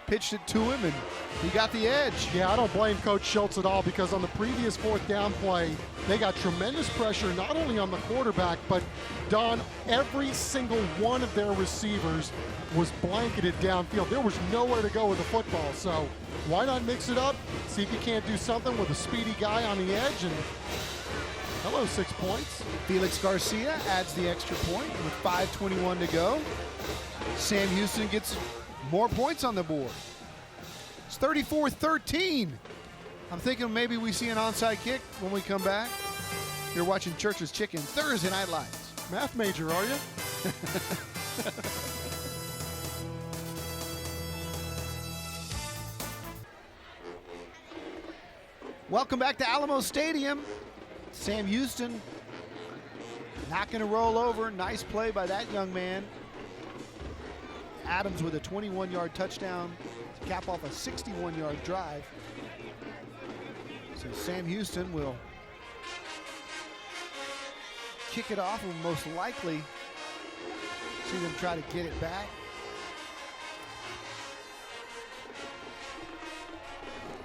pitched it to him, and he got the edge. Yeah, I don't blame Coach Schultz at all, because on the previous fourth down play, they got tremendous pressure not only on the quarterback, but Don, every single one of their receivers was blanketed downfield. There was nowhere to go with the football, so why not mix it up? See if you can't do something with a speedy guy on the edge, and hello, 6 points. Felix Garcia adds the extra point with 5:21 to go. Sam Houston gets more points on the board. It's 34-13. I'm thinking maybe we see an onside kick when we come back. You're watching Church's Chicken Thursday Night Lights. Math major, are you? Welcome back to Alamo Stadium. Sam Houston not going to roll over. Nice play by that young man. Adams with a 21-yard touchdown to cap off a 61-yard drive. So Sam Houston will kick it off and most likely see them try to get it back.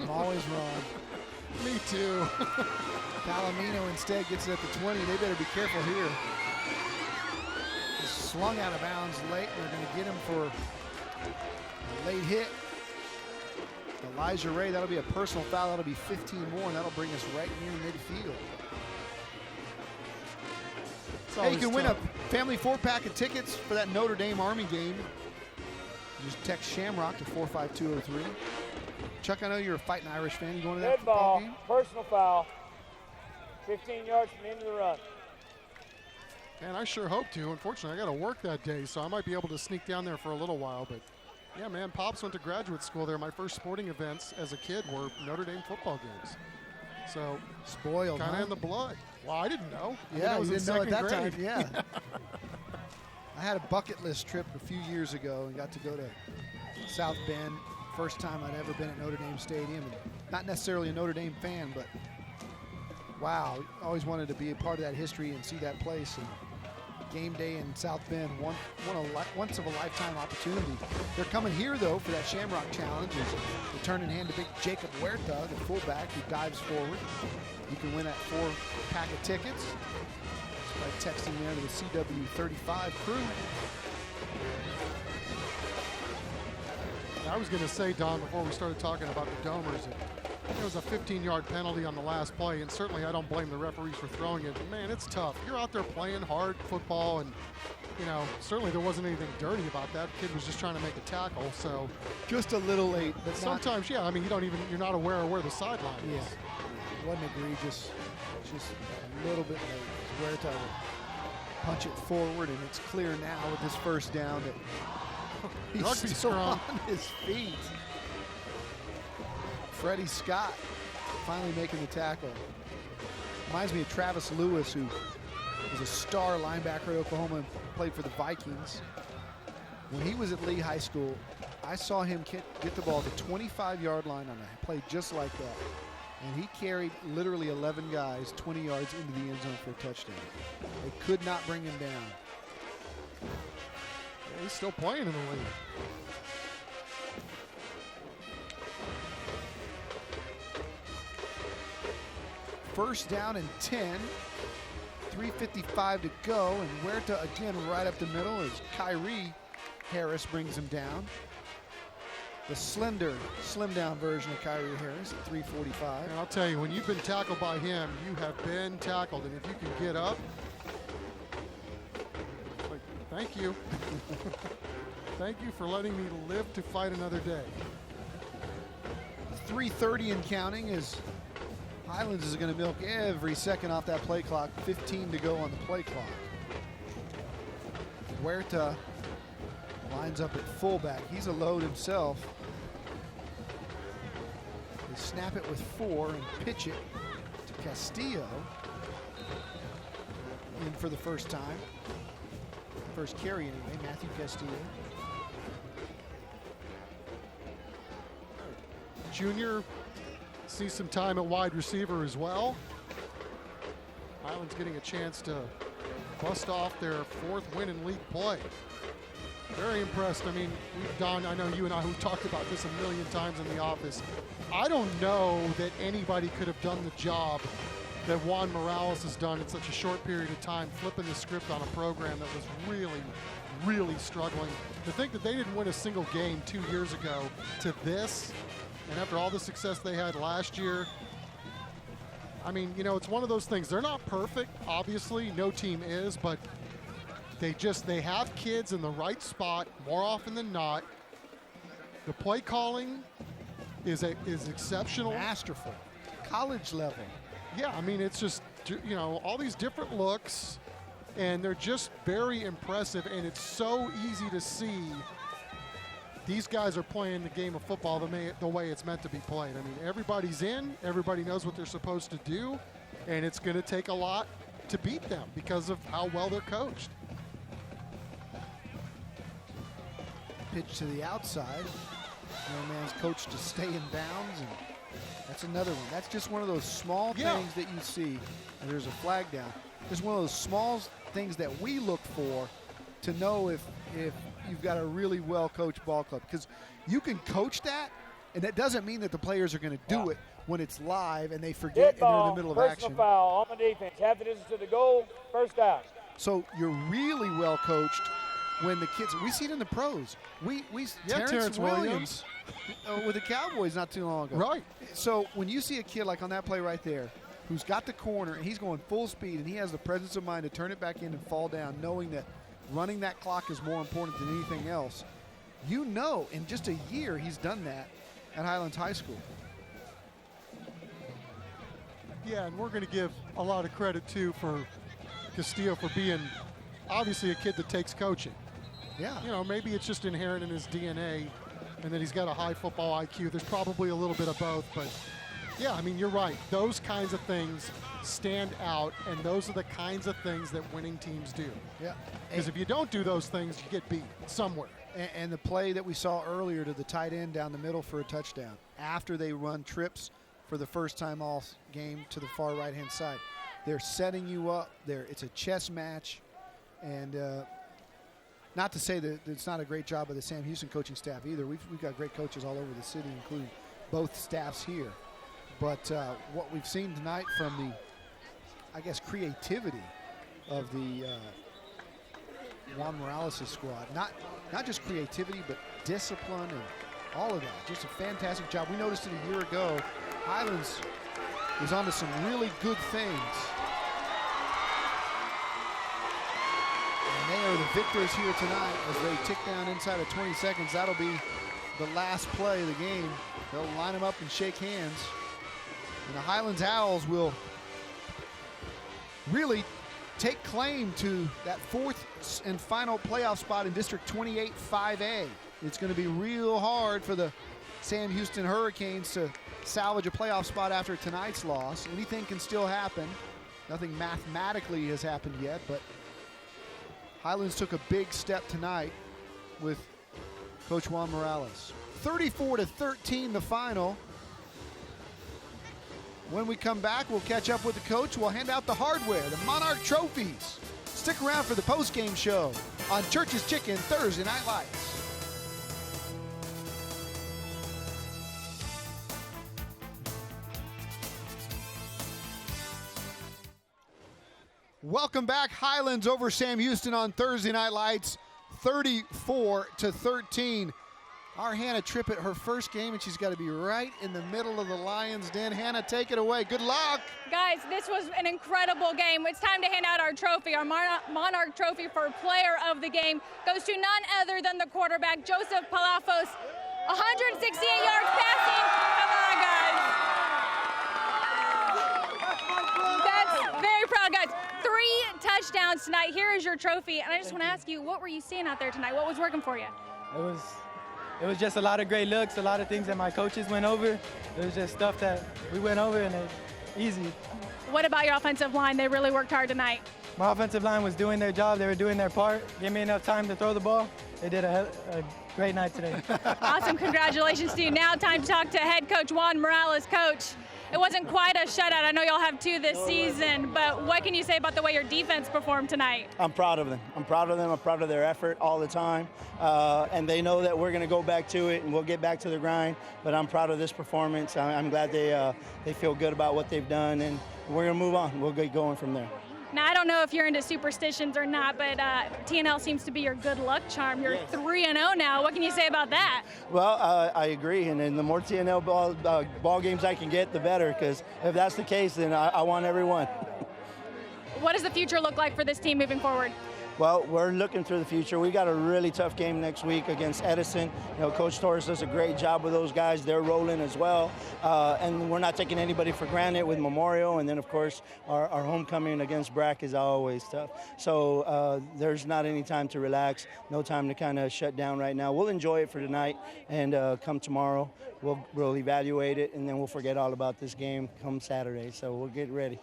I'm always wrong. Me too. Palomino instead gets it at the 20. They better be careful here. He's slung out of bounds late. They're going to get him for a late hit. Elijah Ray, that'll be a personal foul. That'll be 15 more, and that'll bring us right near midfield. Hey, you can win a family 4-pack of tickets for that Notre Dame Army game. Just text Shamrock to 45203. Chuck, I know you're a Fighting Irish fan. You going to that Dead football ball, game? personal foul. 15 yards from the end of the run. Man, I sure hope to. Unfortunately, I got to work that day, so I might be able to sneak down there for a little while. But yeah, man, Pops went to graduate school there. My first sporting events as a kid were Notre Dame football games. So spoiled, kind of huh? in the blood. Well, I didn't know. Yeah, I was you in didn't know at that second time. grade. Yeah. I had a bucket list trip a few years ago and got to go to South Bend. First time I'd ever been at Notre Dame Stadium. And not necessarily a Notre Dame fan, but wow, always wanted to be a part of that history and see that place. And game day in South Bend, once of a lifetime opportunity. They're coming here though for that Shamrock Challenge. As they turn in hand to big Jacob Huerta, the fullback who dives forward. You can win that 4-pack of tickets by texting there to the CW35 crew. I was going to say, Don, before we started talking about the Domers, there was a 15-yard penalty on the last play, and certainly I don't blame the referees for throwing it. But man, it's tough. You're out there playing hard football, and you know, certainly there wasn't anything dirty about that. The kid was just trying to make a tackle, so just a little late. But sometimes, yeah, I mean, you're not aware of where the sideline is. It wasn't egregious, just a little bit late. Huerta will punch it forward, and it's clear now with this first down that he's still on his feet. Freddie Scott finally making the tackle. Reminds me of Travis Lewis, who was a star linebacker at Oklahoma and played for the Vikings. When he was at Lee High School, I saw him get the ball at the 25-yard line on a play just like that. And he carried literally 11 guys 20 yards into the end zone for a touchdown. They could not bring him down. Yeah, he's still playing in the league. First down and 10. 3:55 to go, and Huerta again right up the middle as Kyrie Harris brings him down. The slim down version of Kyrie Harris at 3:45. And I'll tell you, when you've been tackled by him, you have been tackled, and if you can get up, like, thank you. Thank you for letting me live to fight another day. 3:30 and counting as Highlands is going to milk every second off that play clock. 15 to go on the play clock. Huerta lines up at fullback. He's a load himself. They snap it with 4 and pitch it to Castillo. In for the first time. First carry anyway, Matthew Castillo. Junior sees some time at wide receiver as well. Highlands getting a chance to bust off their 4th win in league play. Very impressed. I mean, Don, I know you and I who've talked about this a million times in the office. I don't know that anybody could have done the job that Juan Morales has done in such a short period of time, flipping the script on a program that was really, really struggling. To think that they didn't win a single game 2 years ago to this, and after all the success they had last year, I mean, you know, it's one of those things. They're not perfect, obviously. No team is, but they have kids in the right spot more often than not. The play calling is exceptional. Masterful. College level. Yeah, I mean, it's just, you know, all these different looks, and they're just very impressive, and it's so easy to see these guys are playing the game of football the way it's meant to be played. I mean, everybody's in, everybody knows what they're supposed to do, and it's going to take a lot to beat them because of how well they're coached. Pitch to the outside. No man's coached to stay in bounds, and that's another one. That's just one of those small things that you see, and there's a flag down. Just one of those small things that we look for to know if you've got a really well-coached ball club. Because you can coach that, and that doesn't mean that the players are going to do it when it's live and they forget and they're in the middle of action. Personal foul on the defense. Half the distance to the goal, first down. So you're really well-coached when the kids, we see it in the pros. Terrence Williams with the Cowboys not too long ago. Right. So when you see a kid like on that play right there, who's got the corner and he's going full speed and he has the presence of mind to turn it back in and fall down, knowing that running that clock is more important than anything else. You know, in just a year, he's done that at Highlands High School. Yeah, and we're going to give a lot of credit, too, for Castillo for being obviously a kid that takes coaching. Yeah. You know, maybe it's just inherent in his DNA and that he's got a high football IQ. There's probably a little bit of both, but yeah, I mean, you're right. Those kinds of things stand out, and those are the kinds of things that winning teams do. Yeah. Because if you don't do those things, you get beat somewhere. And the play that we saw earlier to the tight end down the middle for a touchdown, after they run trips for the first time all game to the far right-hand side. They're setting you up there. It's a chess match. And not to say that it's not a great job of the Sam Houston coaching staff either. We've got great coaches all over the city, including both staffs here. But what we've seen tonight from the, I guess, creativity of the Juan Morales' squad, not just creativity, but discipline and all of that. Just a fantastic job. We noticed it a year ago. Highlands is onto some really good things. And they are the victors here tonight as they tick down inside of 20 seconds. That'll be the last play of the game. They'll line them up and shake hands. And the Highlands Owls will really take claim to that fourth and final playoff spot in District 28 5A. It's going to be real hard for the Sam Houston Hurricanes to salvage a playoff spot after tonight's loss. Anything can still happen. Nothing mathematically has happened yet, but Highlands took a big step tonight with Coach Juan Morales. 34-13 the final. When we come back, we'll catch up with the coach. We'll hand out the hardware, the Monarch trophies. Stick around for the post-game show on Church's Chicken Thursday Night Lights. Welcome back. Highlands over Sam Houston on Thursday Night Lights, 34-13. Our Hannah Trippett, her first game, and she's got to be right in the middle of the Lions' den. Hannah, take it away. Good luck. Guys, this was an incredible game. It's time to hand out our trophy. Our Monarch trophy for player of the game goes to none other than the quarterback, Joseph Palafos. 168 yards passing. Come on, guys. That's very proud, guys. 3 touchdowns tonight. Here is your trophy. And I just want to ask you, what were you seeing out there tonight? What was working for you? It was just a lot of great looks, a lot of things that my coaches went over. It was just stuff that we went over, and it's easy. What about your offensive line? They really worked hard tonight. My offensive line was doing their job. They were doing their part. Give me enough time to throw the ball. They did a great night today. Awesome. Congratulations to you. Now time to talk to head coach Juan Morales. Coach, It wasn't quite a shutout. I know y'all have 2 this season, but what can you say about the way your defense performed tonight? I'm proud of them. I'm proud of their effort all the time. And they know that we're going to go back to it and we'll get back to the grind. But I'm proud of this performance. I'm glad they feel good about what they've done, and we're going to move on. We'll get going from there. Now, I don't know if you're into superstitions or not, but TNL seems to be your good luck charm. You're 3-0 now. What can you say about that? Well, I agree, and the more TNL ball games I can get, the better, because if that's the case, then I want every one. What does the future look like for this team moving forward? Well, we're looking through the future. We got a really tough game next week against Edison. You know, Coach Torres does a great job with those guys. They're rolling as well. And we're not taking anybody for granted with Memorial. And then, of course, our homecoming against BRAC is always tough. So there's not any time to relax, no time to kind of shut down right now. We'll enjoy it for tonight, and come tomorrow, we'll evaluate it, and then we'll forget all about this game come Saturday. So we'll get ready.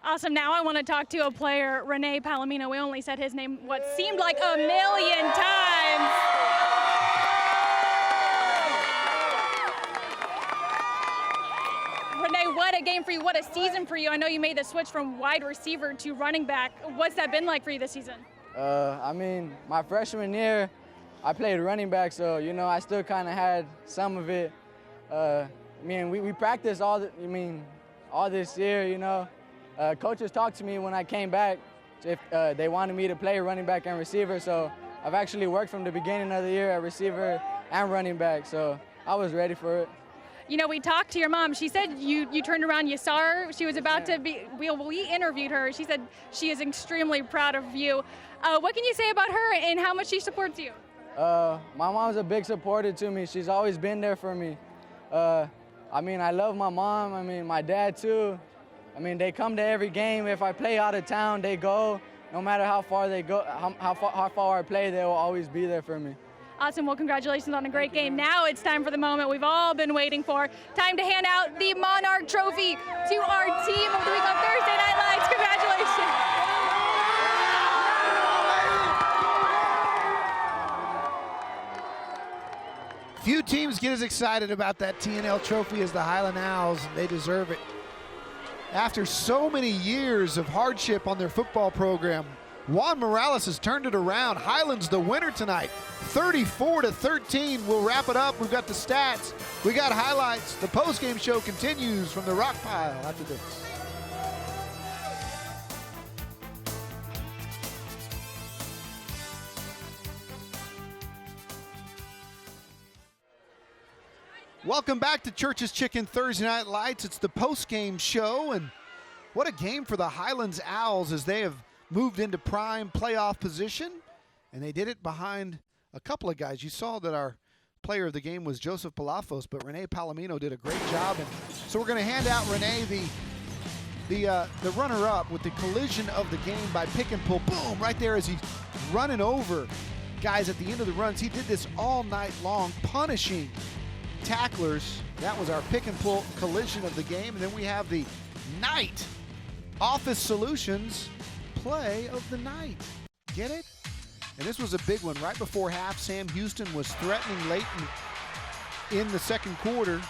Awesome. Now I want to talk to a player, Rene Palomino. We only said his name what seemed like a million times. Rene, what a game for you. What a season for you. I know you made the switch from wide receiver to running back. What's that been like for you this season? I mean, my freshman year, I played running back, so, you know, I still kind of had some of it. We practiced all this year, you know. Coaches talked to me when I came back if they wanted me to play running back and receiver, so I've actually worked from the beginning of the year at receiver and running back, so I was ready for it. You know, we talked to your mom. She said you turned around, you saw her. She was about to be, we interviewed her. She said she is extremely proud of you. What can you say about her and how much she supports you? My mom's a big supporter to me. She's always been there for me. I love my mom. My dad too. They come to every game. If I play out of town, they go. No matter how far they go, how far I play, they will always be there for me. Awesome. Well, congratulations on a great game. Now it's time for the moment we've all been waiting for. Time to hand out the Monarch Trophy to our team of the week on Thursday Night Lights. Congratulations. Few teams get as excited about that TNL trophy as the Highland Owls, and they deserve it. After so many years of hardship on their football program, Juan Morales has turned it around. Highlands the winner tonight, 34-13. We'll wrap it up. We've got the stats. We got highlights. The postgame show continues from the Rock Pile after this. Welcome back to Church's Chicken Thursday Night Lights. It's the post-game show, and what a game for the Highlands Owls as they have moved into prime playoff position, and they did it behind a couple of guys. You saw that our player of the game was Joseph Palafos, but Rene Palomino did a great job, and so we're going to hand out Rene the runner-up with the collision of the game by pick and pull. Boom, right there as he's running over guys at the end of the runs. He did this all night long, punishing tacklers. That was our pick and pull collision of the game. And then we have the Knight Office Solutions play of the night. Get it? And this was a big one. Right before half, Sam Houston was threatening late in the second quarter,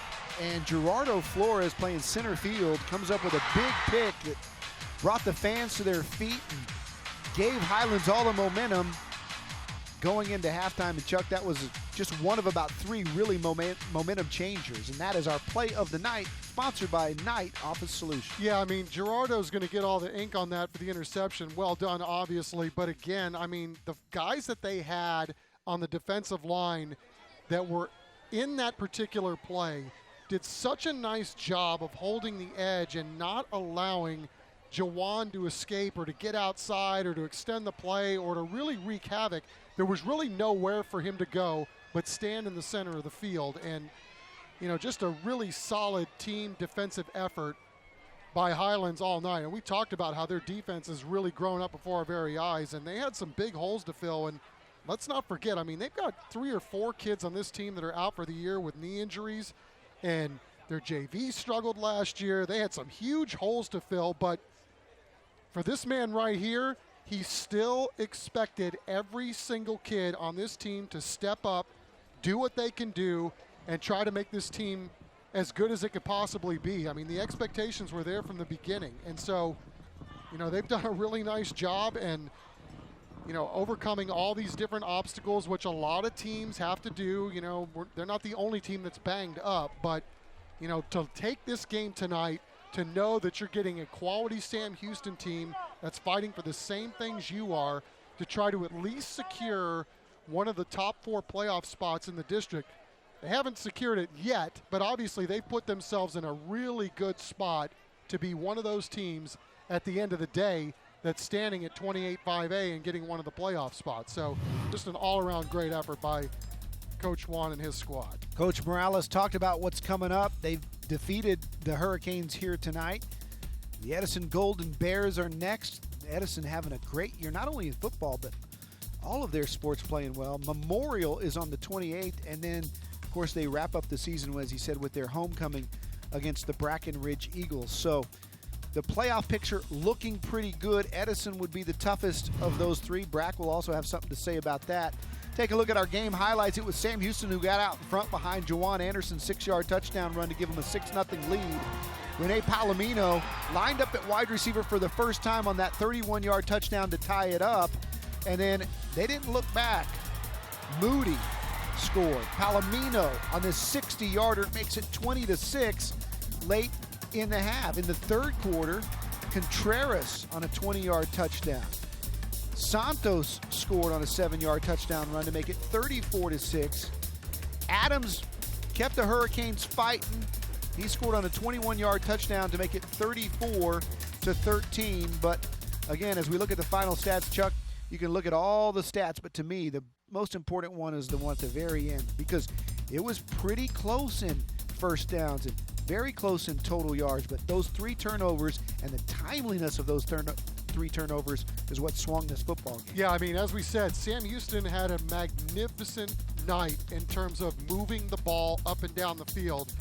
and Gerardo Flores, playing center field, comes up with a big pick that brought the fans to their feet and gave Highlands all the momentum going into halftime. And Chuck, that was just one of about three really momentum changers, and that is our play of the night, sponsored by Knight Office Solutions. Yeah, Gerardo's going to get all the ink on that for the interception. Well done, obviously. But again, the guys that they had on the defensive line that were in that particular play did such a nice job of holding the edge and not allowing Jawan to escape or to get outside or to extend the play or to really wreak havoc. There was really nowhere for him to go but stand in the center of the field. And, just a really solid team defensive effort by Highlands all night. And we talked about how their defense has really grown up before our very eyes, and they had some big holes to fill. And let's not forget, they've got 3 or 4 kids on this team that are out for the year with knee injuries, and their JV struggled last year. They had some huge holes to fill, but for this man right here, he still expected every single kid on this team to step up, do what they can do, and try to make this team as good as it could possibly be. I mean, the expectations were there from the beginning. And so, they've done a really nice job and, overcoming all these different obstacles, which a lot of teams have to do. They're not the only team that's banged up, but, to take this game tonight, to know that you're getting a quality Sam Houston team that's fighting for the same things you are, to try to at least secure one of the top 4 playoff spots in the district. They haven't secured it yet, but obviously they've put themselves in a really good spot to be one of those teams at the end of the day that's standing at 28-5A and getting one of the playoff spots. So just an all-around great effort by Coach Juan and his squad. Coach Morales talked about what's coming up. They've defeated the Hurricanes here tonight. The Edison Golden Bears are next. Edison having a great year, not only in football, but all of their sports playing well. Memorial is on the 28th, and then, of course, they wrap up the season, as he said, with their homecoming against the Brackenridge Eagles. So the playoff picture looking pretty good. Edison would be the toughest of those 3. Brack will also have something to say about that. Take a look at our game highlights. It was Sam Houston who got out in front behind Juwan Anderson's 6-yard touchdown run to give him a 6-0 lead. Rene Palomino lined up at wide receiver for the first time on that 31-yard touchdown to tie it up, and then they didn't look back. Moody scored. Palomino on this 60-yarder makes it 20-6 late in the half. In the third quarter, Contreras on a 20-yard touchdown. Santos scored on a 7-yard touchdown run to make it 34-6. Adams kept the Hurricanes fighting. He scored on a 21-yard touchdown to make it 34-13. But again, as we look at the final stats, Chuck, you can look at all the stats, but to me, the most important one is the one at the very end, because it was pretty close in first downs and very close in total yards. But those 3 turnovers and the timeliness of those 3 turnovers is what swung this football game. Yeah, I mean, as we said, Sam Houston had a magnificent night in terms of moving the ball up and down the field.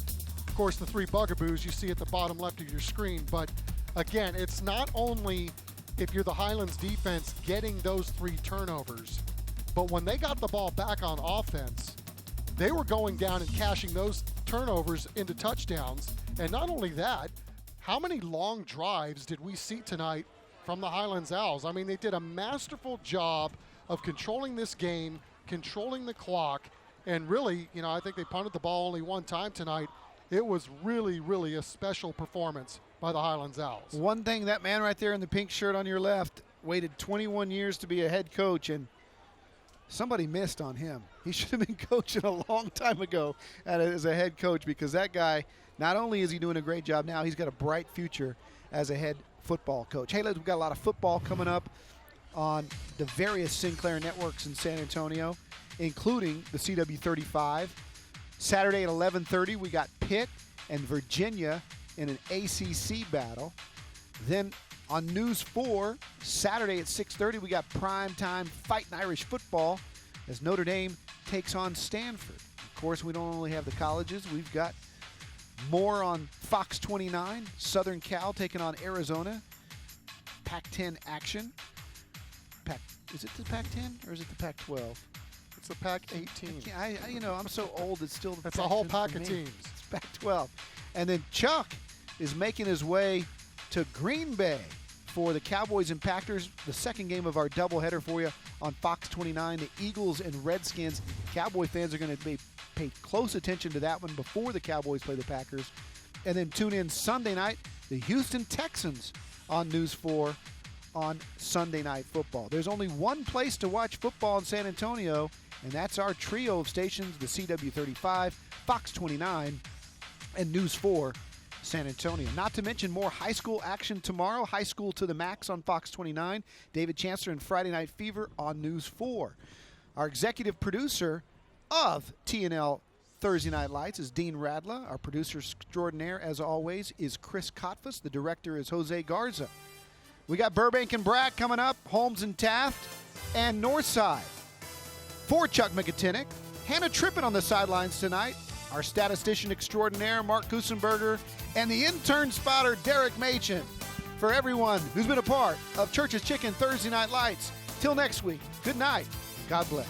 Of course, the 3 bugaboos you see at the bottom left of your screen. But again, it's not only, if you're the Highlands defense, getting those 3 turnovers, but when they got the ball back on offense, they were going down and cashing those turnovers into touchdowns. And not only that, how many long drives did we see tonight from the Highlands Owls? I mean, they did a masterful job of controlling this game, controlling the clock, and really, I think they punted the ball only one time tonight. It was really, really a special performance by the Highlands Owls. One thing, that man right there in the pink shirt on your left waited 21 years to be a head coach, and somebody missed on him. He should have been coaching a long time ago as a head coach, because that guy, not only is he doing a great job now, he's got a bright future as a head football coach. Hey, we've got a lot of football coming up on the various Sinclair networks in San Antonio, including the CW35. Saturday at 11:30, we got Pitt and Virginia in an ACC battle. Then on News 4, Saturday at 6:30, we got primetime Fighting Irish football as Notre Dame takes on Stanford. Of course, we don't only have the colleges. We've got more on Fox 29, Southern Cal taking on Arizona. Pac-10 action. Is it the Pac-10 or is it the Pac-12? It's the Pac-18. I'm so old, it's still the Pac-10. It's a whole pack of teams. It's Pac-12. And then Chuck is making his way to Green Bay for the Cowboys and Packers, the second game of our doubleheader for you on Fox 29. The Eagles and Redskins. Cowboy fans are going to pay close attention to that one before the Cowboys play the Packers. And then tune in Sunday night, the Houston Texans on News 4 on Sunday Night Football. There's only one place to watch football in San Antonio, and that's our trio of stations, the CW35, Fox 29, and News 4 San Antonio. Not to mention more high school action tomorrow, High School to the Max on Fox 29, David Chancellor and Friday Night Fever on News 4. Our executive producer of TNL Thursday Night Lights is Dean Radla. Our producer extraordinaire, as always, is Chris Kotfus. The director is Jose Garza. We got Burbank and Brack coming up, Holmes and Taft, and Northside. For Chuck McAtinnick, Hannah Trippett on the sidelines tonight, our statistician extraordinaire, Mark Kusenberger, and the intern spotter, Derek Machen. For everyone who's been a part of Church's Chicken Thursday Night Lights, till next week, good night. God bless.